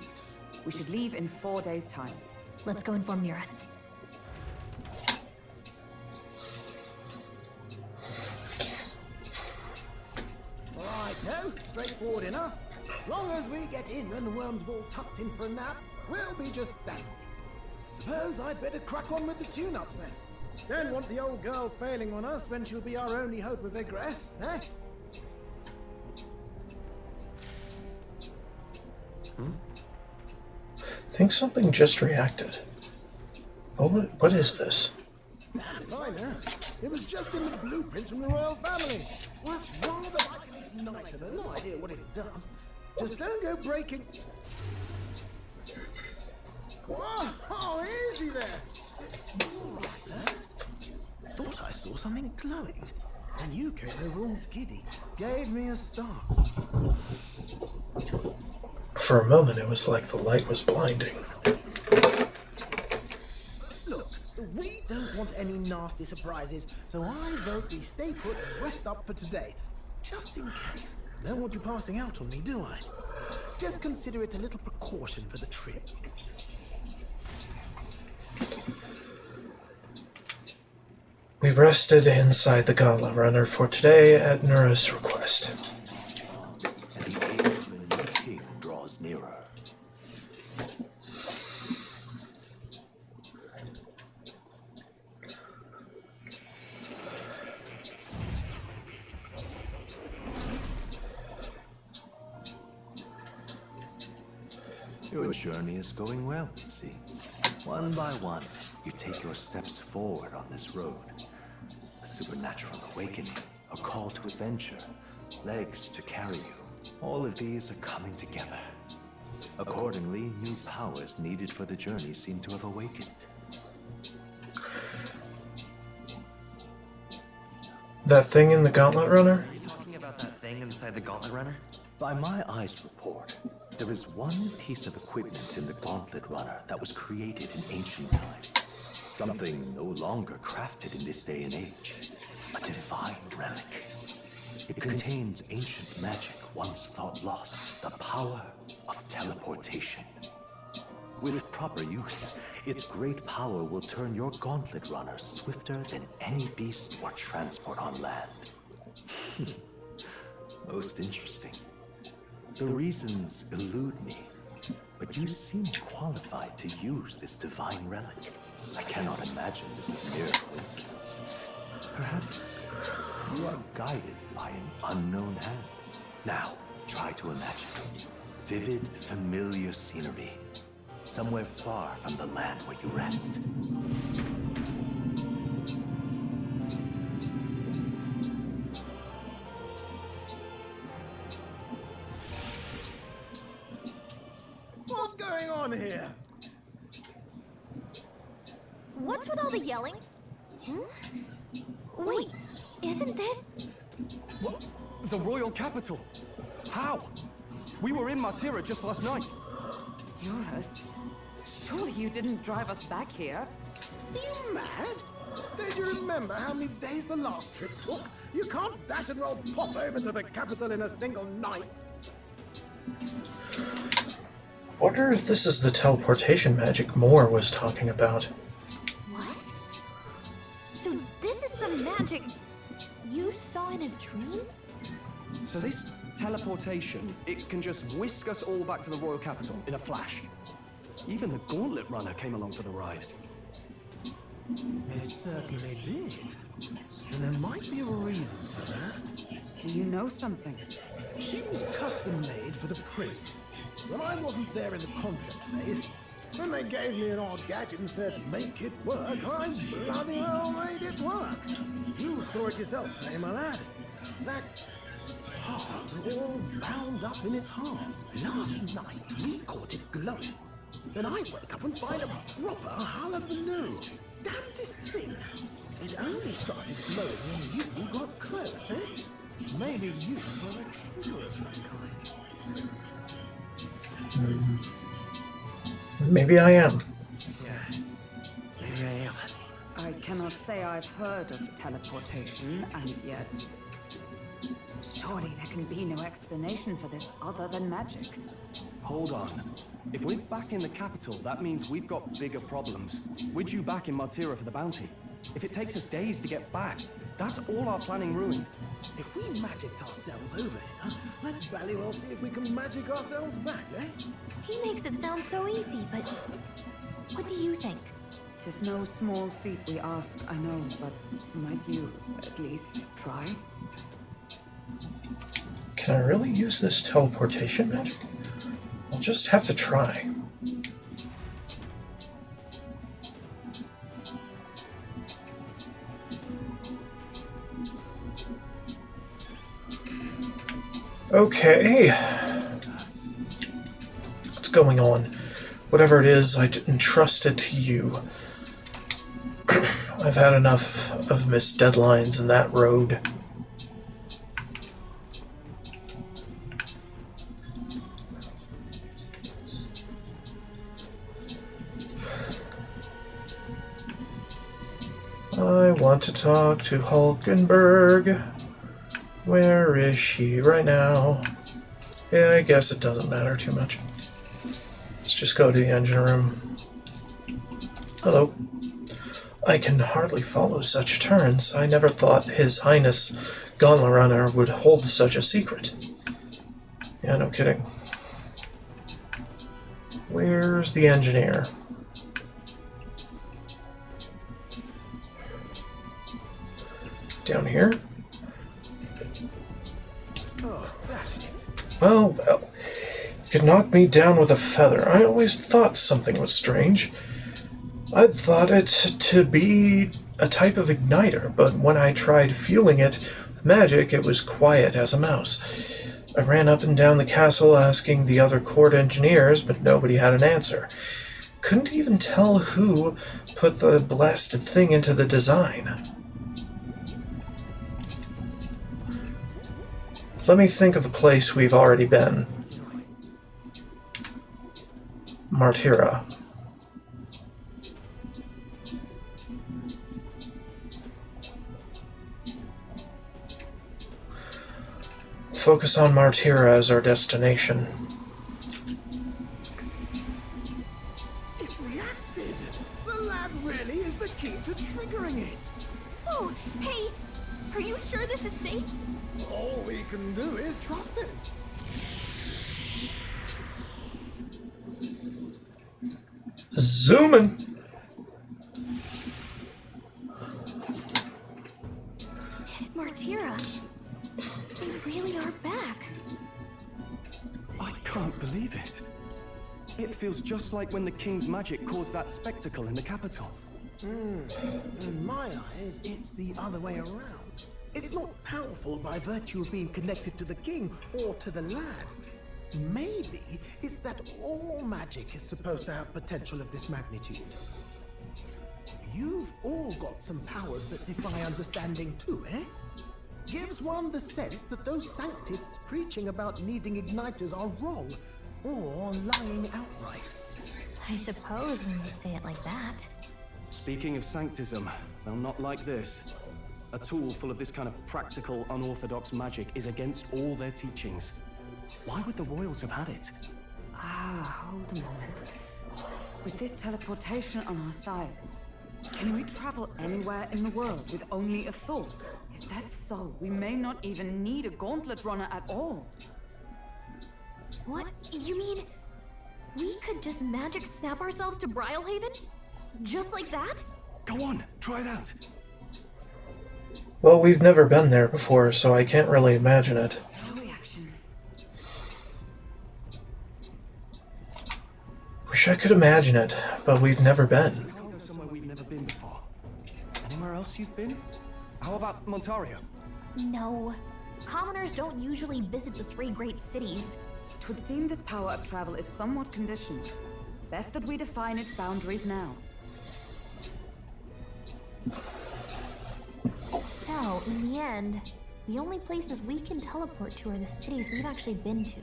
Speaker 10: we should leave in 4 days' time.
Speaker 6: Let's go inform Eurus.
Speaker 4: Righto, straightforward enough. Long as we get in when the worms have all tucked in for a nap, we'll be just dandy. Suppose I'd better crack on with the tune-ups then. Don't want the old girl failing on us when she'll be our only hope of egress, eh?
Speaker 1: I think something just reacted. What is this?
Speaker 4: Minor. It was just in the blueprints from the royal family. What's wrong that I can ignite it? I've no idea what it does. Just don't go breaking. Whoa, easy there. All right, lad. Thought I saw something glowing. And you came over all giddy. Gave me a start.
Speaker 1: For a moment, it was like the light was blinding.
Speaker 4: Look, we don't want any nasty surprises, so I vote we stay put and rest up for today. Just in case. Don't want you passing out on me, do I? Just consider it a little precaution for the trip.
Speaker 1: We rested inside the Gauntlet Runner for today at Nura's request.
Speaker 7: And the age of the new king draws nearer. Your journey is going well, it seems. One by one, you take your steps forward on this road. A supernatural awakening, a call to adventure, legs to carry you. All of these are coming together. Accordingly, new powers needed for the journey seem to have awakened.
Speaker 1: That thing in the Gauntlet Runner?
Speaker 13: Are you talking about that thing inside the Gauntlet Runner?
Speaker 7: By my eyes report, there is one piece of equipment in the Gauntlet Runner that was created in ancient times. Something no longer crafted in this day and age. A divine relic. It contains ancient magic once thought lost, the power of teleportation. With proper use, its great power will turn your Gauntlet Runner swifter than any beast or transport on land. Most interesting. The reasons elude me, but you seem qualified to use this divine relic. I cannot imagine this is mere coincidence. Perhaps you are guided by an unknown hand. Now, try to imagine vivid, familiar scenery, somewhere far from the land where you rest.
Speaker 4: What's going on here?
Speaker 6: What's with all the yelling? Wait, isn't this?
Speaker 15: What? The royal capital? How? We were in Matira just last night.
Speaker 10: Eurus, surely you didn't drive us back here?
Speaker 4: Are you mad? Don't you remember how many days the last trip took? You can't dash and roll pop over to the capital in a single night.
Speaker 1: Wonder if this is the teleportation magic Moore was talking about.
Speaker 6: What? So this is some magic you saw in a dream?
Speaker 15: So this teleportation, it can just whisk us all back to the royal capital in a flash. Even the Gauntlet Runner came along for the ride.
Speaker 4: It certainly did. And there might be a reason for that.
Speaker 10: Do you know something?
Speaker 4: She was custom made for the prince. When I wasn't there in the concept phase, when they gave me an odd gadget and said, make it work, I bloody hell made it work. You saw it yourself, eh, my lad? That part all bound up in its heart. Last night, we caught it glowing. Then I wake up and find a proper hullabaloo. Damnedest thing. It only started glowing when you got close, eh? Maybe you were a traitor of some kind.
Speaker 1: Maybe I am.
Speaker 13: Yeah, maybe I am.
Speaker 10: I cannot say I've heard of teleportation, and yet... surely there can be no explanation for this other than magic.
Speaker 15: Hold on. If we're back in the capital, that means we've got bigger problems. We're due back in Matira for the bounty. If it takes us days to get back, that's all our planning ruined.
Speaker 4: If we magicked ourselves over here, let's valley well see if we can magic ourselves back, eh?
Speaker 6: He makes it sound so easy, but what do you think?
Speaker 10: 'Tis no small feat we ask, I know, but might you at least try?
Speaker 1: Can I really use this teleportation magic? I'll just have to try. Okay. What's going on? Whatever it is, I entrust it to you. I've had enough of missed deadlines in that road. I want to talk to Hulkenberg. Where is she right now? Yeah, I guess it doesn't matter too much. Let's just go to the engine room. Hello. I can hardly follow such turns. I never thought His Highness Gauntlet Runner would hold such a secret. Yeah, no kidding. Where's the engineer? Down here?
Speaker 4: Oh, dash it.
Speaker 1: Well, you could knock me down with a feather. I always thought something was strange. I thought it to be a type of igniter, but when I tried fueling it with magic, it was quiet as a mouse. I ran up and down the castle asking the other court engineers, but nobody had an answer. Couldn't even tell who put the blasted thing into the design. Let me think of a place we've already been. Martira. Focus on Martira as our destination.
Speaker 4: It reacted! The lad really is the key to triggering it!
Speaker 6: Oh, hey! Are you sure this is safe?
Speaker 4: All we can do is trust him.
Speaker 1: Zooming!
Speaker 6: It's Martira. They really are back.
Speaker 15: I can't believe it. It feels just like when the king's magic caused that spectacle in the capital.
Speaker 4: In my eyes, it's the other way around. It's not powerful by virtue of being connected to the king or to the lad. Maybe it's that all magic is supposed to have potential of this magnitude. You've all got some powers that defy understanding too, eh? Gives one the sense that those sanctists preaching about needing igniters are wrong, or lying outright.
Speaker 6: I suppose when you say it like that.
Speaker 15: Speaking of sanctism, well, not like this. A tool full of this kind of practical, unorthodox magic is against all their teachings. Why would the royals have had it?
Speaker 2: Hold a moment. With this teleportation on our side, can we travel anywhere in the world with only a thought? If that's so, we may not even need a gauntlet runner at all.
Speaker 6: What? You mean we could just magic snap ourselves to Brylehaven? Just like that?
Speaker 15: Go on, try it out.
Speaker 1: Well, we've never been there before, so I can't really imagine it.
Speaker 2: No reaction.
Speaker 1: Wish I could imagine it, but we've never been.
Speaker 15: We can't go somewhere we've never been before. Anywhere else you've been? How about Montario?
Speaker 6: No. Commoners don't usually visit the three great cities.
Speaker 2: It would seem this power of travel is somewhat conditioned. Best that we define its boundaries now.
Speaker 6: So, in the end, the only places we can teleport to are the cities we've actually been to.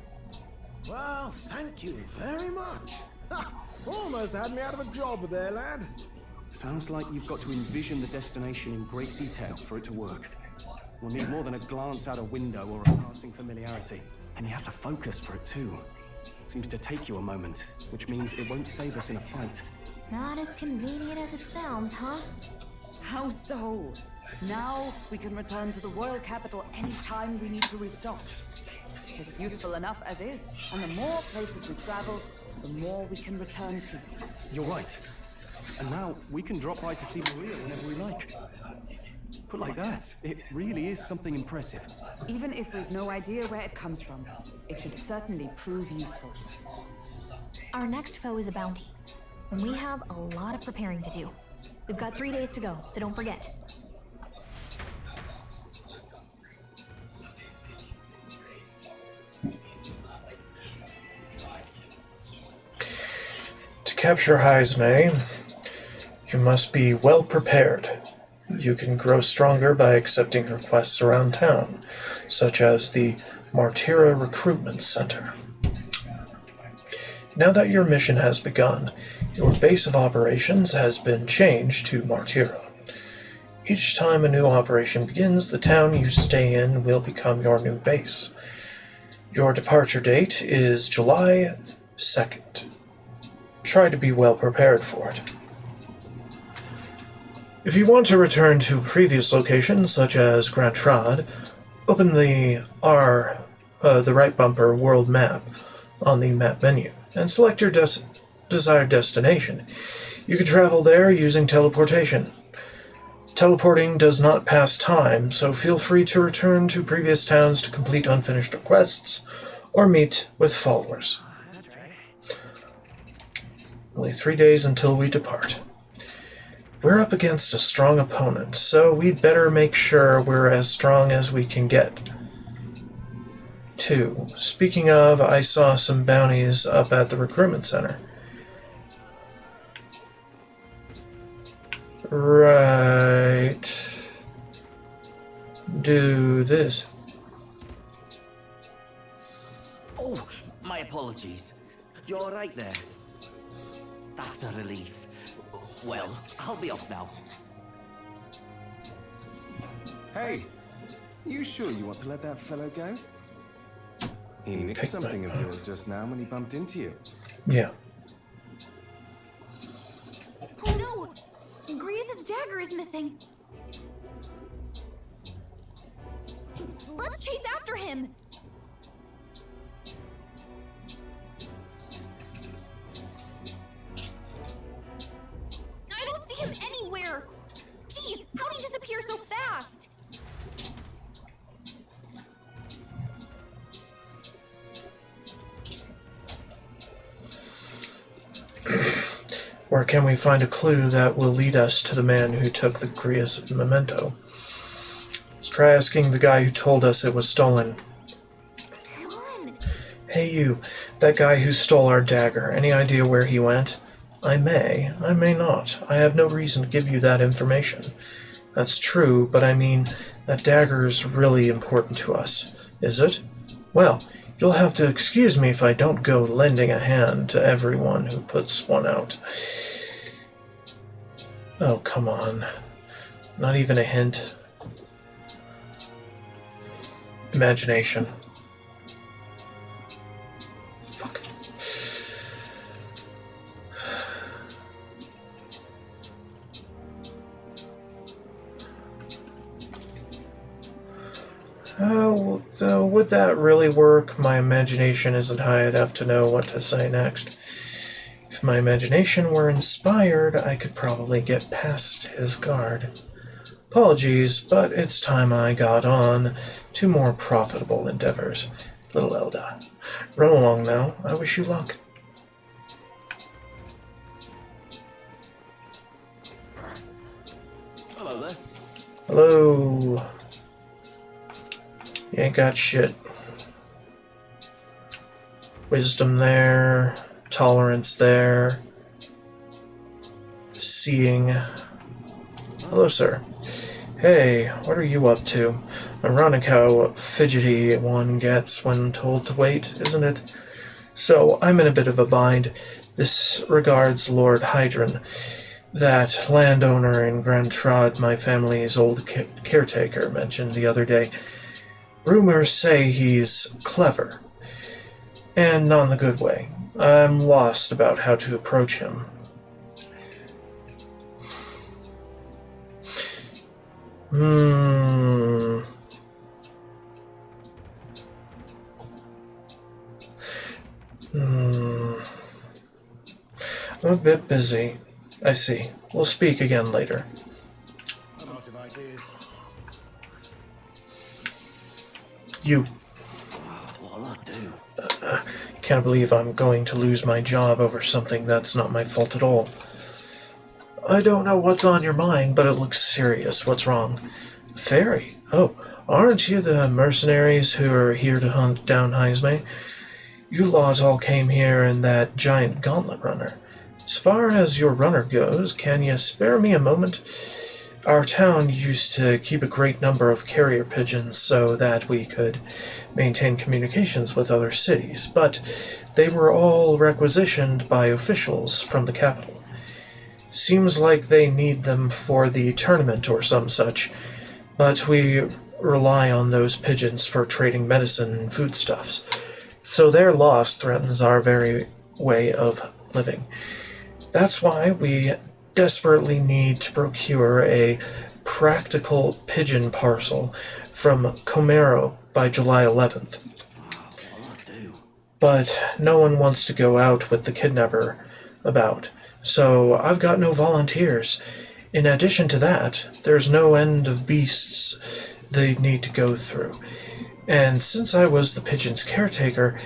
Speaker 4: Well, thank you very much. Almost had me out of a job there, lad.
Speaker 15: Sounds like you've got to envision the destination in great detail for it to work. We'll need more than a glance out a window or a passing familiarity. And you have to focus for it too. Seems to take you a moment, which means it won't save us in a fight.
Speaker 6: Not as convenient as it sounds, huh?
Speaker 2: How so? Now we can return to the royal capital anytime we need to restock. It is useful enough as is, and the more places we travel, the more we can return to.
Speaker 15: You're right. And now we can drop by to see Maria whenever we like. Put like that, it really is something impressive.
Speaker 2: Even if we've no idea where it comes from, it should certainly prove useful.
Speaker 6: Our next foe is a bounty, and we have a lot of preparing to do. We've got 3 days to go, so don't forget.
Speaker 1: To capture Heismay, you must be well prepared. You can grow stronger by accepting requests around town, such as the Martira Recruitment Center. Now that your mission has begun, your base of operations has been changed to Martira. Each time a new operation begins, the town you stay in will become your new base. Your departure date is July 2nd. Try to be well prepared for it. If you want to return to previous locations, such as Grand Trad, open the right bumper world map on the map menu, and select your desired destination. You can travel there using teleportation. Teleporting does not pass time, so feel free to return to previous towns to complete unfinished quests, or meet with followers. Only 3 days until we depart. We're up against a strong opponent, so we'd better make sure we're as strong as we can get. too. Speaking of, I saw some bounties up at the recruitment center. Right. Do this.
Speaker 17: Oh, my apologies. You're all right there? That's a relief. Well, I'll be off now.
Speaker 11: Hey, you sure you want to let that fellow go? He nicked something of yours just now when he bumped into you.
Speaker 1: Yeah.
Speaker 6: Oh no! Griez's dagger is missing. Let's chase after him! I don't see him anywhere! Jeez, how'd he disappear so fast?
Speaker 1: Where can we find a clue that will lead us to the man who took the Griez memento? Let's try asking the guy who told us it was stolen.
Speaker 6: Come on!
Speaker 1: Hey you, that guy who stole our dagger, any idea where he went? I may not. I have no reason to give you that information. That's true, but I mean, that dagger's really important to us. Is it? Well, you'll have to excuse me if I don't go lending a hand to everyone who puts one out. Oh, come on. Not even a hint. Imagination. Fuck. Would that really work? My imagination isn't high enough to know what to say next. If my imagination were inspired, I could probably get past his guard. Apologies, but it's time I got on to more profitable endeavors. Little Elda. Run along now. I wish you luck.
Speaker 17: Hello there.
Speaker 1: Hello. You ain't got shit. Wisdom there. Tolerance there. Seeing. Hello, sir. Hey, what are you up to? Ironic how fidgety one gets when told to wait, isn't it? So, I'm in a bit of a bind. This regards Lord Hydron, that landowner in Grand Trod my family's old caretaker mentioned the other day. Rumors say he's clever, and not in the good way. I'm lost about how to approach him. I'm a bit busy. I see. We'll speak again later.
Speaker 3: I'm out of ideas.
Speaker 1: You.
Speaker 17: What'll I do?
Speaker 1: Can't believe I'm going to lose my job over something that's not my fault at all. I don't know what's on your mind, but it looks serious. What's wrong? Fairy? Oh, aren't you the mercenaries who are here to hunt down Heisme? You lot all came here in that giant gauntlet runner. As far as your runner goes, can you spare me a moment? Our town used to keep a great number of carrier pigeons so that we could maintain communications with other cities, but they were all requisitioned by officials from the capital. Seems like they need them for the tournament or some such, but we rely on those pigeons for trading medicine and foodstuffs, so their loss threatens our very way of living. That's why we desperately need to procure a practical pigeon parcel from Comero by July 11th. But no one wants to go out with the kidnapper about, so I've got no volunteers. In addition to that, there's no end of beasts they need to go through. And since I was the pigeon's caretaker,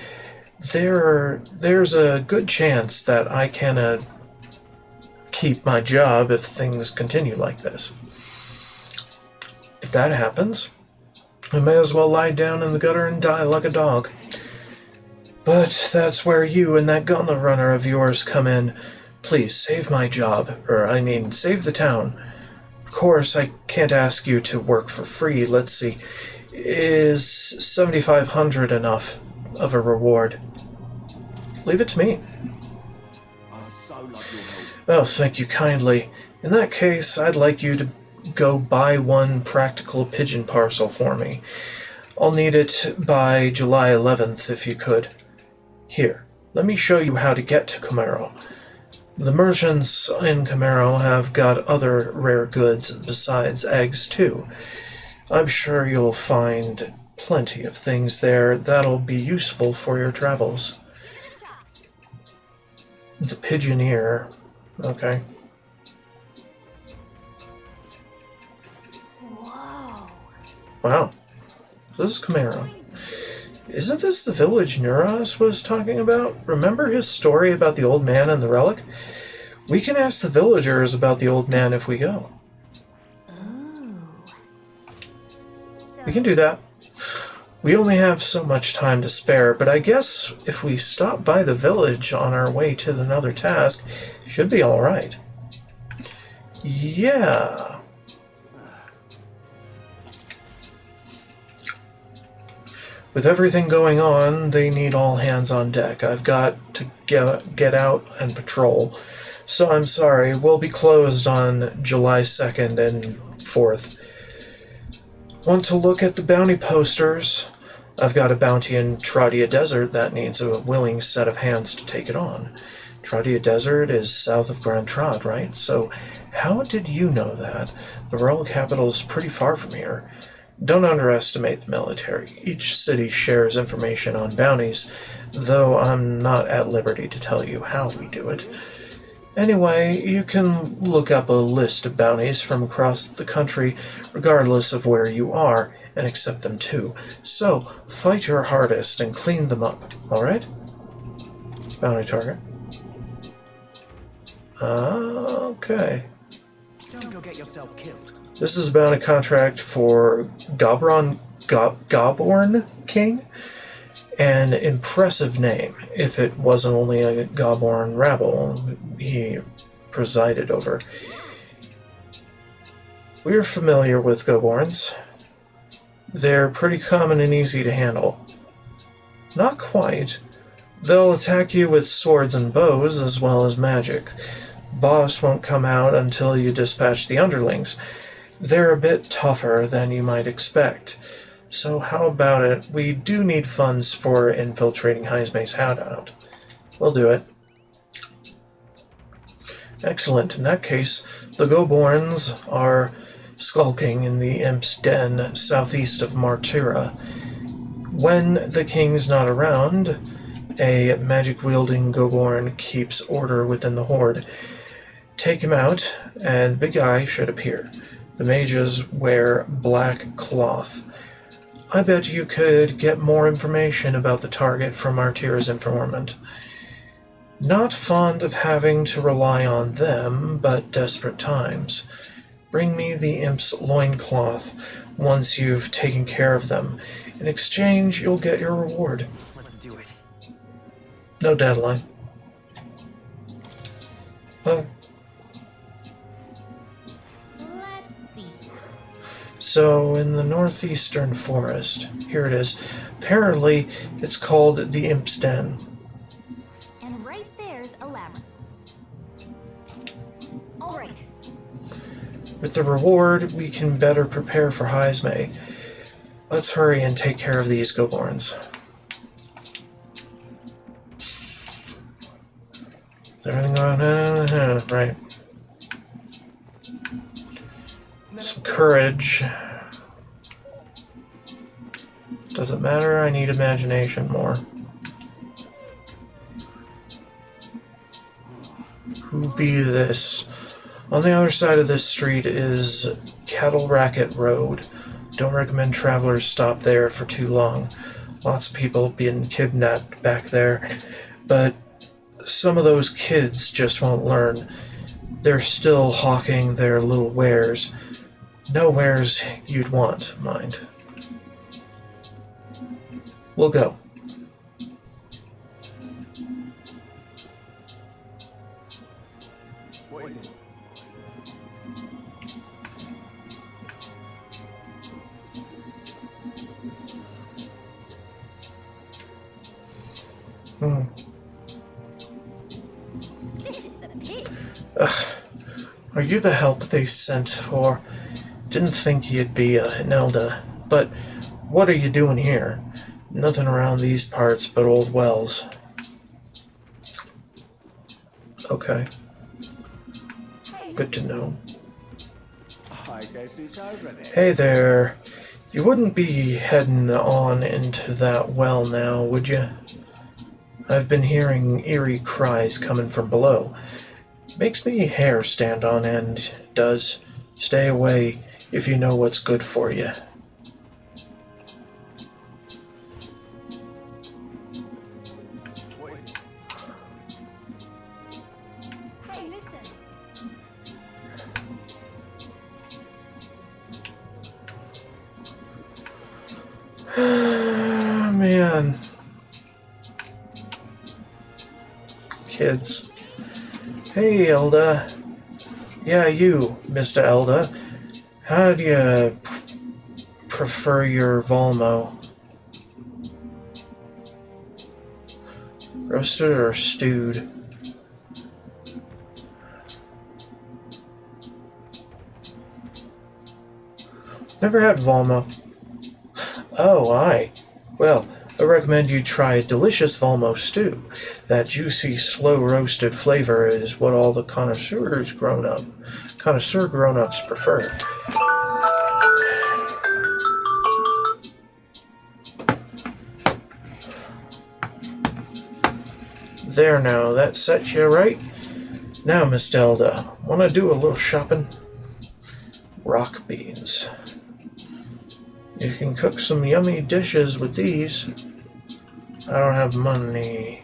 Speaker 1: there's a good chance that I can keep my job if things continue like this. If that happens, I may as well lie down in the gutter and die like a dog. But that's where you and that gauntlet runner of yours come in. Please, save my job. Save the town. Of course, I can't ask you to work for free. Let's see. Is 7,500 enough of a reward? Leave it to me.
Speaker 11: I'd so love your help.
Speaker 1: Oh, thank you kindly. In that case, I'd like you to go buy one practical pigeon parcel for me. I'll need it by July 11th, if you could. Here, let me show you how to get to Camaro. The merchants in Camaro have got other rare goods besides eggs, too. I'm sure you'll find plenty of things there that'll be useful for your travels. The Pigeoneer. Okay.
Speaker 6: Whoa.
Speaker 1: Wow. This is Camaro. Isn't this the village Neuros was talking about? Remember his story about the old man and the relic? We can ask the villagers about the old man if we go. We can do that. We only have so much time to spare, but I guess if we stop by the village on our way to another task, it should be alright. Yeah. With everything going on, they need all hands on deck. I've got to get out and patrol. So I'm sorry, we'll be closed on July 2nd and 4th. Want to look at the bounty posters? I've got a bounty in Tradia Desert that needs a willing set of hands to take it on. Tradia Desert is south of Grand Trad, right? So how did you know that? The royal capital is pretty far from here. Don't underestimate the military. Each city shares information on bounties, though I'm not at liberty to tell you how we do it. Anyway, you can look up a list of bounties from across the country, regardless of where you are, and accept them too. So, fight your hardest and clean them up, alright? Bounty target. Okay.
Speaker 17: Don't go get yourself killed.
Speaker 1: This is a bounty contract for Goborn King. An impressive name, if it wasn't only a Goborn rabble he presided over. We're familiar with Goborns. They're pretty common and easy to handle. Not quite. They'll attack you with swords and bows as well as magic. Boss won't come out until you dispatch the underlings. They're a bit tougher than you might expect. So how about it? We do need funds for infiltrating Heismay's hideout. We'll do it. Excellent. In that case, the Goborns are skulking in the Imp's Den southeast of Martyra. When the king's not around, a magic-wielding Goborn keeps order within the horde. Take him out, and the big guy should appear. The mages wear black cloth. I bet you could get more information about the target from Martyra's informant. Not fond of having to rely on them, but desperate times. Bring me the Imp's loincloth once you've taken care of them. In exchange, you'll get your reward.
Speaker 17: Let's do it.
Speaker 1: No deadline.
Speaker 6: Let's see.
Speaker 1: So, in the northeastern forest, here it is. Apparently, it's called the Imp's Den.
Speaker 6: And right there's a labyrinth. All right.
Speaker 1: With the reward, we can better prepare for Heismay. Let's hurry and take care of these Goborns. Is everything going on? Right. Some courage. Doesn't matter, I need imagination more. Who be this? On the other side of this street is Cattle Racket Road. Don't recommend travelers stop there for too long. Lots of people being kidnapped back there. But some of those kids just won't learn. They're still hawking their little wares. No wares you'd want, mind. we'll go.
Speaker 11: What is it?
Speaker 1: Ugh. Are you the help they sent for? Didn't think you'd be an Elda, but what are you doing here? Nothing around these parts but old wells. Okay. Good to know.
Speaker 11: I guess it's over then.
Speaker 1: Hey there. You wouldn't be heading on into that well now, would you? I've been hearing eerie cries coming from below. Makes me hair stand on end, it does. Stay away if you know what's good for you.
Speaker 11: What is it?
Speaker 6: Hey, listen.
Speaker 1: Man. Kids. Hey, Elda. Yeah, you, Mr. Elda. How do you prefer your Volmo? Roasted or stewed? Never had Volmo. Oh, aye. Well, I recommend you try a delicious Volmo stew. That juicy, slow-roasted flavor is what all the connoisseur grown-ups prefer. There now, that sets you right. Now, Miss Delda, want to do a little shopping? Rock beans. You can cook some yummy dishes with these. I don't have money.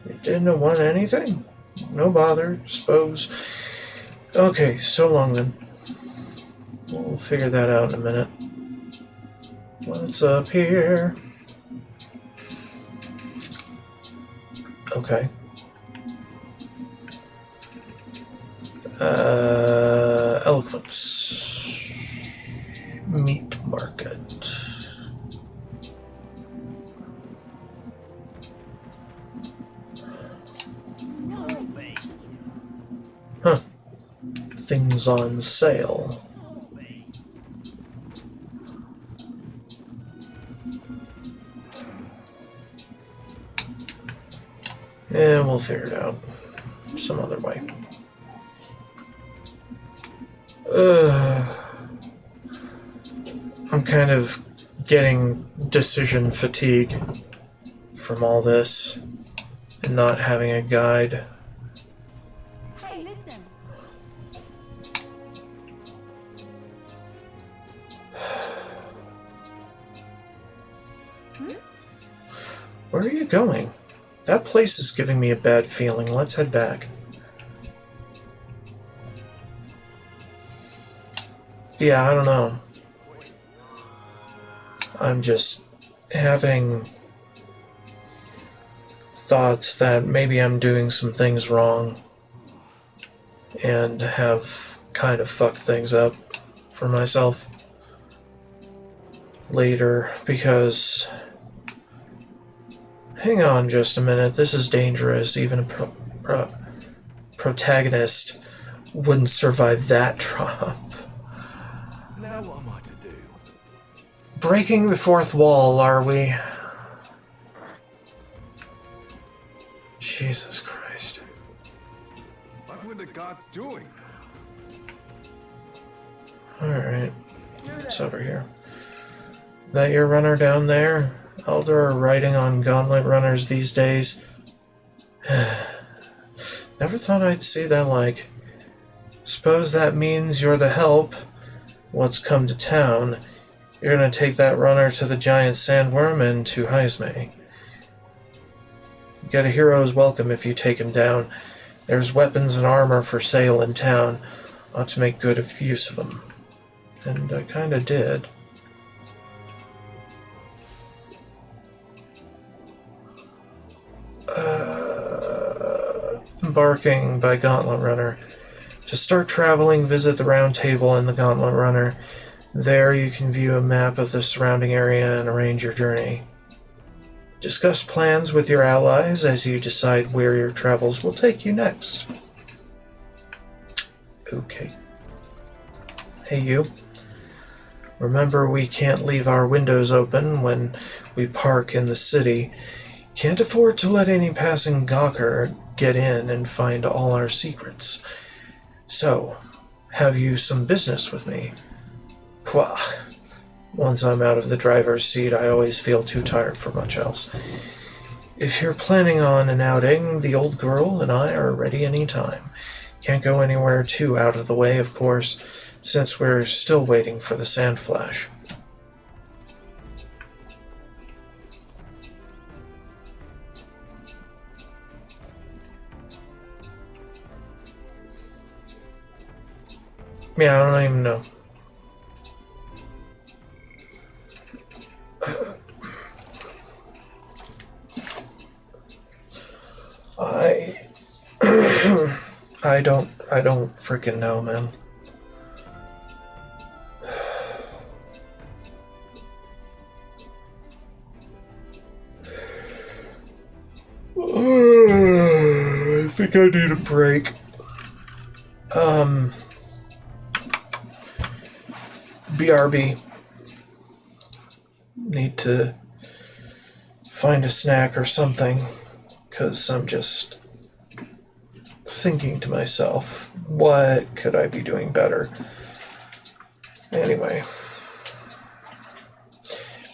Speaker 1: You didn't want anything? No bother, suppose. Okay, so long then. We'll figure that out in a minute. What's up here? Okay. Eloquence. Meat market. Huh. Things on sale. Yeah, we'll figure it out some other way. I'm kind of getting decision fatigue from all this and not having a guide.
Speaker 6: Hey, listen.
Speaker 1: Where are you going? That place is giving me a bad feeling. Let's head back. Yeah, I don't know. I'm just having thoughts that maybe I'm doing some things wrong and have kind of fucked things up for myself later because... Hang on just a minute, this is dangerous. Even a protagonist wouldn't survive that drop.
Speaker 11: Now what am I to do?
Speaker 1: Breaking the fourth wall, are we? Jesus Christ.
Speaker 11: What were the gods doing?
Speaker 1: Alright, it's over here. That your runner down there? Elder are riding on gauntlet runners these days. Never thought I'd see that like. Suppose that means you're the help. What's come to town? You're gonna take that runner to the giant sandworm and to Heisme. Get a hero's welcome if you take him down. There's weapons and armor for sale in town. Ought to make good use of them. And I kinda did. embarking by Gauntlet Runner. To start traveling, visit the round table in the Gauntlet Runner. There you can view a map of the surrounding area and arrange your journey. Discuss plans with your allies as you decide where your travels will take you next. Okay. Hey you. Remember, we can't leave our windows open when we park in the city. Can't afford to let any passing gawker get in and find all our secrets. So, have you some business with me? Pwah. Once I'm out of the driver's seat, I always feel too tired for much else. If you're planning on an outing, the old girl and I are ready any time. Can't go anywhere too out of the way, of course, since we're still waiting for the sand flash. Yeah, I don't even know. I don't freaking know, man. I think I need a break. BRB. Need to find a snack or something, because I'm just thinking to myself, what could I be doing better? Anyway,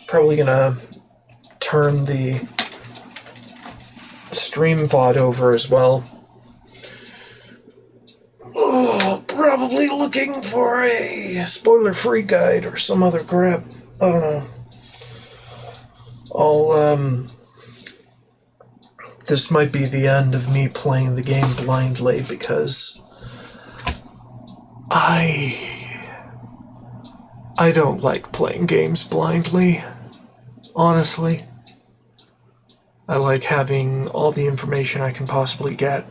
Speaker 1: probably gonna turn the stream VOD over as well. Oh, probably looking for a spoiler-free guide or some other crap. I don't know. This might be the end of me playing the game blindly, because I don't like playing games blindly, honestly. I like having all the information I can possibly get.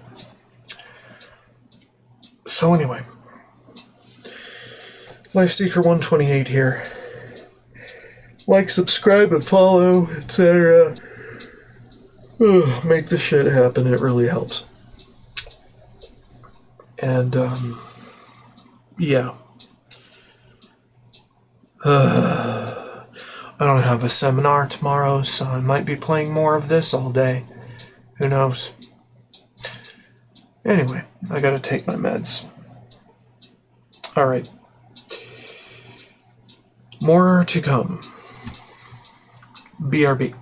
Speaker 1: So anyway, LifeSeeker128 here. Like, subscribe, and follow, etc. Make this shit happen, it really helps. And, yeah. I don't have a seminar tomorrow, so I might be playing more of this all day. Who knows? Anyway, I gotta take my meds. Alright. More to come. BRB.